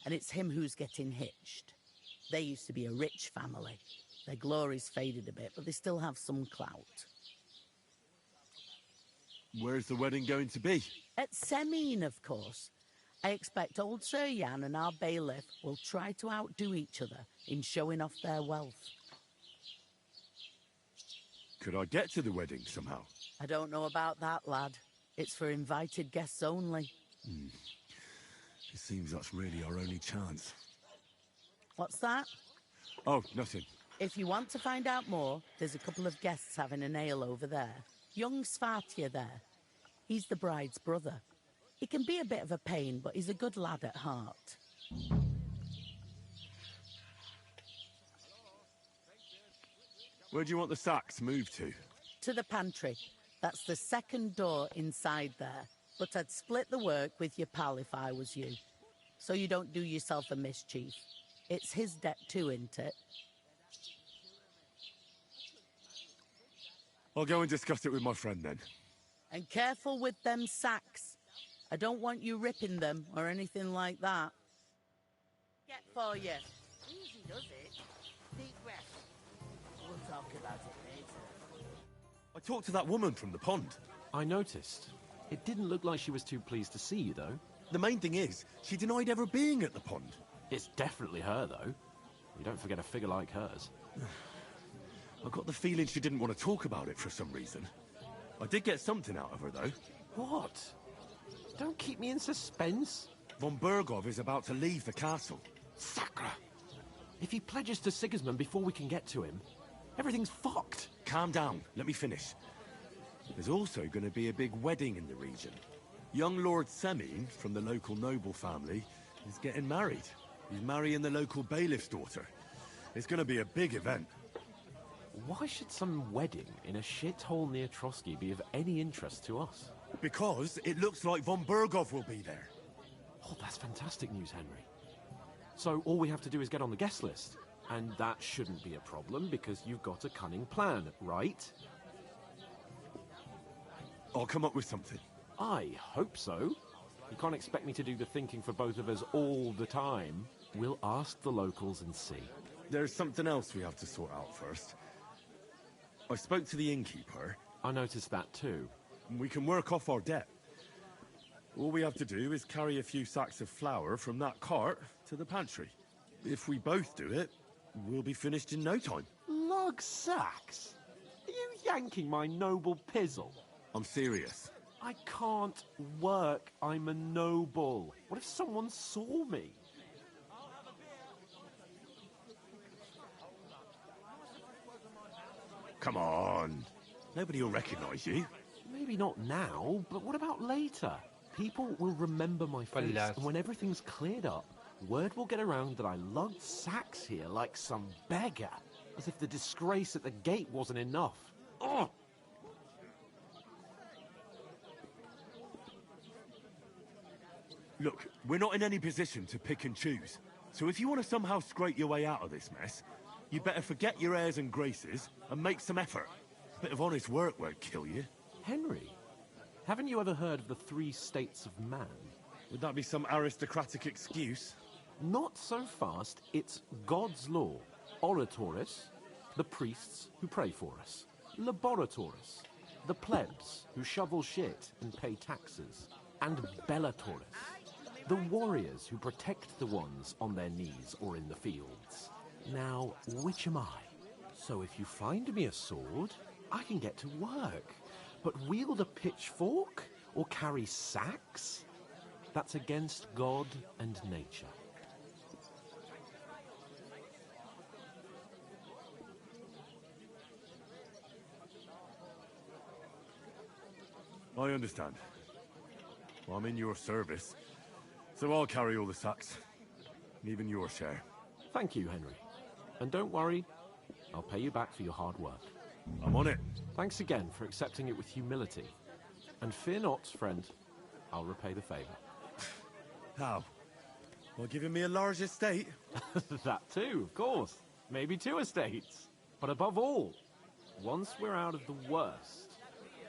And it's him who's getting hitched. They used to be a rich family. Their glory's faded a bit, but they still have some clout. Where's the wedding going to be? At Semine, of course. I expect old Sir Jan and our bailiff will try to outdo each other in showing off their wealth. Could I get to the wedding somehow? I don't know about that, lad. It's for invited guests only. It seems that's really our only chance. What's that? Oh, nothing. If you want to find out more, there's a couple of guests having a ale over there. Young Svartje there. He's the bride's brother. He can be a bit of a pain, but he's a good lad at heart. Where do you want the sacks moved to? To the pantry. That's the second door inside there. But I'd split the work with your pal if I was you. So you don't do yourself a mischief. It's his debt too, isn't it? I'll go and discuss it with my friend then. And careful with them sacks. I don't want you ripping them or anything like that. Get for you. Easy does it. Deep breath. We'll talk about it later. I talked to that woman from the pond. I noticed. It didn't look like she was too pleased to see you, though. The main thing is, she denied ever being at the pond. It's definitely her, though. You don't forget a figure like hers. I got the feeling she didn't want to talk about it for some reason. I did get something out of her, though. What? Don't keep me in suspense. Von Bergov is about to leave the castle. Sacre! If he pledges to Sigismund before we can get to him, everything's fucked. Calm down. Let me finish. There's also going to be a big wedding in the region. Young Lord Semine, from the local noble family, is getting married. He's marrying the local bailiff's daughter. It's going to be a big event. Why should some wedding in a shithole near Trotsky be of any interest to us? Because it looks like von Bergov will be there. Oh, that's fantastic news, Henry. So all we have to do is get on the guest list. And that shouldn't be a problem because you've got a cunning plan, right? I'll come up with something. I hope so. You can't expect me to do the thinking for both of us all the time. We'll ask the locals and see. There's something else we have to sort out first. I spoke to the innkeeper. I noticed that too. We can work off our debt. All we have to do is carry a few sacks of flour from that cart to the pantry. If we both do it, we'll be finished in no time. Lug sacks? Are you yanking my noble pizzle? I'm serious. I can't work. I'm a noble. What if someone saw me? Come on. Nobody will recognize you. Maybe not now, but what about later? People will remember my face, and when everything's cleared up, word will get around that I lugged sacks here like some beggar, as if the disgrace at the gate wasn't enough. Ugh! Look, we're not in any position to pick and choose. So if you want to somehow scrape your way out of this mess, you better forget your airs and graces and make some effort. A bit of honest work won't kill you. Henry, haven't you ever heard of the 3 states of man? Would that be some aristocratic excuse? Not so fast. It's God's law. Oratoris, the priests who pray for us. Laboratoris, the plebs who shovel shit and pay taxes. And Bellatoris, the warriors who protect the ones on their knees or in the fields. Now, which am I? So if you find me a sword, I can get to work. But wield a pitchfork or carry sacks? That's against God and nature. I understand. Well, I'm in your service, so I'll carry all the sacks. Even your share. Thank you, Henry. And don't worry, I'll pay you back for your hard work. I'm on it. Thanks again for accepting it with humility. And fear not, friend, I'll repay the favor. How? Well, giving me a large estate? That too, of course. Maybe 2 estates. But above all, once we're out of the worst,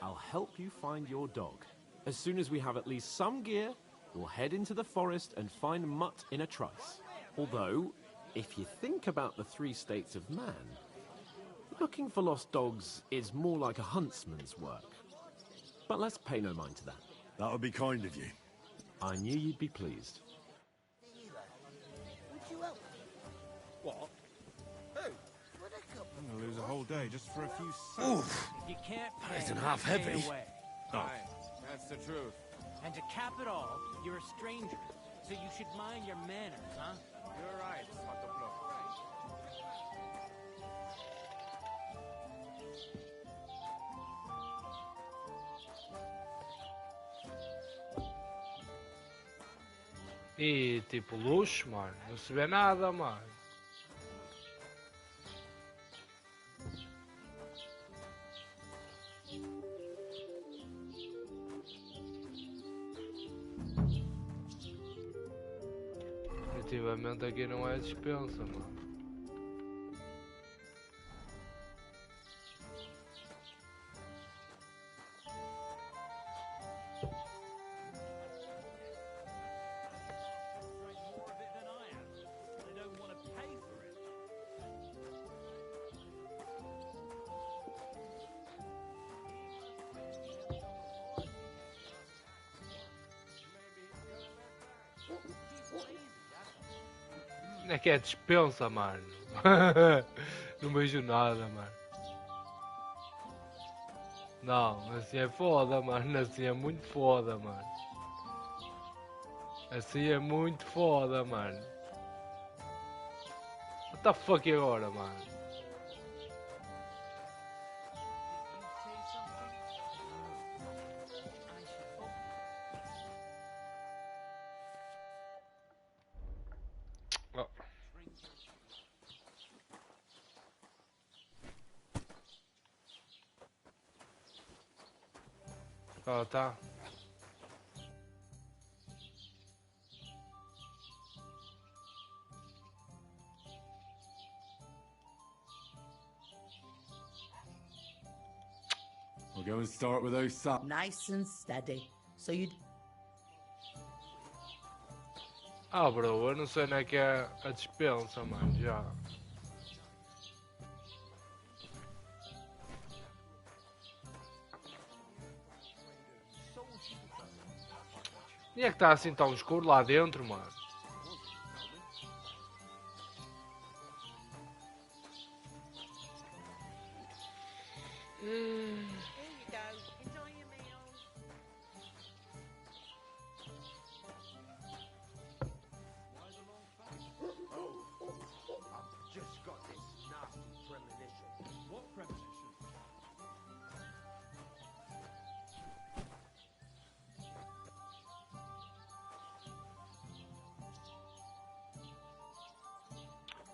I'll help you find your dog. As soon as we have at least some gear, we'll head into the forest and find Mutt in a trice. Although, if you think about the 3 states of man, looking for lost dogs is more like a huntsman's work. But let's pay no mind to that. That would be kind of you. I knew you'd be pleased. Would you help? What? Who? I'm gonna lose a whole day just for a few Oof! You can't pay. That isn't half stay heavy. away. Oh. That's the truth. And to cap it all, you're a stranger, so you should mind your manners, huh? You're right, Matoplo. E tipo luxo, mano. Não se vê nada, mano. Definitivamente aqui não é dispensa, mano. É que é dispensa, mano. Não vejo nada, mano. Não, assim é foda, mano. Assim é muito foda, mano. Assim é muito foda, mano. What the fuck agora, mano? Oh, tá. We'll go and start with those sap. Nice and steady. So you... Ah, bro, eu não sei onde é que é a dispensa, mano, já. E é que está assim tão escuro lá dentro, mano?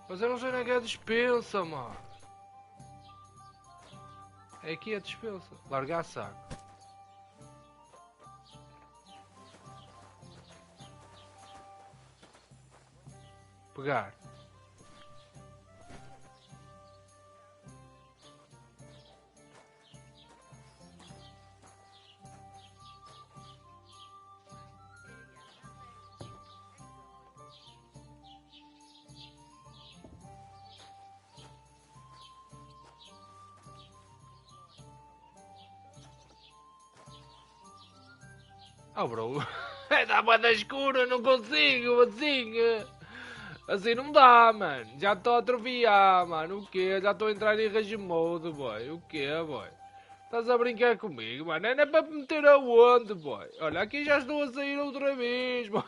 Mas eu não sei onde é que é a dispensa, mano. É aqui a dispensa. Largar saco. Pegar. Ah, bro, dá bué da escura, não consigo, assim. Assim não dá, mano. Já estou a atrofiar, mano. O quê? Já estou a entrar em regime mode, boy. O quê, boy? Estás a brincar comigo, mano? Não é para me meter aonde, boy? Olha, aqui já estou a sair outra vez, boy.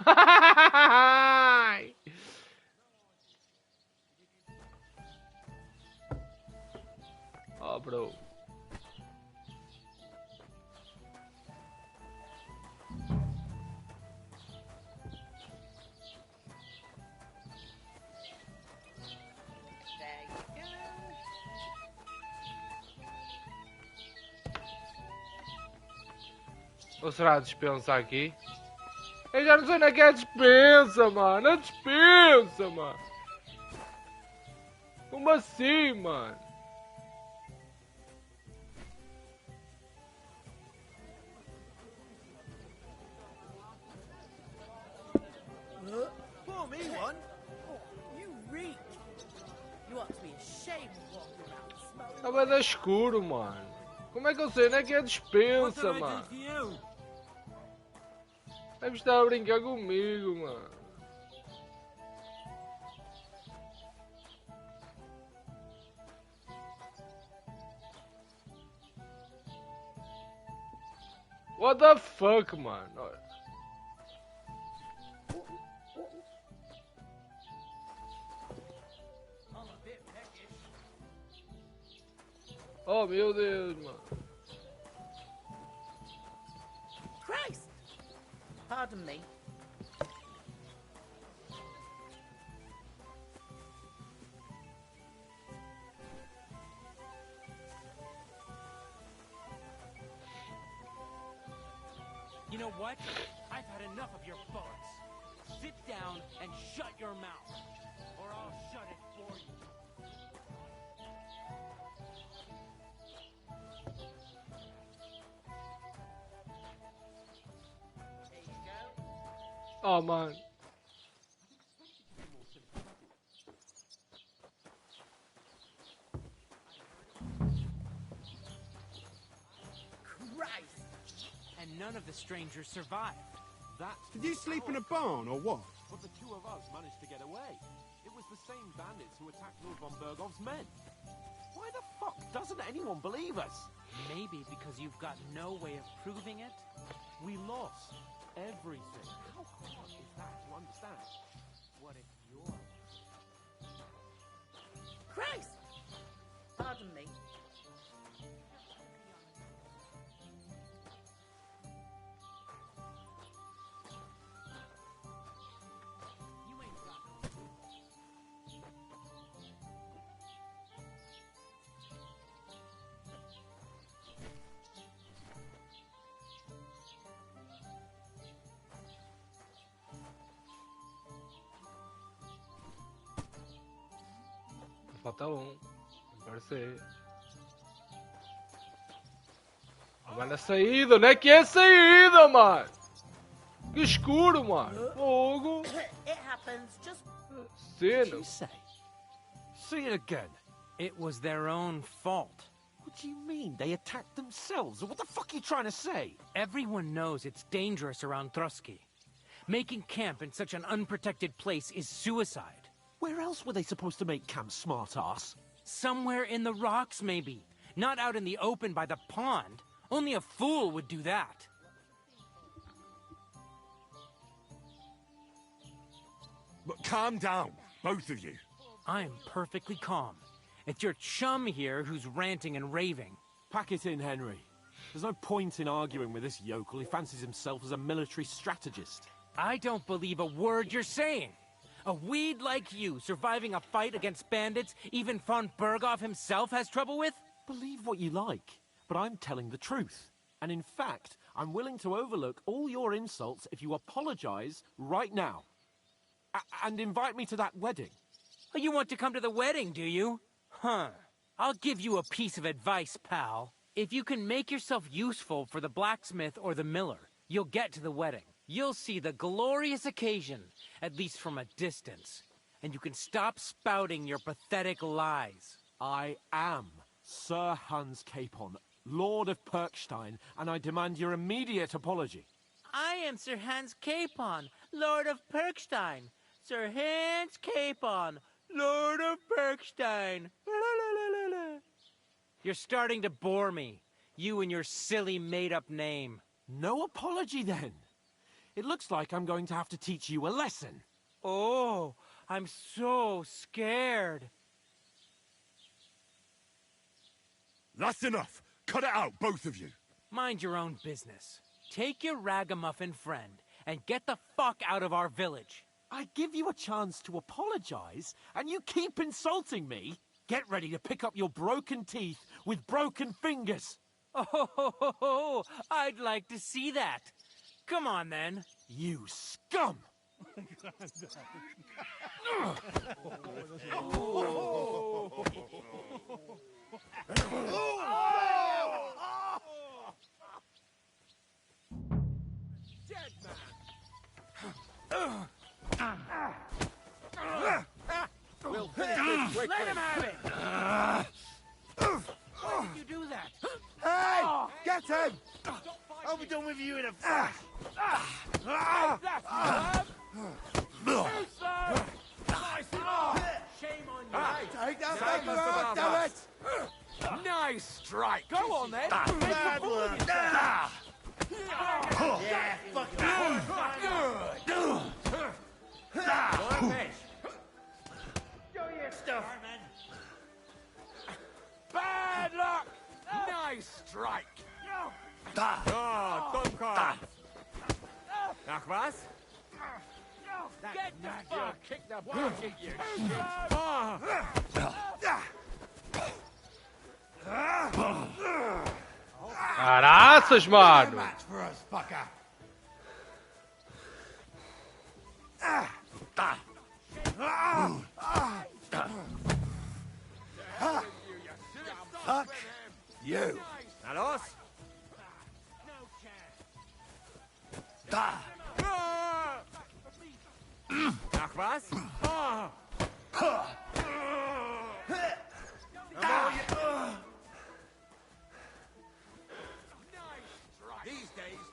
Oh, bro. Ou será a dispensa aqui? Eu já não sei onde é que é a dispensa, mano. A dispensa, mano. Como assim, mano? Pour me one. You reek. You ought to be ashamed walking around smoking. Tá bem escuro, mano. Como é que eu sei onde é que é a dispensa, mano? Deve estar a brincar comigo, mano. What the fuck, mano? Oh, meu Deus, mano. Christ! Pardon me. what? I've had enough of your bullets. Sit down and shut your mouth, or I'll shut it for you. Oh man. Christ! And none of the strangers survived. Did you sleep in a barn or what? But the two of us managed to get away. It was the same bandits who attacked Lord von Bergov's men. Why the fuck doesn't anyone believe us? Maybe because you've got no way of proving it. We lost everything. How hard is that to understand? What if you're... Christ! Pardon me. Falta um. Aparecer. Vai na saída. Onde é que é a saída, mano? Que escuro, mano. Fogo. It happens. Just... Cena. Say it again. It was their own fault. What do you mean? They attacked themselves? What the fuck are you trying to say? Everyone knows it's dangerous around Trotsky. Making camp in such an unprotected place is suicide. Where else were they supposed to make camp, smart-ass? Somewhere in the rocks, maybe. Not out in the open by the pond. Only a fool would do that. But calm down, both of you. I'm perfectly calm. It's your chum here who's ranting and raving. Pack it in, Henry. There's no point in arguing with this yokel. He fancies himself as a military strategist. I don't believe a word you're saying. A weed like you, surviving a fight against bandits, even von Berghoff himself has trouble with? Believe what you like, but I'm telling the truth. And in fact, I'm willing to overlook all your insults if you apologize right now. And invite me to that wedding. Oh, you want to come to the wedding, do you? Huh. I'll give you a piece of advice, pal. If you can make yourself useful for the blacksmith or the miller, you'll get to the wedding. You'll see the glorious occasion, at least from a distance. And you can stop spouting your pathetic lies. I am Sir Hans Capon, Lord of Perkstein, and I demand your immediate apology. I am Sir Hans Capon, Lord of Perkstein. Sir Hans Capon, Lord of Perkstein. You're starting to bore me. You and your silly made-up name. No apology, then. It looks like I'm going to have to teach you a lesson. Oh, I'm so scared. That's enough. Cut it out, both of you. Mind your own business. Take your ragamuffin friend and get the fuck out of our village. I give you a chance to apologize, and you keep insulting me. Get ready to pick up your broken teeth with broken fingers. Oh, I'd like to see that. Come on, then. You scum! Dead man! We'll finish this quickly. Let him have it! Why did you do that? Hey! Get him! I'll be done with you in a flash! Shame on you! Take that back, damn it! Nice strike! Go on then! Bad work! Yeah, fuck that! Good! Show your stuff! Bad luck! Nice strike! Donker! Nach was? Get the fuck! Kick the bucket, you Caraças, mano! Match for us, fucker! Nach was? These days,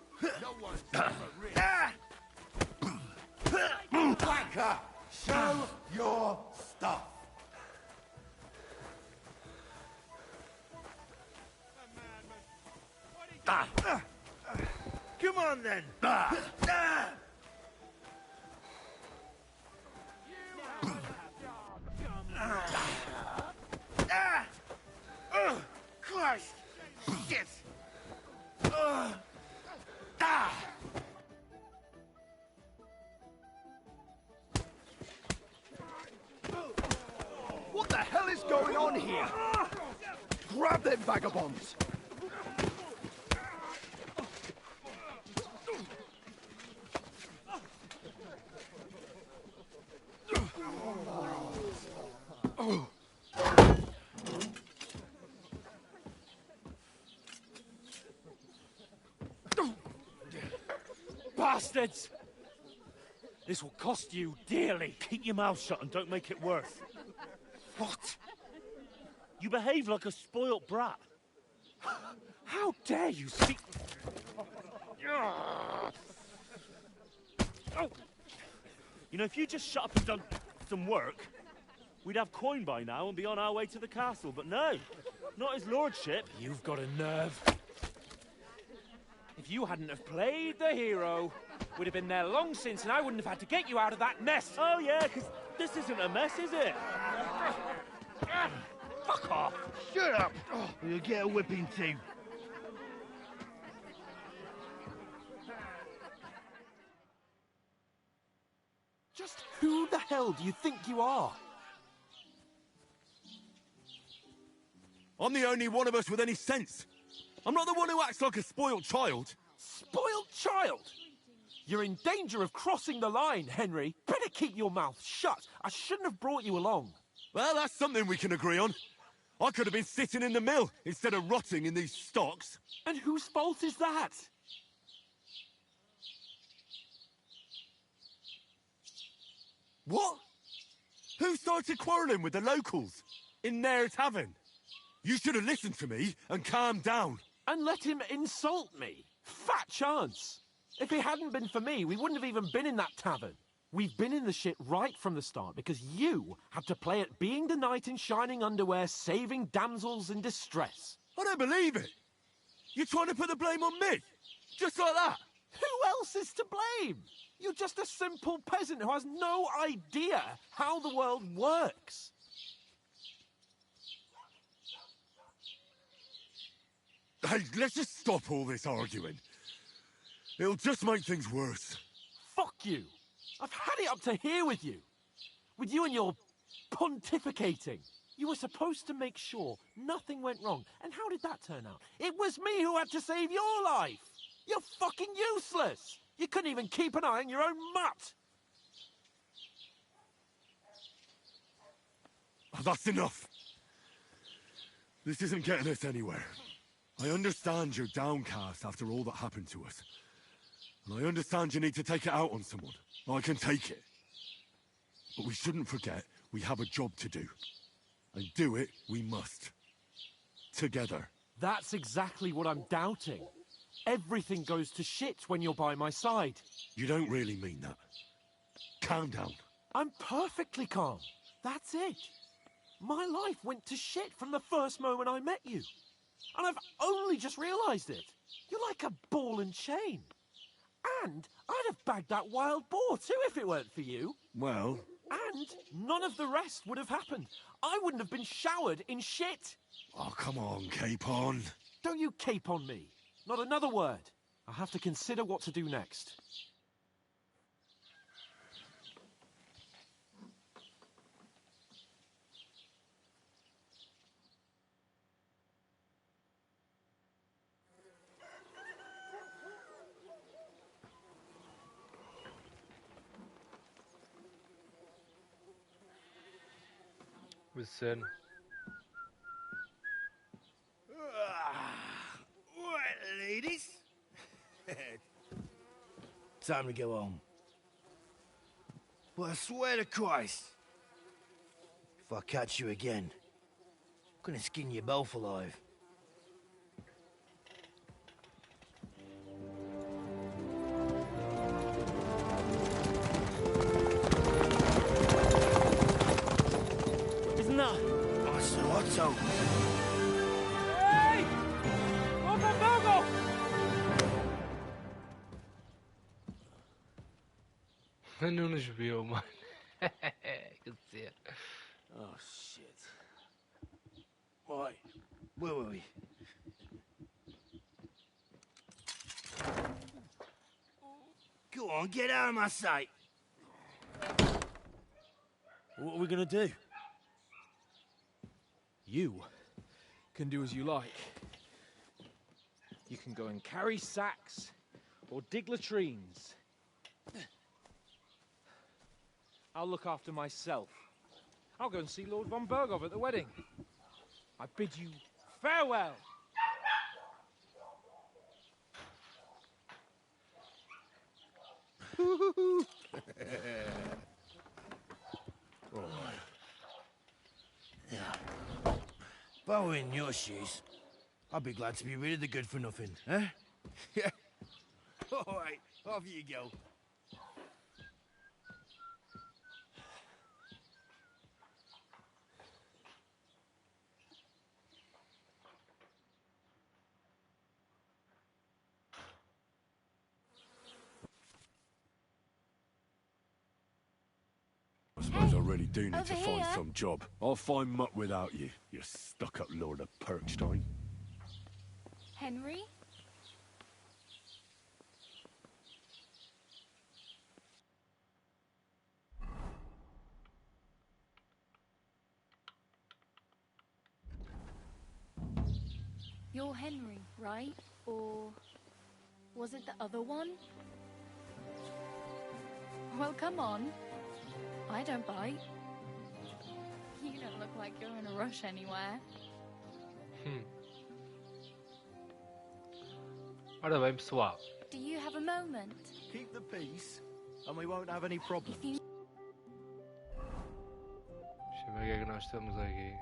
no one's ever really. Wanker! Show your stuff! Come on then! Christ! Shit! What the hell is going on here? Grab them vagabonds! Bastards! This will cost you dearly. Keep your mouth shut and don't make it worse. What? You behave like a spoilt brat. How dare you speak... You know, if you just shut up and done some work, we'd have coin by now and be on our way to the castle. But no, not his lordship. You've got a nerve. If you hadn't have played the hero, we'd have been there long since, and I wouldn't have had to get you out of that mess. Oh yeah, because this isn't a mess, is it? Fuck off! Shut up! Or you'll get a whipping too. Just who the hell do you think you are? I'm the only one of us with any sense. I'm not the one who acts like a spoiled child. Spoiled child? You're in danger of crossing the line, Henry. Better keep your mouth shut. I shouldn't have brought you along. Well, that's something we can agree on. I could have been sitting in the mill instead of rotting in these stocks. And whose fault is that? What? Who started quarrelling with the locals in their tavern? You should have listened to me and calmed down. And let him insult me? Fat chance. If it hadn't been for me, we wouldn't have even been in that tavern. We've been in the shit right from the start because you had to play at being the knight in shining underwear, saving damsels in distress. I don't believe it. You're trying to put the blame on me? Just like that? Who else is to blame? You're just a simple peasant who has no idea how the world works. Hey, let's just stop all this arguing. It'll just make things worse. Fuck you. I've had it up to here with you. With you and your pontificating. You were supposed to make sure nothing went wrong. And how did that turn out? It was me who had to save your life. You're fucking useless. You couldn't even keep an eye on your own mutt. Oh, that's enough. This isn't getting us anywhere. I understand you're downcast after all that happened to us. And I understand you need to take it out on someone. I can take it. But we shouldn't forget we have a job to do. And do it we must. Together. That's exactly what I'm doubting. Everything goes to shit when you're by my side. You don't really mean that. Calm down. I'm perfectly calm. That's it. My life went to shit from the first moment I met you. And I've only just realised it. You're like a ball and chain. And I'd have bagged that wild boar too if it weren't for you. Well... And none of the rest would have happened. I wouldn't have been showered in shit. Oh, come on, Capon. Don't you cape on me. Not another word. I'll have to consider what to do next. With sin. Right, ladies. Time to go home. but I swear to Christ, if I catch you again, I'm gonna skin you both alive. Isn't that? Oh, so Otto. Hey! Open Bogo! Não nos viu, mano. Quer dizer. Oh, shit. Right, where were we? Go on, get out of my sight. What are we gonna do? You can do as you like. You can go and carry sacks or dig latrines. I'll look after myself. I'll go and see Lord von Bergov at the wedding. I bid you farewell. Alright. Yeah. If I were in your shoes, I'd be glad to be rid of the good for nothing, eh? Yeah. Alright, off you go. I suppose I really do need over to find here. some job. I'll find muck without you, you stuck-up Lord of Perkstein. Henry? You're Henry, right? Or was it the other one? Well, come on. I don't bite. You don't look like you're in a rush anywhere. Ora bem, pessoal. Do you have a moment? Keep the peace, and we won't have any problems. Deixa eu ver o que é que nós temos aqui.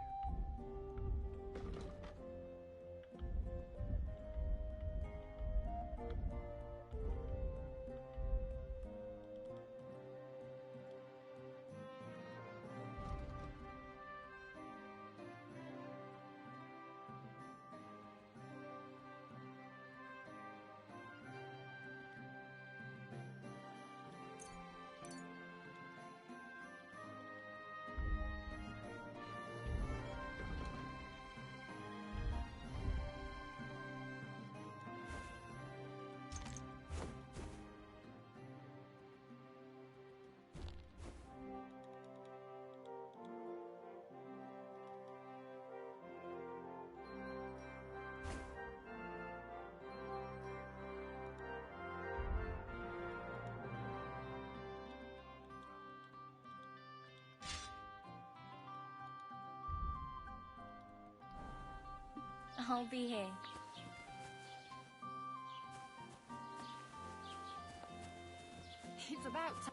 I'll be here. It's about time.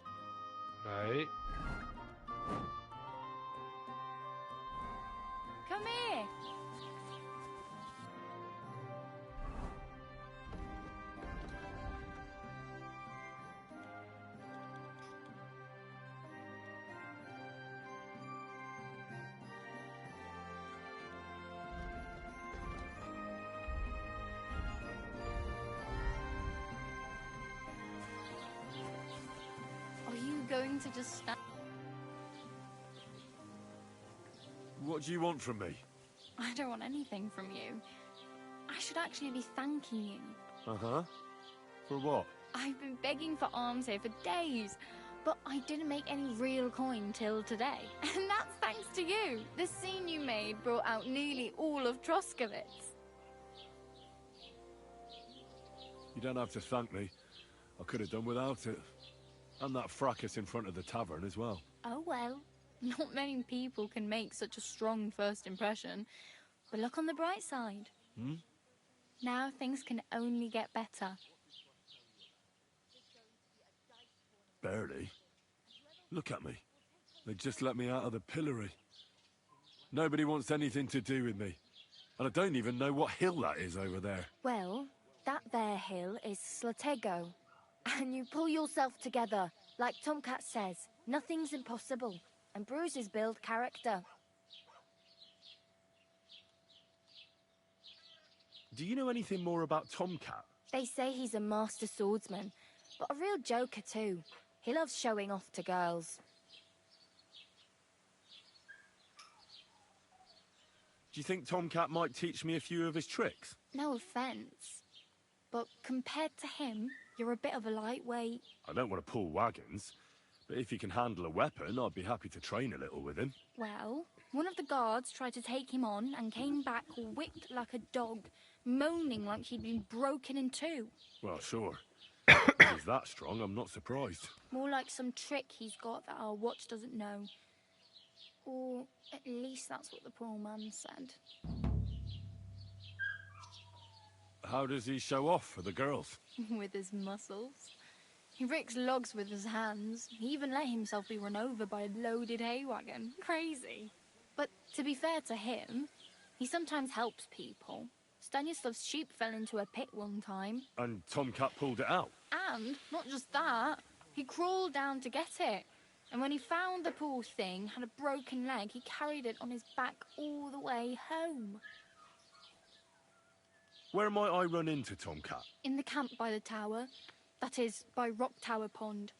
Right. Come here. Are you going to just stand? What do you want from me? I don't want anything from you. I should actually be thanking you. Uh-huh. For what? I've been begging for alms here for days, but I didn't make any real coin till today. And that's thanks to you. The scene you made brought out nearly all of Troskowitz. You don't have to thank me. I could have done without it. And that fracas in front of the tavern as well. Oh well, not many people can make such a strong first impression. But look on the bright side. Now things can only get better. Barely. Look at me. They just let me out of the pillory. Nobody wants anything to do with me. And I don't even know what hill that is over there. Well, that there hill is Slatego. And you pull yourself together. Like Tomcat says, nothing's impossible. And bruises build character. Do you know anything more about Tomcat? They say he's a master swordsman, but a real joker too. He loves showing off to girls. Do you think Tomcat might teach me a few of his tricks? No offence, but compared to him, you're a bit of a lightweight. I don't want to pull wagons, but if he can handle a weapon, I'd be happy to train a little with him. Well, one of the guards tried to take him on and came back whipped like a dog, moaning like he'd been broken in two. Well, sure. If he's that strong, I'm not surprised. More like some trick he's got that our watch doesn't know. Or at least that's what the poor man said. How does he show off for the girls? With his muscles. He ricks logs with his hands. He even let himself be run over by a loaded hay wagon. Crazy. But to be fair to him, he sometimes helps people. Stanislav's sheep fell into a pit one time. And Tomcat pulled it out? And, not just that, he crawled down to get it. And when he found the poor thing had a broken leg, he carried it on his back all the way home. Where might I run into Tomcat? In the camp by the tower. That is, by Rock Tower Pond.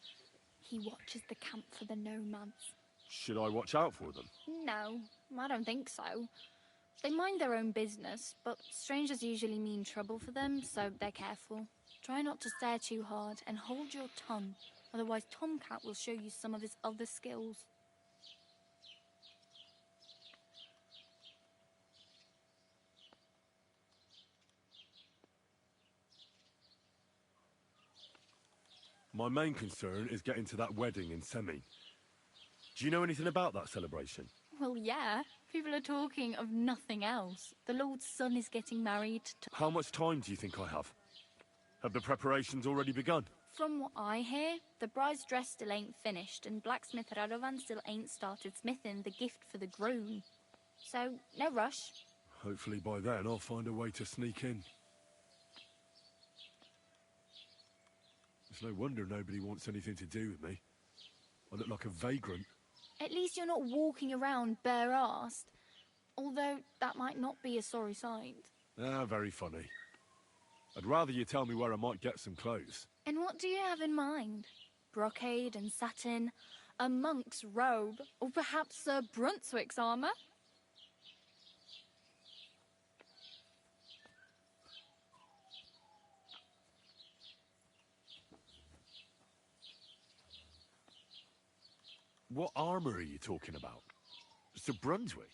He watches the camp for the nomads. Should I watch out for them? No, I don't think so. They mind their own business, but strangers usually mean trouble for them, so they're careful. Try not to stare too hard and hold your tongue, otherwise Tomcat will show you some of his other skills. My main concern is getting to that wedding in Semi. Do you know anything about that celebration? Well, yeah. People are talking of nothing else. The Lord's son is getting married to... How much time do you think I have? Have the preparations already begun? From what I hear, the bride's dress still ain't finished, and blacksmith Radovan still ain't started smithing the gift for the groom. So, no rush. Hopefully by then I'll find a way to sneak in. It's no wonder nobody wants anything to do with me. I look like a vagrant. At least you're not walking around bare-arsed. Although that might not be a sorry sight. Ah, very funny. I'd rather you tell me where I might get some clothes. And what do you have in mind? Brocade and satin? A monk's robe? Or perhaps Sir Brunswick's armour? What armour are you talking about? Sir Brunswick?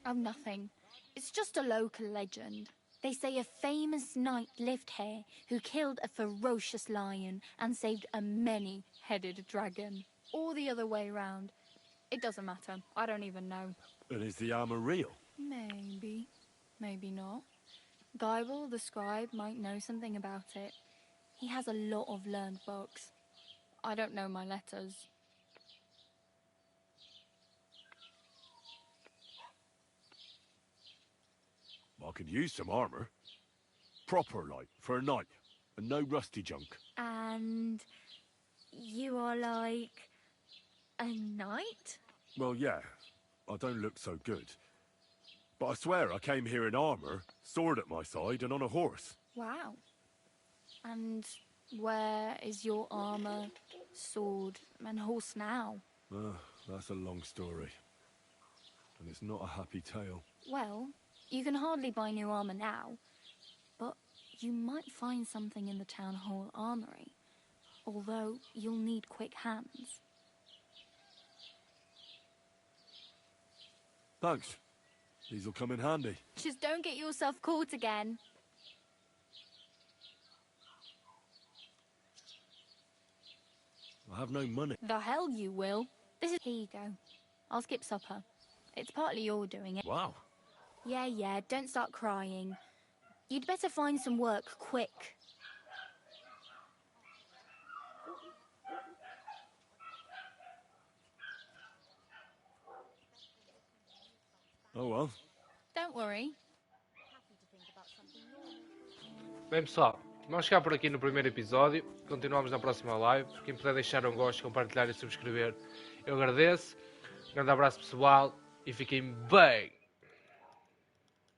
Oh, nothing. It's just a local legend. They say a famous knight lived here who killed a ferocious lion and saved a many-headed dragon. Or the other way round. It doesn't matter. I don't even know. And is the armour real? Maybe. Maybe not. Geibel, the scribe, might know something about it. He has a lot of learned books. I don't know my letters. I could use some armour. Proper, like, for a knight. And no rusty junk. And you are like a knight? Well, yeah. I don't look so good. But I swear I came here in armour, sword at my side, and on a horse. Wow. And where is your armour, sword, and horse now? That's a long story. And it's not a happy tale. Well, you can hardly buy new armour now, but you might find something in the town hall armoury, although you'll need quick hands. Thanks. These'll come in handy. Just don't get yourself caught again. I have no money. The hell you will. Here you go. I'll skip supper. It's partly your doing it. Wow. Yeah, don't start crying. You'd better find some work, quick. Oh well. Don't worry. Bem pessoal, vamos ficar por aqui no primeiro episódio. Continuamos na próxima live. Quem puder deixar um gosto, compartilhar e subscrever, eu agradeço. Um grande abraço pessoal e fiquem bem!